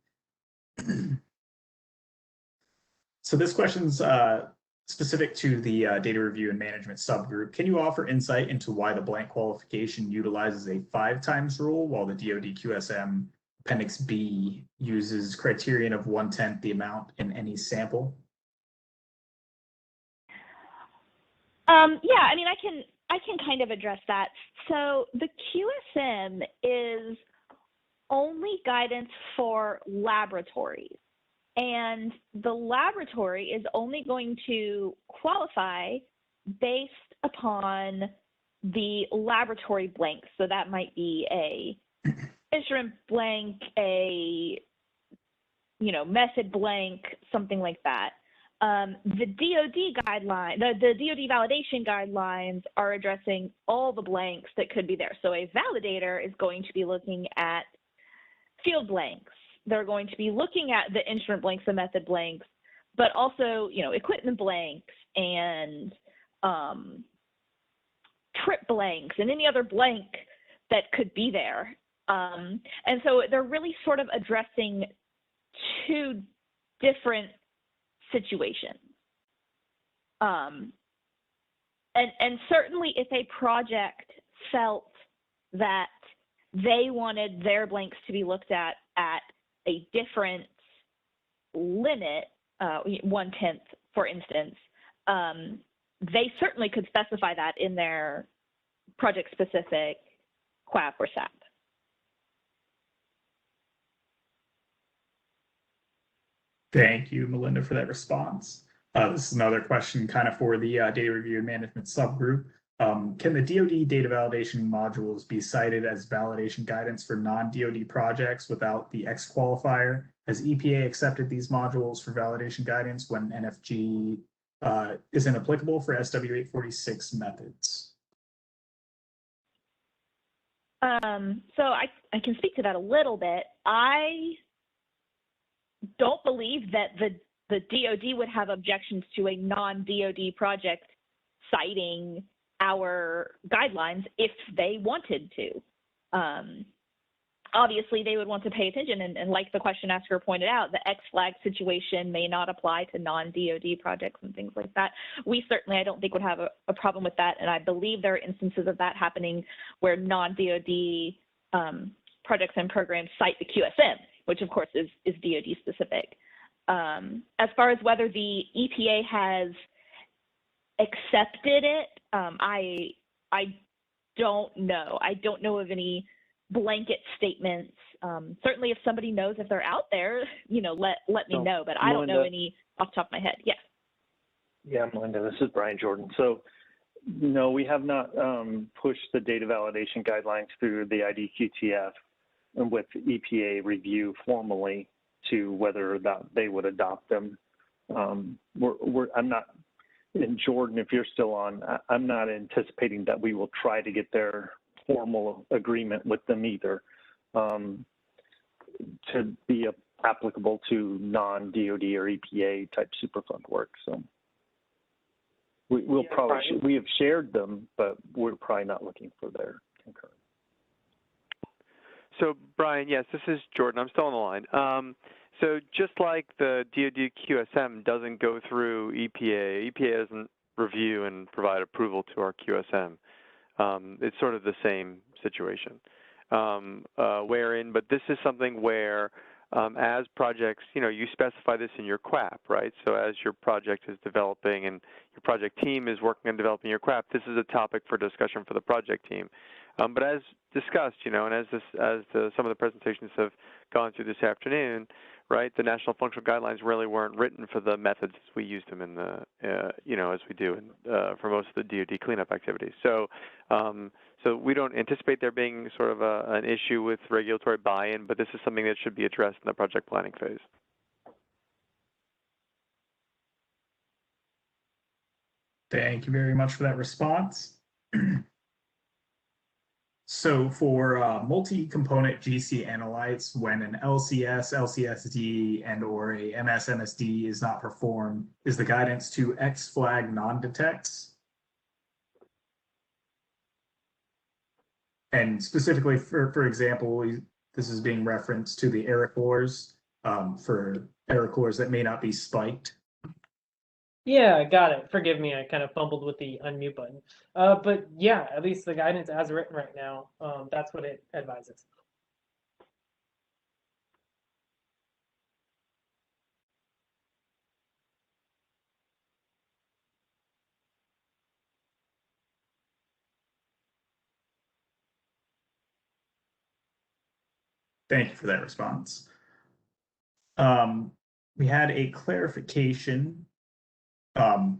Speaker 1: So this question's specific to the data review and management subgroup. Can you offer insight into why the blank qualification utilizes a 5 times rule while the DoD QSM Appendix B uses criterion of 1/10 the amount in any sample?
Speaker 3: Yeah, I mean, I can kind of address that. So the QSM is only guidance for laboratories. And the laboratory is only going to qualify based upon the laboratory blanks. So that might be a instrument blank, a method blank, something like that. The DoD guideline, the DoD validation guidelines are addressing all the blanks that could be there. So a validator is going to be looking at field blanks. They're going to be looking at the instrument blanks, the method blanks, but also, equipment blanks and trip blanks and any other blank that could be there. And so they're really sort of addressing 2 different situations. And certainly if a project felt that they wanted their blanks to be looked at a different limit, 1/10, for instance, they certainly could specify that in their project-specific QAP or SAP.
Speaker 1: Thank you, Melinda, for that response. This is another question kind of for the data review and management subgroup. Can the DoD data validation modules be cited as validation guidance for non-DoD projects without the X qualifier? Has EPA accepted these modules for validation guidance when NFG isn't applicable for SW846 methods?
Speaker 3: So I can speak to that a little bit. I don't believe that the DoD would have objections to a non-DoD project citing our guidelines if they wanted to. Obviously, they would want to pay attention, and like the question asker pointed out, the X flag situation may not apply to non-DoD projects and things like that. We certainly, I don't think, would have a problem with that, and I believe there are instances of that happening where non-DoD projects and programs cite the QSM, which of course is DoD specific. As far as whether the EPA has accepted it, I don't know. I don't know of any blanket statements. Certainly if somebody knows if they're out there, let me know, but I don't know any off the top of my head. Yes.
Speaker 8: Yeah, Melinda, this is Brian Jordan. So no, we have not pushed the data validation guidelines through the IDQTF and with EPA review formally to whether that they would adopt them. I'm not, and Jordan, if you're still on, I'm not anticipating that we will try to get their formal agreement with them either to be applicable to non-DoD or EPA type Superfund work. So we'll probably, we have shared them, but we're probably not looking for their concurrence.
Speaker 2: So Brian, yes, this is Jordan. I'm still on the line. So just like the DoD QSM doesn't go through EPA, EPA doesn't review and provide approval to our QSM. It's sort of the same situation. But this is something where as projects, you specify this in your QAP, right? So as your project is developing and your project team is working on developing your QAP, this is a topic for discussion for the project team. But as discussed, and as some of the presentations have gone through this afternoon, right, the National Functional Guidelines really weren't written for the methods as we used them in the, as we do for most of the DoD cleanup activities. So, so we don't anticipate there being sort of an issue with regulatory buy-in, but this is something that should be addressed in the project planning phase.
Speaker 1: Thank you very much for that response. So for multi-component GC analytes, when an LCS, LCSD, and or a MS-MSD is not performed, is the guidance to X flag non-detects? And specifically, for example, this is being referenced to the error cores for error cores that may not be spiked.
Speaker 6: Yeah, got it. Forgive me, I kind of fumbled with the unmute button. But yeah, at least the guidance as written right now, that's what it advises.
Speaker 1: Thank you for that response. We had a clarification on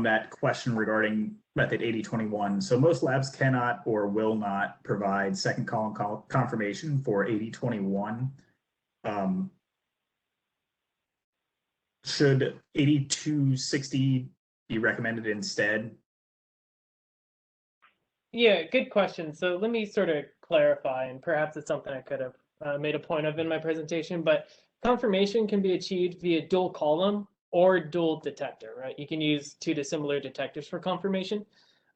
Speaker 1: that question regarding method 8021. So most labs cannot or will not provide second column confirmation for 8021. Should 8260 be recommended instead?
Speaker 6: Yeah, good question. So let me sort of clarify, and perhaps it's something I could have made a point of in my presentation, but confirmation can be achieved via dual column or dual detector, right? You can use two dissimilar detectors for confirmation.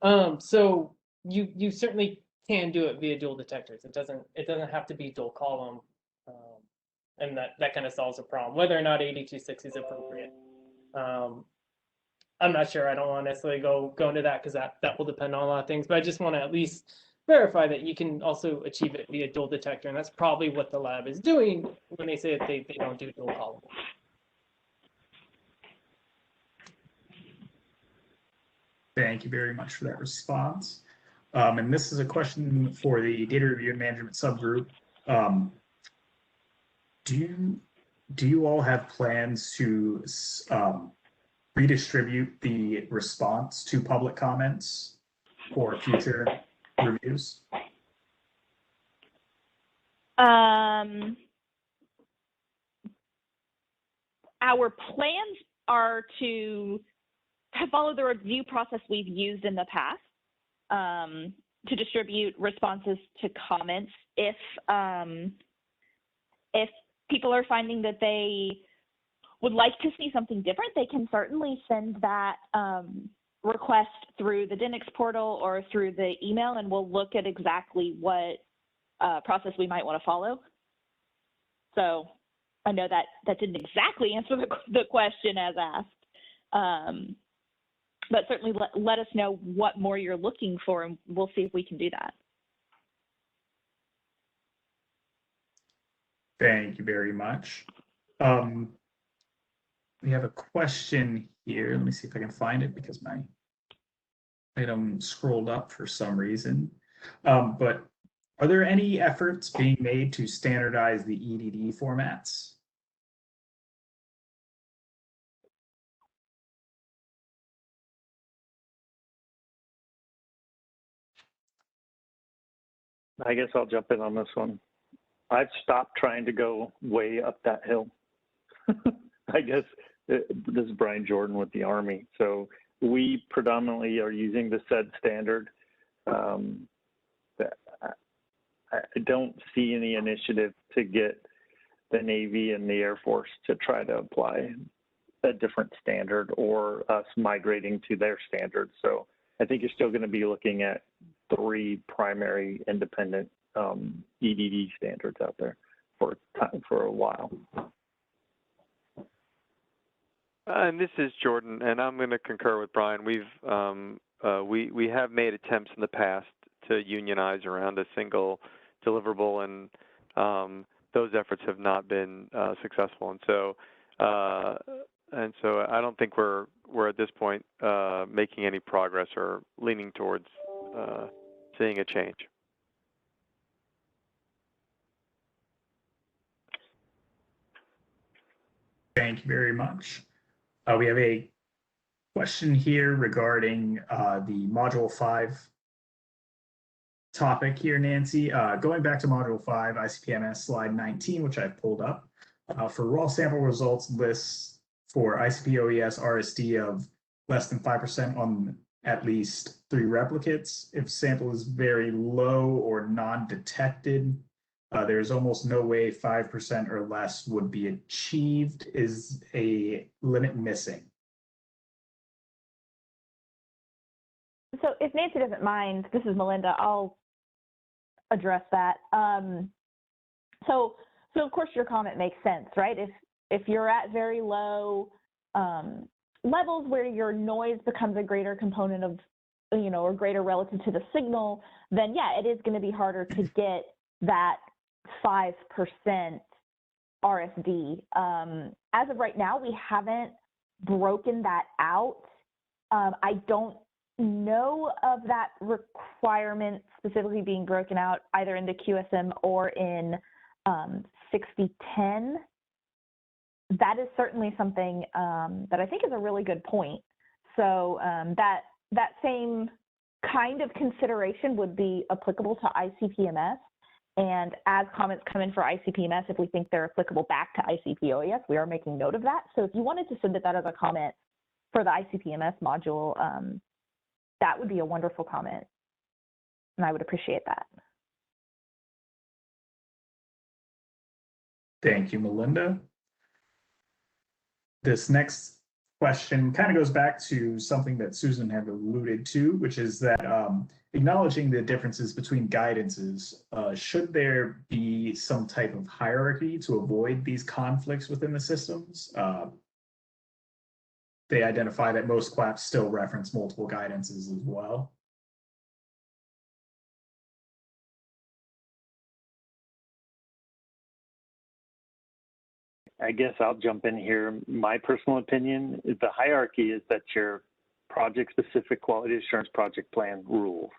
Speaker 6: So you certainly can do it via dual detectors. It doesn't have to be dual column, and that kind of solves the problem. Whether or not 8260 is appropriate, I'm not sure. I don't want to necessarily go into that because that will depend on a lot of things. But I just want to at least verify that you can also achieve it via dual detector, and that's probably what the lab is doing when they say that they don't do dual column.
Speaker 1: Thank you very much for that response. And this is a question for the data review and management subgroup. Do you all have plans to redistribute the response to public comments for future reviews?
Speaker 3: Our plans are to follow the review process we've used in the past, to distribute responses to comments. If people are finding that they would like to see something different, they can certainly send that request through the DNX portal or through the email, and we'll look at exactly what process we might want to follow. So I know that didn't exactly answer the question as asked, but certainly let us know what more you're looking for, and we'll see if we can do that.
Speaker 1: Thank you very much. We have a question here. Let me see if I can find it because my item scrolled up for some reason. But are there any efforts being made to standardize the EDD formats?
Speaker 8: I guess I'll jump in on this one. I've stopped trying to go way up that hill. I guess this is Brian Jordan with the Army. So we predominantly are using the SED standard. I don't see any initiative to get the Navy and the Air Force to try to apply a different standard or us migrating to their standard. So I think you're still going to be looking at 3 primary independent EDD standards out there for a while.
Speaker 2: And this is Jordan, and I'm going to concur with Brian. We have made attempts in the past to unionize around a single deliverable, and those efforts have not been successful. And so I don't think we're at this point making any progress or leaning towards seeing a change.
Speaker 1: Thank you very much. We have a question here regarding the Module 5 topic here, Nancy. Going back to Module 5, ICP-MS slide 19, which I've pulled up, for raw sample results lists for ICP-OES RSD of less than 5% on at least 3 replicates. If sample is very low or non-detected, there's almost no way 5% or less would be achieved. Is a limit missing?
Speaker 3: So if Nancy doesn't mind, this is Melinda, I'll address that. So of course your comment makes sense, right? If you're at very low levels where your noise becomes a greater component of, or greater relative to the signal, then yeah, it is going to be harder to get that 5% RSD. As of right now, we haven't broken that out. I don't know of that requirement specifically being broken out either in the QSM or in 6010. That is certainly something that I think is a really good point. So that same kind of consideration would be applicable to ICP-MS. And as comments come in for ICP-MS, if we think they're applicable back to ICP-OES, we are making note of that. So if you wanted to submit that as a comment for the ICP-MS module, that would be a wonderful comment, and I would appreciate that.
Speaker 1: Thank you, Melinda. This next question kind of goes back to something that Susan had alluded to, which is that acknowledging the differences between guidances, should there be some type of hierarchy to avoid these conflicts within the systems? They identify that most CLAPs still reference multiple guidances as well.
Speaker 8: I guess I'll jump in here. My personal opinion is the hierarchy is that your project-specific quality assurance project plan rules.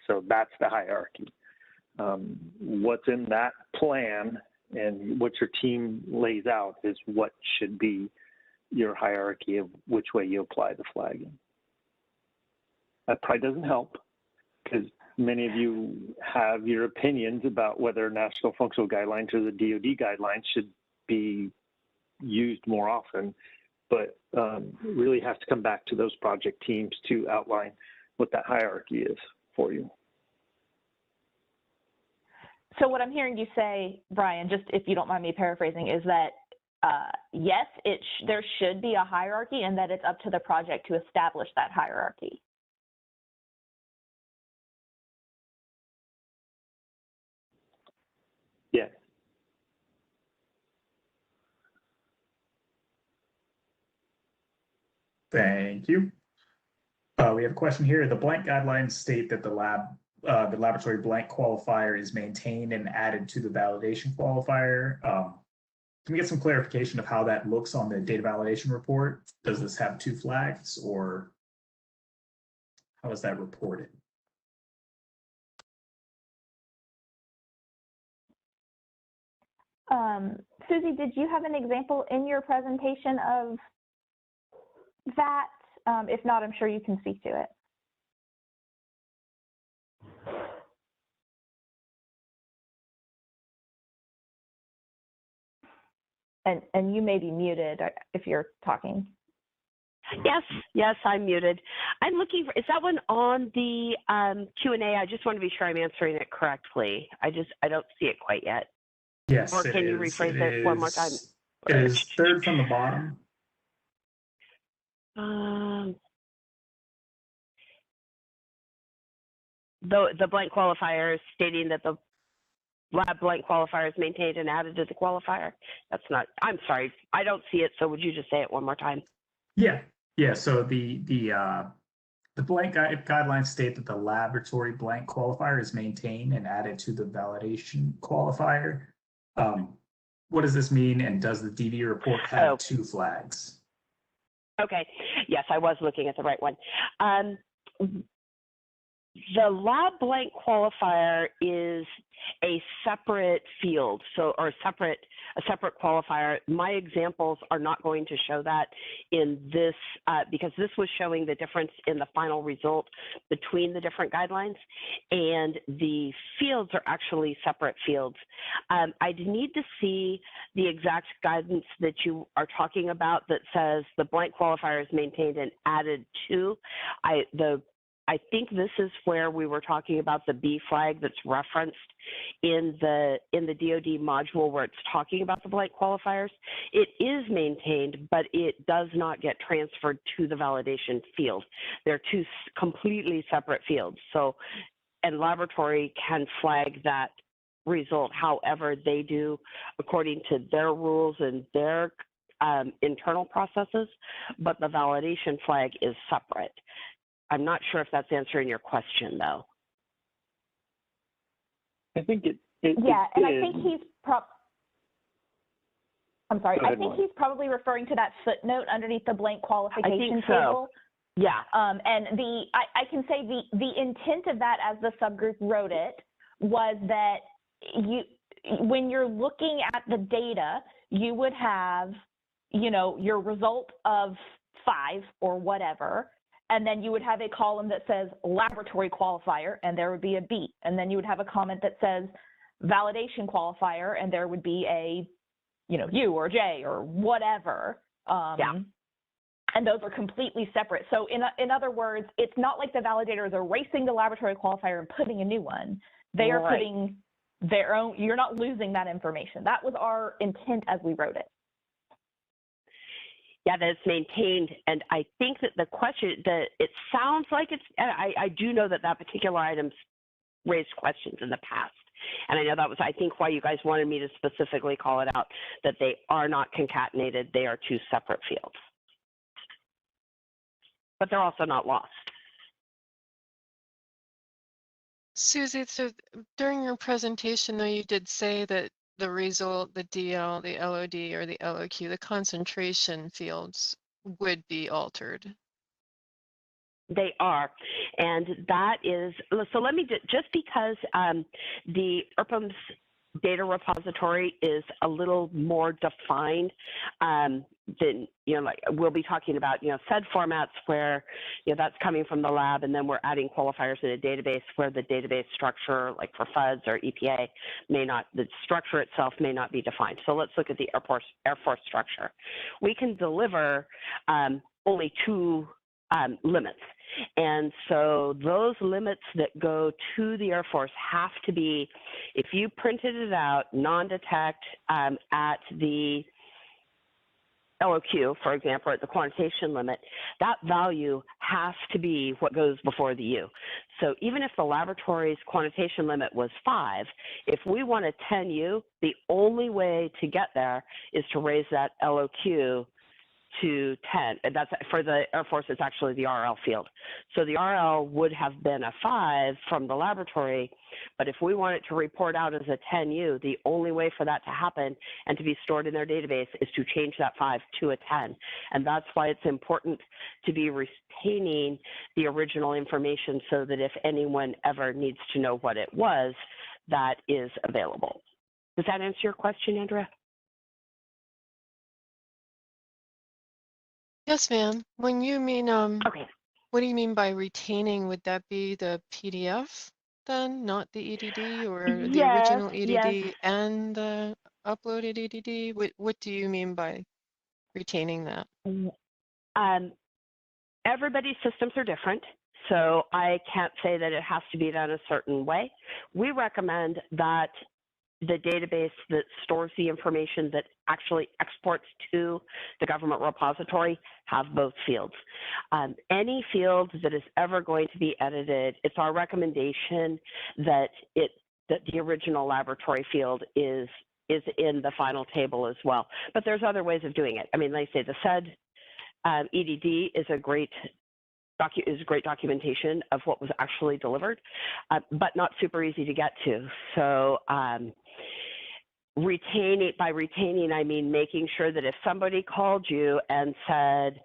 Speaker 8: So that's the hierarchy. What's in that plan and what your team lays out is what should be your hierarchy of which way you apply the flagging. That probably doesn't help because many of you have your opinions about whether national functional guidelines or the DoD guidelines should be used more often, but really has to come back to those project teams to outline what that hierarchy is for you.
Speaker 3: So what I'm hearing you say, Brian, just if you don't mind me paraphrasing, is that yes, there should be a hierarchy and that it's up to the project to establish that hierarchy.
Speaker 8: Yes.
Speaker 1: Thank you. We have a question here. The blank guidelines state that the laboratory blank qualifier is maintained and added to the validation qualifier. Can we get some clarification of how that looks on the data validation report? Does this have 2 flags, or how is that reported?
Speaker 3: Susie, did you have an example in your presentation of that? If not, I'm sure you can speak to it. And you may be muted if you're talking.
Speaker 7: Yes, I'm muted. I'm looking for, is that one on the Q&A? I just want to be sure I'm answering it correctly. I don't see it quite yet.
Speaker 1: Yes,
Speaker 7: or can you rephrase it one more time?
Speaker 1: It is 3rd from the bottom.
Speaker 7: The blank qualifier stating that the lab blank qualifier is maintained and added to the qualifier. That's not, I'm sorry, I don't see it, so would you just say it one more time?
Speaker 1: Yeah, yeah. So the blank guidelines state that the laboratory blank qualifier is maintained and added to the validation qualifier. What does this mean? And does the DV report have two flags?
Speaker 7: Okay. Yes, I was looking at the right one. The lab blank qualifier is a separate field, or a separate qualifier. My examples are not going to show that in this because this was showing the difference in the final result between the different guidelines, and the fields are actually separate fields. I'd need to see the exact guidance that you are talking about that says the blank qualifier is maintained and added to. I think this is where we were talking about the B flag that's referenced in the DoD module where it's talking about the blank qualifiers. It is maintained, but it does not get transferred to the validation field. They're two completely separate fields. So, and laboratory can flag that result however they do according to their rules and their internal processes, but the validation flag is separate. I'm not sure if that's answering your question, though.
Speaker 8: I think it
Speaker 3: yeah,
Speaker 8: and
Speaker 3: I think he's I'm sorry. I think he's probably referring to that footnote underneath the blank qualification table.
Speaker 7: Yeah.
Speaker 3: And I can say the intent of that, as the subgroup wrote it, was that when you're looking at the data, you would have, your result of 5 or whatever. And then you would have a column that says laboratory qualifier, and there would be a B. And then you would have a comment that says validation qualifier, and there would be a, U or J or whatever.
Speaker 7: Yeah.
Speaker 3: And those are completely separate. So in other words, it's not like the validator is erasing the laboratory qualifier and putting a new one. They are putting their own, you're not losing that information. That was our intent as we wrote it.
Speaker 7: Yeah, that it's maintained, and I think that the question, that it sounds like it's, I do know that particular item's raised questions in the past, and I know that was, I think, why you guys wanted me to specifically call it out, that they are not concatenated, they are two separate fields. But they're also not lost.
Speaker 5: Susie, so during your presentation, though, you did say that the result, the DL, the LOD, or the LOQ, the concentration fields would be altered.
Speaker 7: They are, and that is, so let me, just because the ERPM's data repository is a little more defined than, like we'll be talking about, SED formats where, that's coming from the lab, and then we're adding qualifiers in a database where the database structure, like for FUDs or EPA, the structure itself may not be defined. So let's look at the Air Force structure. We can deliver only 2 limits. And so those limits that go to the Air Force have to be, if you printed it out, non-detect at the LOQ, for example, at the quantitation limit, that value has to be what goes before the U. So even if the laboratory's quantitation limit was 5, if we want a 10U, the only way to get there is to raise that LOQ to 10. And that's for the Air Force, it's actually the RL field. So the RL would have been a 5 from the laboratory, but if we want it to report out as a 10U, the only way for that to happen and to be stored in their database is to change that 5 to a 10. And that's why it's important to be retaining the original information so that if anyone ever needs to know what it was, that is available. Does that answer your question, Andrea?
Speaker 5: Yes, ma'am. When you mean,
Speaker 7: Okay.
Speaker 5: what do you mean by retaining? Would that be the PDF then, not the EDD, or the original EDD and the uploaded EDD? What do you mean by retaining that?
Speaker 7: Everybody's systems are different, so I can't say that it has to be done a certain way. We recommend that the database that stores the information that actually exports to the government repository have both fields. Any field that is ever going to be edited, it's our recommendation that that the original laboratory field is in the final table as well. But there's other ways of doing it. I mean, like I say, the SED EDD is a great documentation of what was actually delivered, but not super easy to get to. So by retaining, I mean making sure that if somebody called you and said,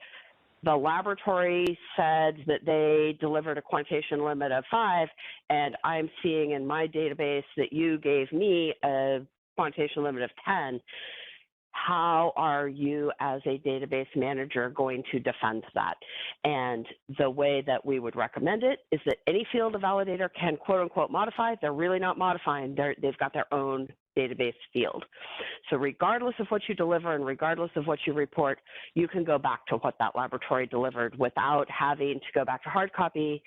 Speaker 7: the laboratory said that they delivered a quantitation limit of 5, and I'm seeing in my database that you gave me a quantitation limit of 10, how are you as a database manager going to defend that? And the way that we would recommend it is that any field a validator can quote unquote modify, they're really not modifying, they've got their own database field. So regardless of what you deliver and regardless of what you report, you can go back to what that laboratory delivered without having to go back to hard copy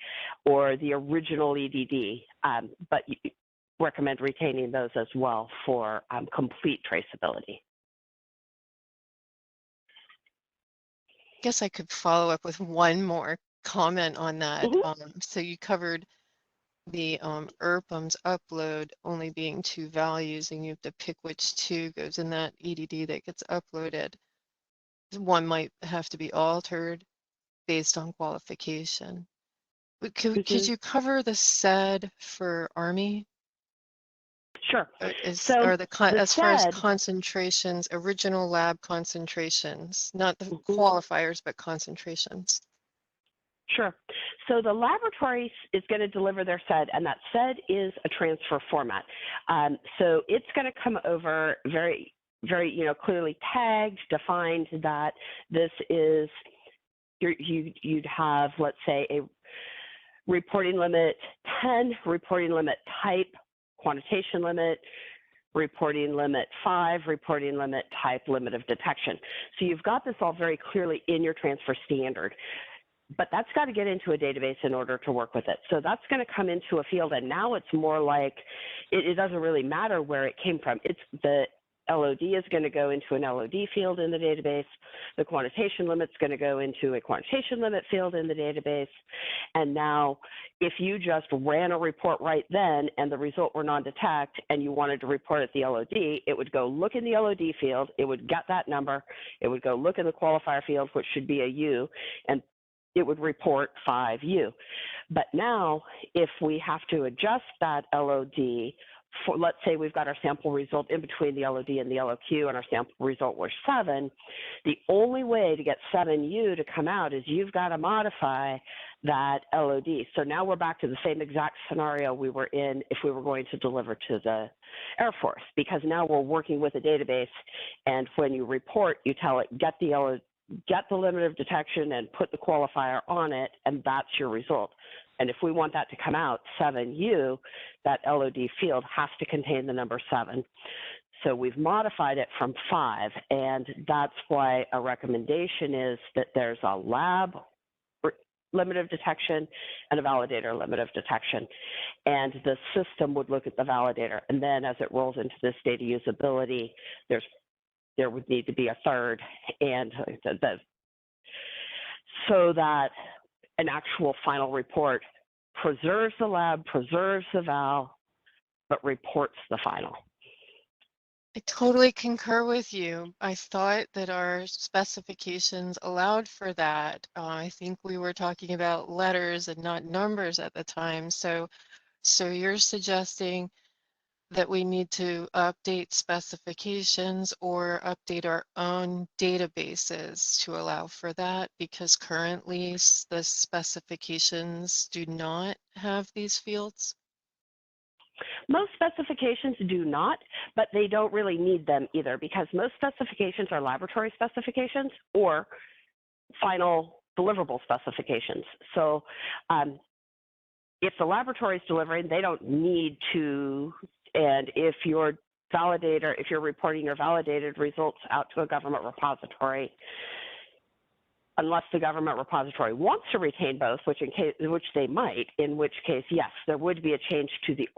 Speaker 7: or the original EDD, but you recommend retaining those as well for complete traceability.
Speaker 5: I guess I could follow up with one more comment on that. So you covered the ERPM's upload only being 2 values, and you have to pick which 2 goes in that EDD that gets uploaded. One might have to be altered based on qualification. Could you cover the SED for Army?
Speaker 7: Sure.
Speaker 5: As
Speaker 7: far
Speaker 5: as concentrations, original lab concentrations, not the qualifiers, but concentrations.
Speaker 7: Sure. So the laboratory is going to deliver their SED, and that SED is a transfer format. So it's going to come over very, clearly tagged, defined that this is, you'd have, let's say, a reporting limit 10, reporting limit type, quantitation limit, reporting limit 5, reporting limit type, limit of detection. So you've got this all very clearly in your transfer standard, but that's got to get into a database in order to work with it. So that's going to come into a field, and now it's more like it doesn't really matter where it came from. It's the LOD is going to go into an LOD field in the database. The quantitation limit's going to go into a quantitation limit field in the database. And now if you just ran a report right then and the result were non-detect and you wanted to report at the LOD, it would go look in the LOD field, it would get that number, it would go look in the qualifier field, which should be a U, and it would report 5U. But now if we have to adjust that LOD, for, let's say we've got our sample result in between the LOD and the LOQ, and our sample result was 7, the only way to get 7U to come out is you've got to modify that LOD. So now we're back to the same exact scenario we were in if we were going to deliver to the Air Force, because now we're working with a database, and when you report, you tell it, get the limit of detection and put the qualifier on it, and that's your result. And if we want that to come out 7U, that LOD field has to contain the number 7. So we've modified it from 5, and that's why a recommendation is that there's a lab limit of detection and a validator limit of detection. And the system would look at the validator. And then as it rolls into this data usability, there would need to be a third, and so that an actual final report preserves the lab, preserves the val, but reports the final.
Speaker 5: I totally concur with you. I thought that our specifications allowed for that. I think we were talking about letters and not numbers at the time. So you're suggesting that we need to update specifications or update our own databases to allow for that, because currently the specifications do not have these fields?
Speaker 7: Most specifications do not, but they don't really need them either, because most specifications are laboratory specifications or final deliverable specifications. So if the laboratory is delivering, they don't need to. And if your validator, if you're reporting your validated results out to a government repository, unless the government repository wants to retain both, which they might, in which case, yes, there would be a change to the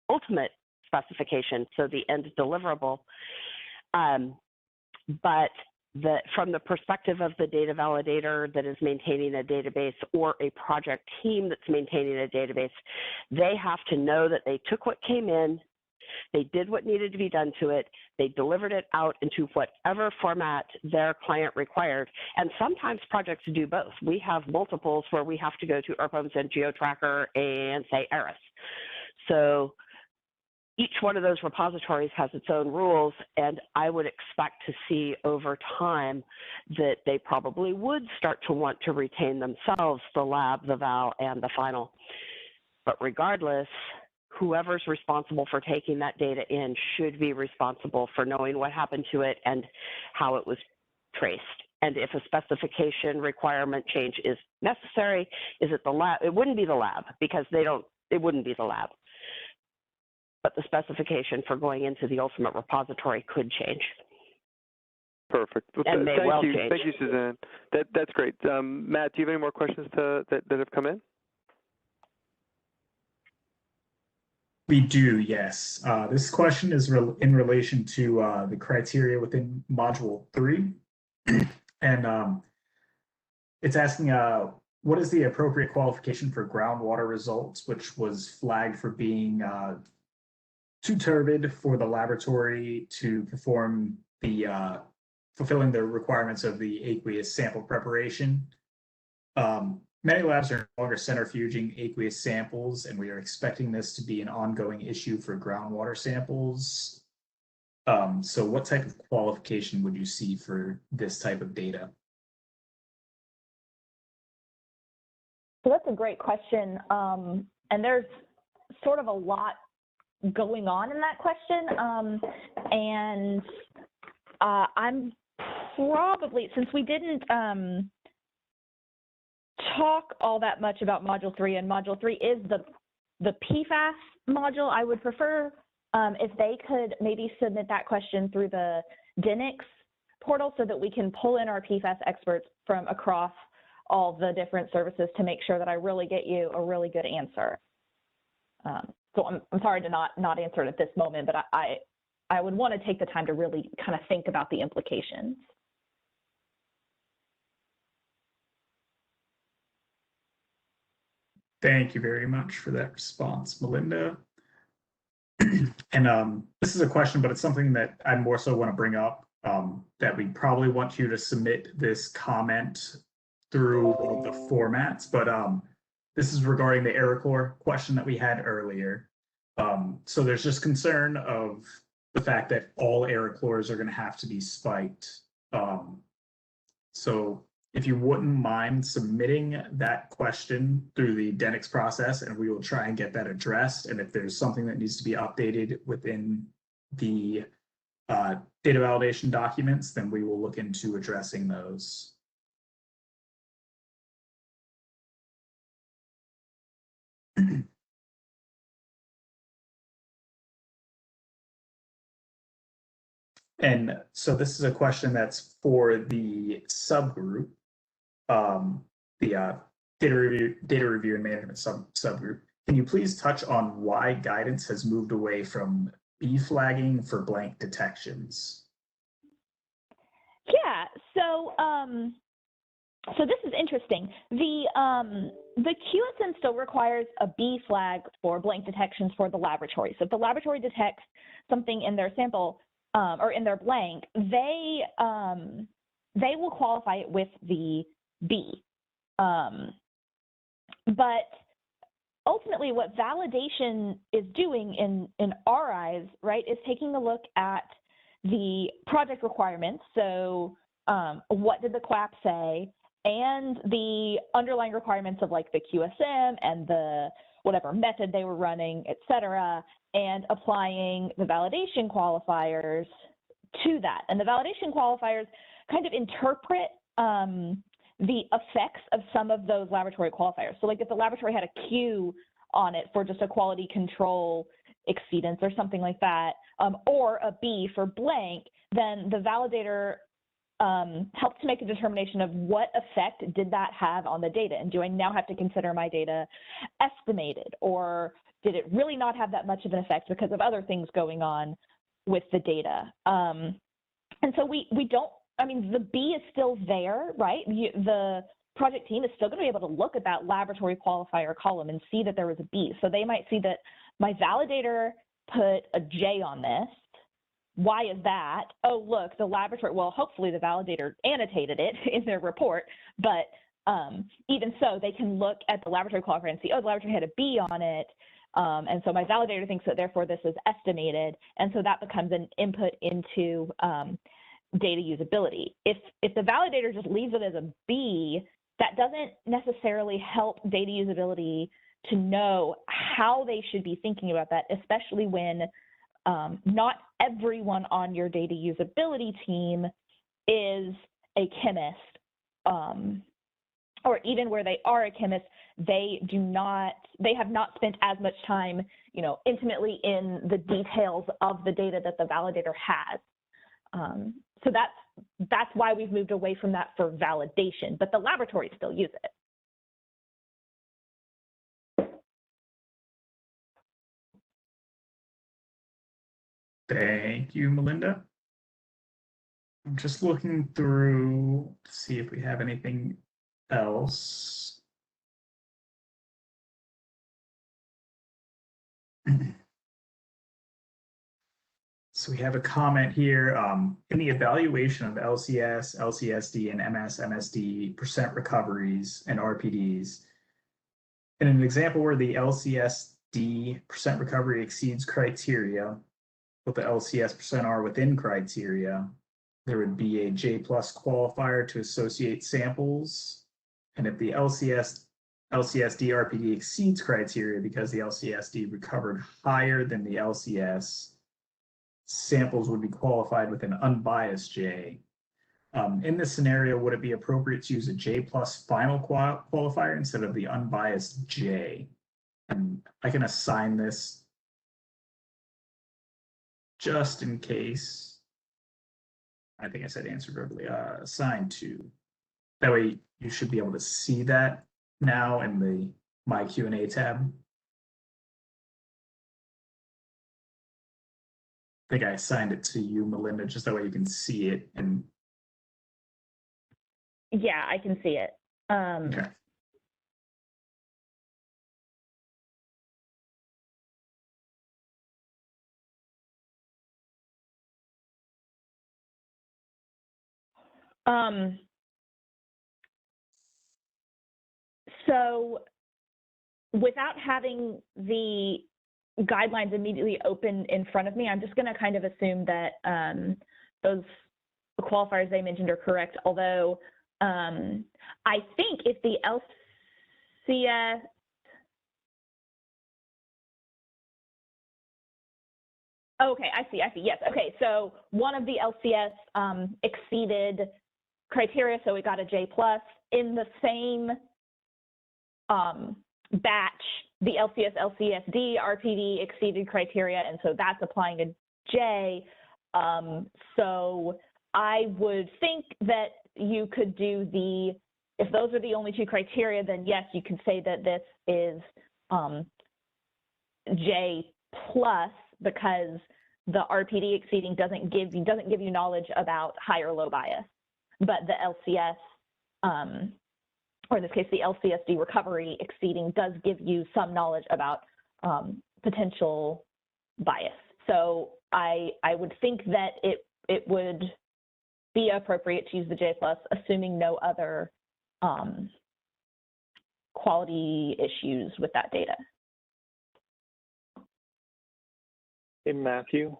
Speaker 7: ultimate specification, so the end deliverable. But that from the perspective of the data validator that is maintaining a database or a project team that's maintaining a database, they have to know that they took what came in, they did what needed to be done to it, they delivered it out into whatever format their client required. And sometimes projects do both. We have multiples where we have to go to ERPMS and GeoTracker and say ERIS. So each one of those repositories has its own rules, and I would expect to see over time that they probably would start to want to retain themselves the lab, the val, and the final. But regardless, whoever's responsible for taking that data in should be responsible for knowing what happened to it and how it was traced. And if a specification requirement change is necessary, is it the lab? It wouldn't be the lab because it wouldn't be the lab. But the specification for going into the ultimate repository could change.
Speaker 2: Perfect. Well,
Speaker 7: and may well change.
Speaker 2: Thank you, Suzanne. That's great. Matt, do you have any more questions that have come in?
Speaker 1: We do, yes. This question is in relation to the criteria within Module 3. And it's asking, what is the appropriate qualification for groundwater results, which was flagged for being too turbid for the laboratory to perform the fulfilling the requirements of the aqueous sample preparation. Many labs are no longer centrifuging aqueous samples, and we are expecting this to be an ongoing issue for groundwater samples. So what type of qualification would you see for this type of data?
Speaker 3: So that's a great question. And there's sort of a lot going on in that question. And I'm probably, since we didn't talk all that much about Module 3, and Module 3 is the PFAS module, I would prefer if they could maybe submit that question through the DNIX portal so that we can pull in our PFAS experts from across all the different services to make sure that I really get you a really good answer. So I'm sorry to not answer it at this moment, but I would want to take the time to really kind of think about the implications.
Speaker 1: Thank you very much for that response, Melinda. And this is a question, but it's something that I more so want to bring up, that we probably want you to submit this comment through one of the formats, but this is regarding the AeroCore question that we had earlier. So there's just concern of the fact that all AeroCores are going to have to be spiked. So if you wouldn't mind submitting that question through the DNIX process, and we will try and get that addressed. And if there's something that needs to be updated within the data validation documents, then we will look into addressing those. And so this is a question that's for the subgroup, the data review and management subgroup. Can you please touch on why guidance has moved away from B flagging for blank detections?
Speaker 3: Yeah, so so this is interesting. The QSM still requires a B flag for blank detections for the laboratory. So if the laboratory detects something in their sample or in their blank, they will qualify it with the B. But ultimately, what validation is doing in our eyes, right, is taking a look at the project requirements. So what did the QAP say? And the underlying requirements of like the QSM and the whatever method they were running, et cetera, and applying the validation qualifiers to that. And the validation qualifiers kind of interpret the effects of some of those laboratory qualifiers. So like if the laboratory had a Q on it for just a quality control exceedance or something like that, or a B for blank, then the validator helps to make a determination of what effect did that have on the data, and do I now have to consider my data estimated, or did it really not have that much of an effect because of other things going on with the data? And so we don't I mean, the B is still there, right? The project team is still going to be able to look at that laboratory qualifier column and see that there was a B. So they might see that my validator put a J on this. Why is that? Oh, look, the laboratory, well, hopefully the validator annotated it in their report, but even so, they can look at the laboratory qualifier and see, oh, the laboratory had a B on it, and so my validator thinks that therefore this is estimated, and so that becomes an input into data usability. If the validator just leaves it as a B, that doesn't necessarily help data usability to know how they should be thinking about that, especially when not everyone on your data usability team is a chemist, or even where they are a chemist, they have not spent as much time, intimately in the details of the data that the validator has. So that's why we've moved away from that for validation, but the laboratories still use it.
Speaker 1: Thank you, Melinda. I'm just looking through to see if we have anything else. So we have a comment here. In the evaluation of LCS, LCSD, and MS, MSD percent recoveries and RPDs, in an example where the LCSD percent recovery exceeds criteria, but the LCS percent are within criteria, there would be a J+ qualifier to associate samples. And if the LCSD RPD exceeds criteria because the LCSD recovered higher than the LCS, samples would be qualified with an unbiased J. In this scenario, would it be appropriate to use a J+ final qualifier instead of the unbiased J? And I can assign this just in case. I think I said answer verbally. Assign to. That way you should be able to see that now in the My Q&A tab. I think I assigned it to you, Melinda, just that way you can see it. And
Speaker 3: yeah, I can see it.
Speaker 1: okay.
Speaker 3: So without having the guidelines immediately open in front of me, I'm just going to kind of assume that those qualifiers they mentioned are correct, although I think if the LCS okay, I see, yes. Okay, so one of the LCS exceeded criteria, so it got a J+. In the same batch, the LCSD RPD exceeded criteria, and so that's applying a J. So I would think that you could do if those are the only two criteria, then yes, you can say that this is J+, because the RPD exceeding doesn't give you knowledge about high or low bias, but the LCS, or in this case, the LCSD recovery exceeding does give you some knowledge about potential bias. So I would think that it would be appropriate to use the J+, assuming no other quality issues with that data.
Speaker 8: Hey, Matthew.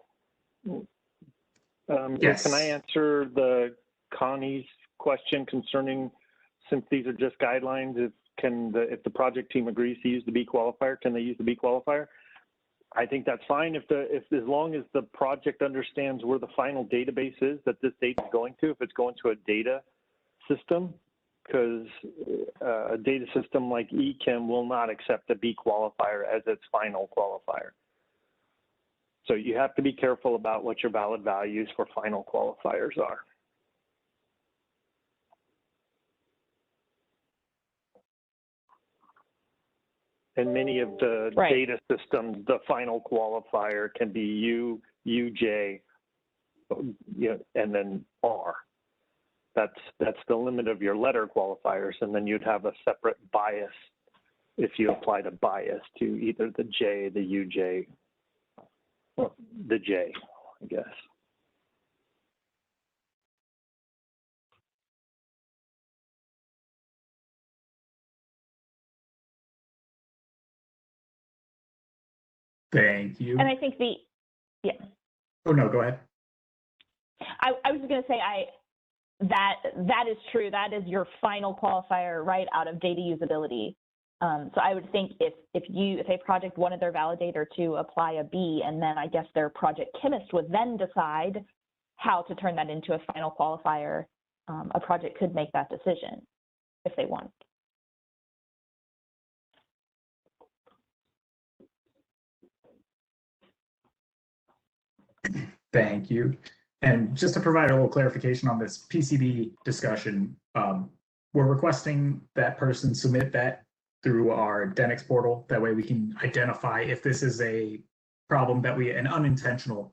Speaker 1: Yes.
Speaker 8: Can I answer Connie's question concerning, since these are just guidelines, if the project team agrees to use the B qualifier, can they use the B qualifier? I think that's fine if as long as the project understands where the final database is that this data is going to, if it's going to a data system, because a data system like eChem will not accept a B qualifier as its final qualifier. So you have to be careful about what your valid values for final qualifiers are. In many of the data systems, the final qualifier can be U, UJ, and then R. That's the limit of your letter qualifiers, and then you'd have a separate bias if you applied a bias to either the J, the UJ, or the J, I guess.
Speaker 1: Thank you.
Speaker 3: And I think yeah.
Speaker 1: Oh, no, go ahead.
Speaker 3: I was going to say that is true. That is your final qualifier right out of data usability. So I would think if a project wanted their validator to apply a B, and then I guess their project chemist would then decide how to turn that into a final qualifier, a project could make that decision if they want.
Speaker 1: Thank you. And just to provide a little clarification on this PCB discussion, we're requesting that person submit that through our Denix portal. That way we can identify if this is a problem an unintentional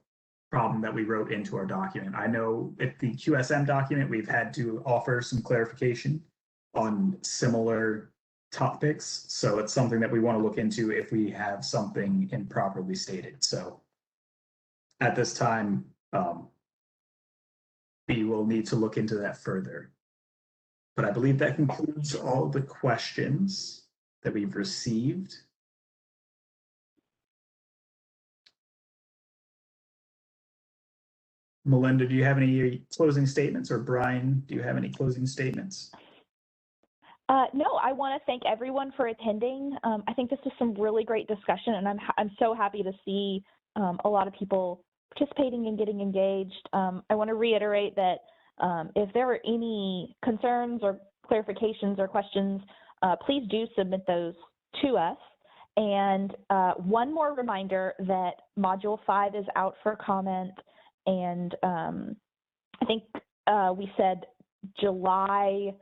Speaker 1: problem that we wrote into our document. I know at the QSM document, we've had to offer some clarification on similar topics. So it's something that we want to look into if we have something improperly stated. So at this time, we will need to look into that further. But I believe that concludes all the questions that we've received. Melinda, do you have any closing statements, or Brian, do you have any closing statements?
Speaker 3: No, I want to thank everyone for attending. I think this is some really great discussion, and I'm so happy to see a lot of people participating and getting engaged. I want to reiterate that if there are any concerns or clarifications or questions, please do submit those to us. And one more reminder that Module 5 is out for comment, and I think we said July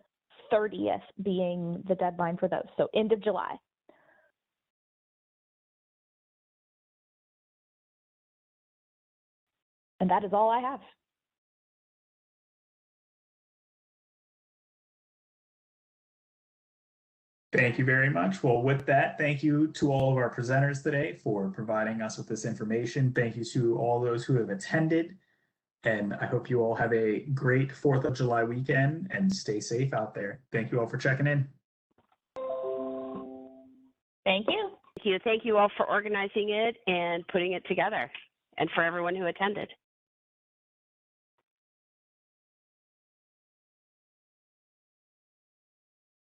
Speaker 3: 30th being the deadline for those, so end of July. And that is all I have.
Speaker 1: Thank you very much. Well, with that, thank you to all of our presenters today for providing us with this information. Thank you to all those who have attended. And I hope you all have a great 4th of July weekend and stay safe out there. Thank you all for checking in.
Speaker 3: Thank you.
Speaker 7: Thank you. Thank you all for organizing it and putting it together, and for everyone who attended.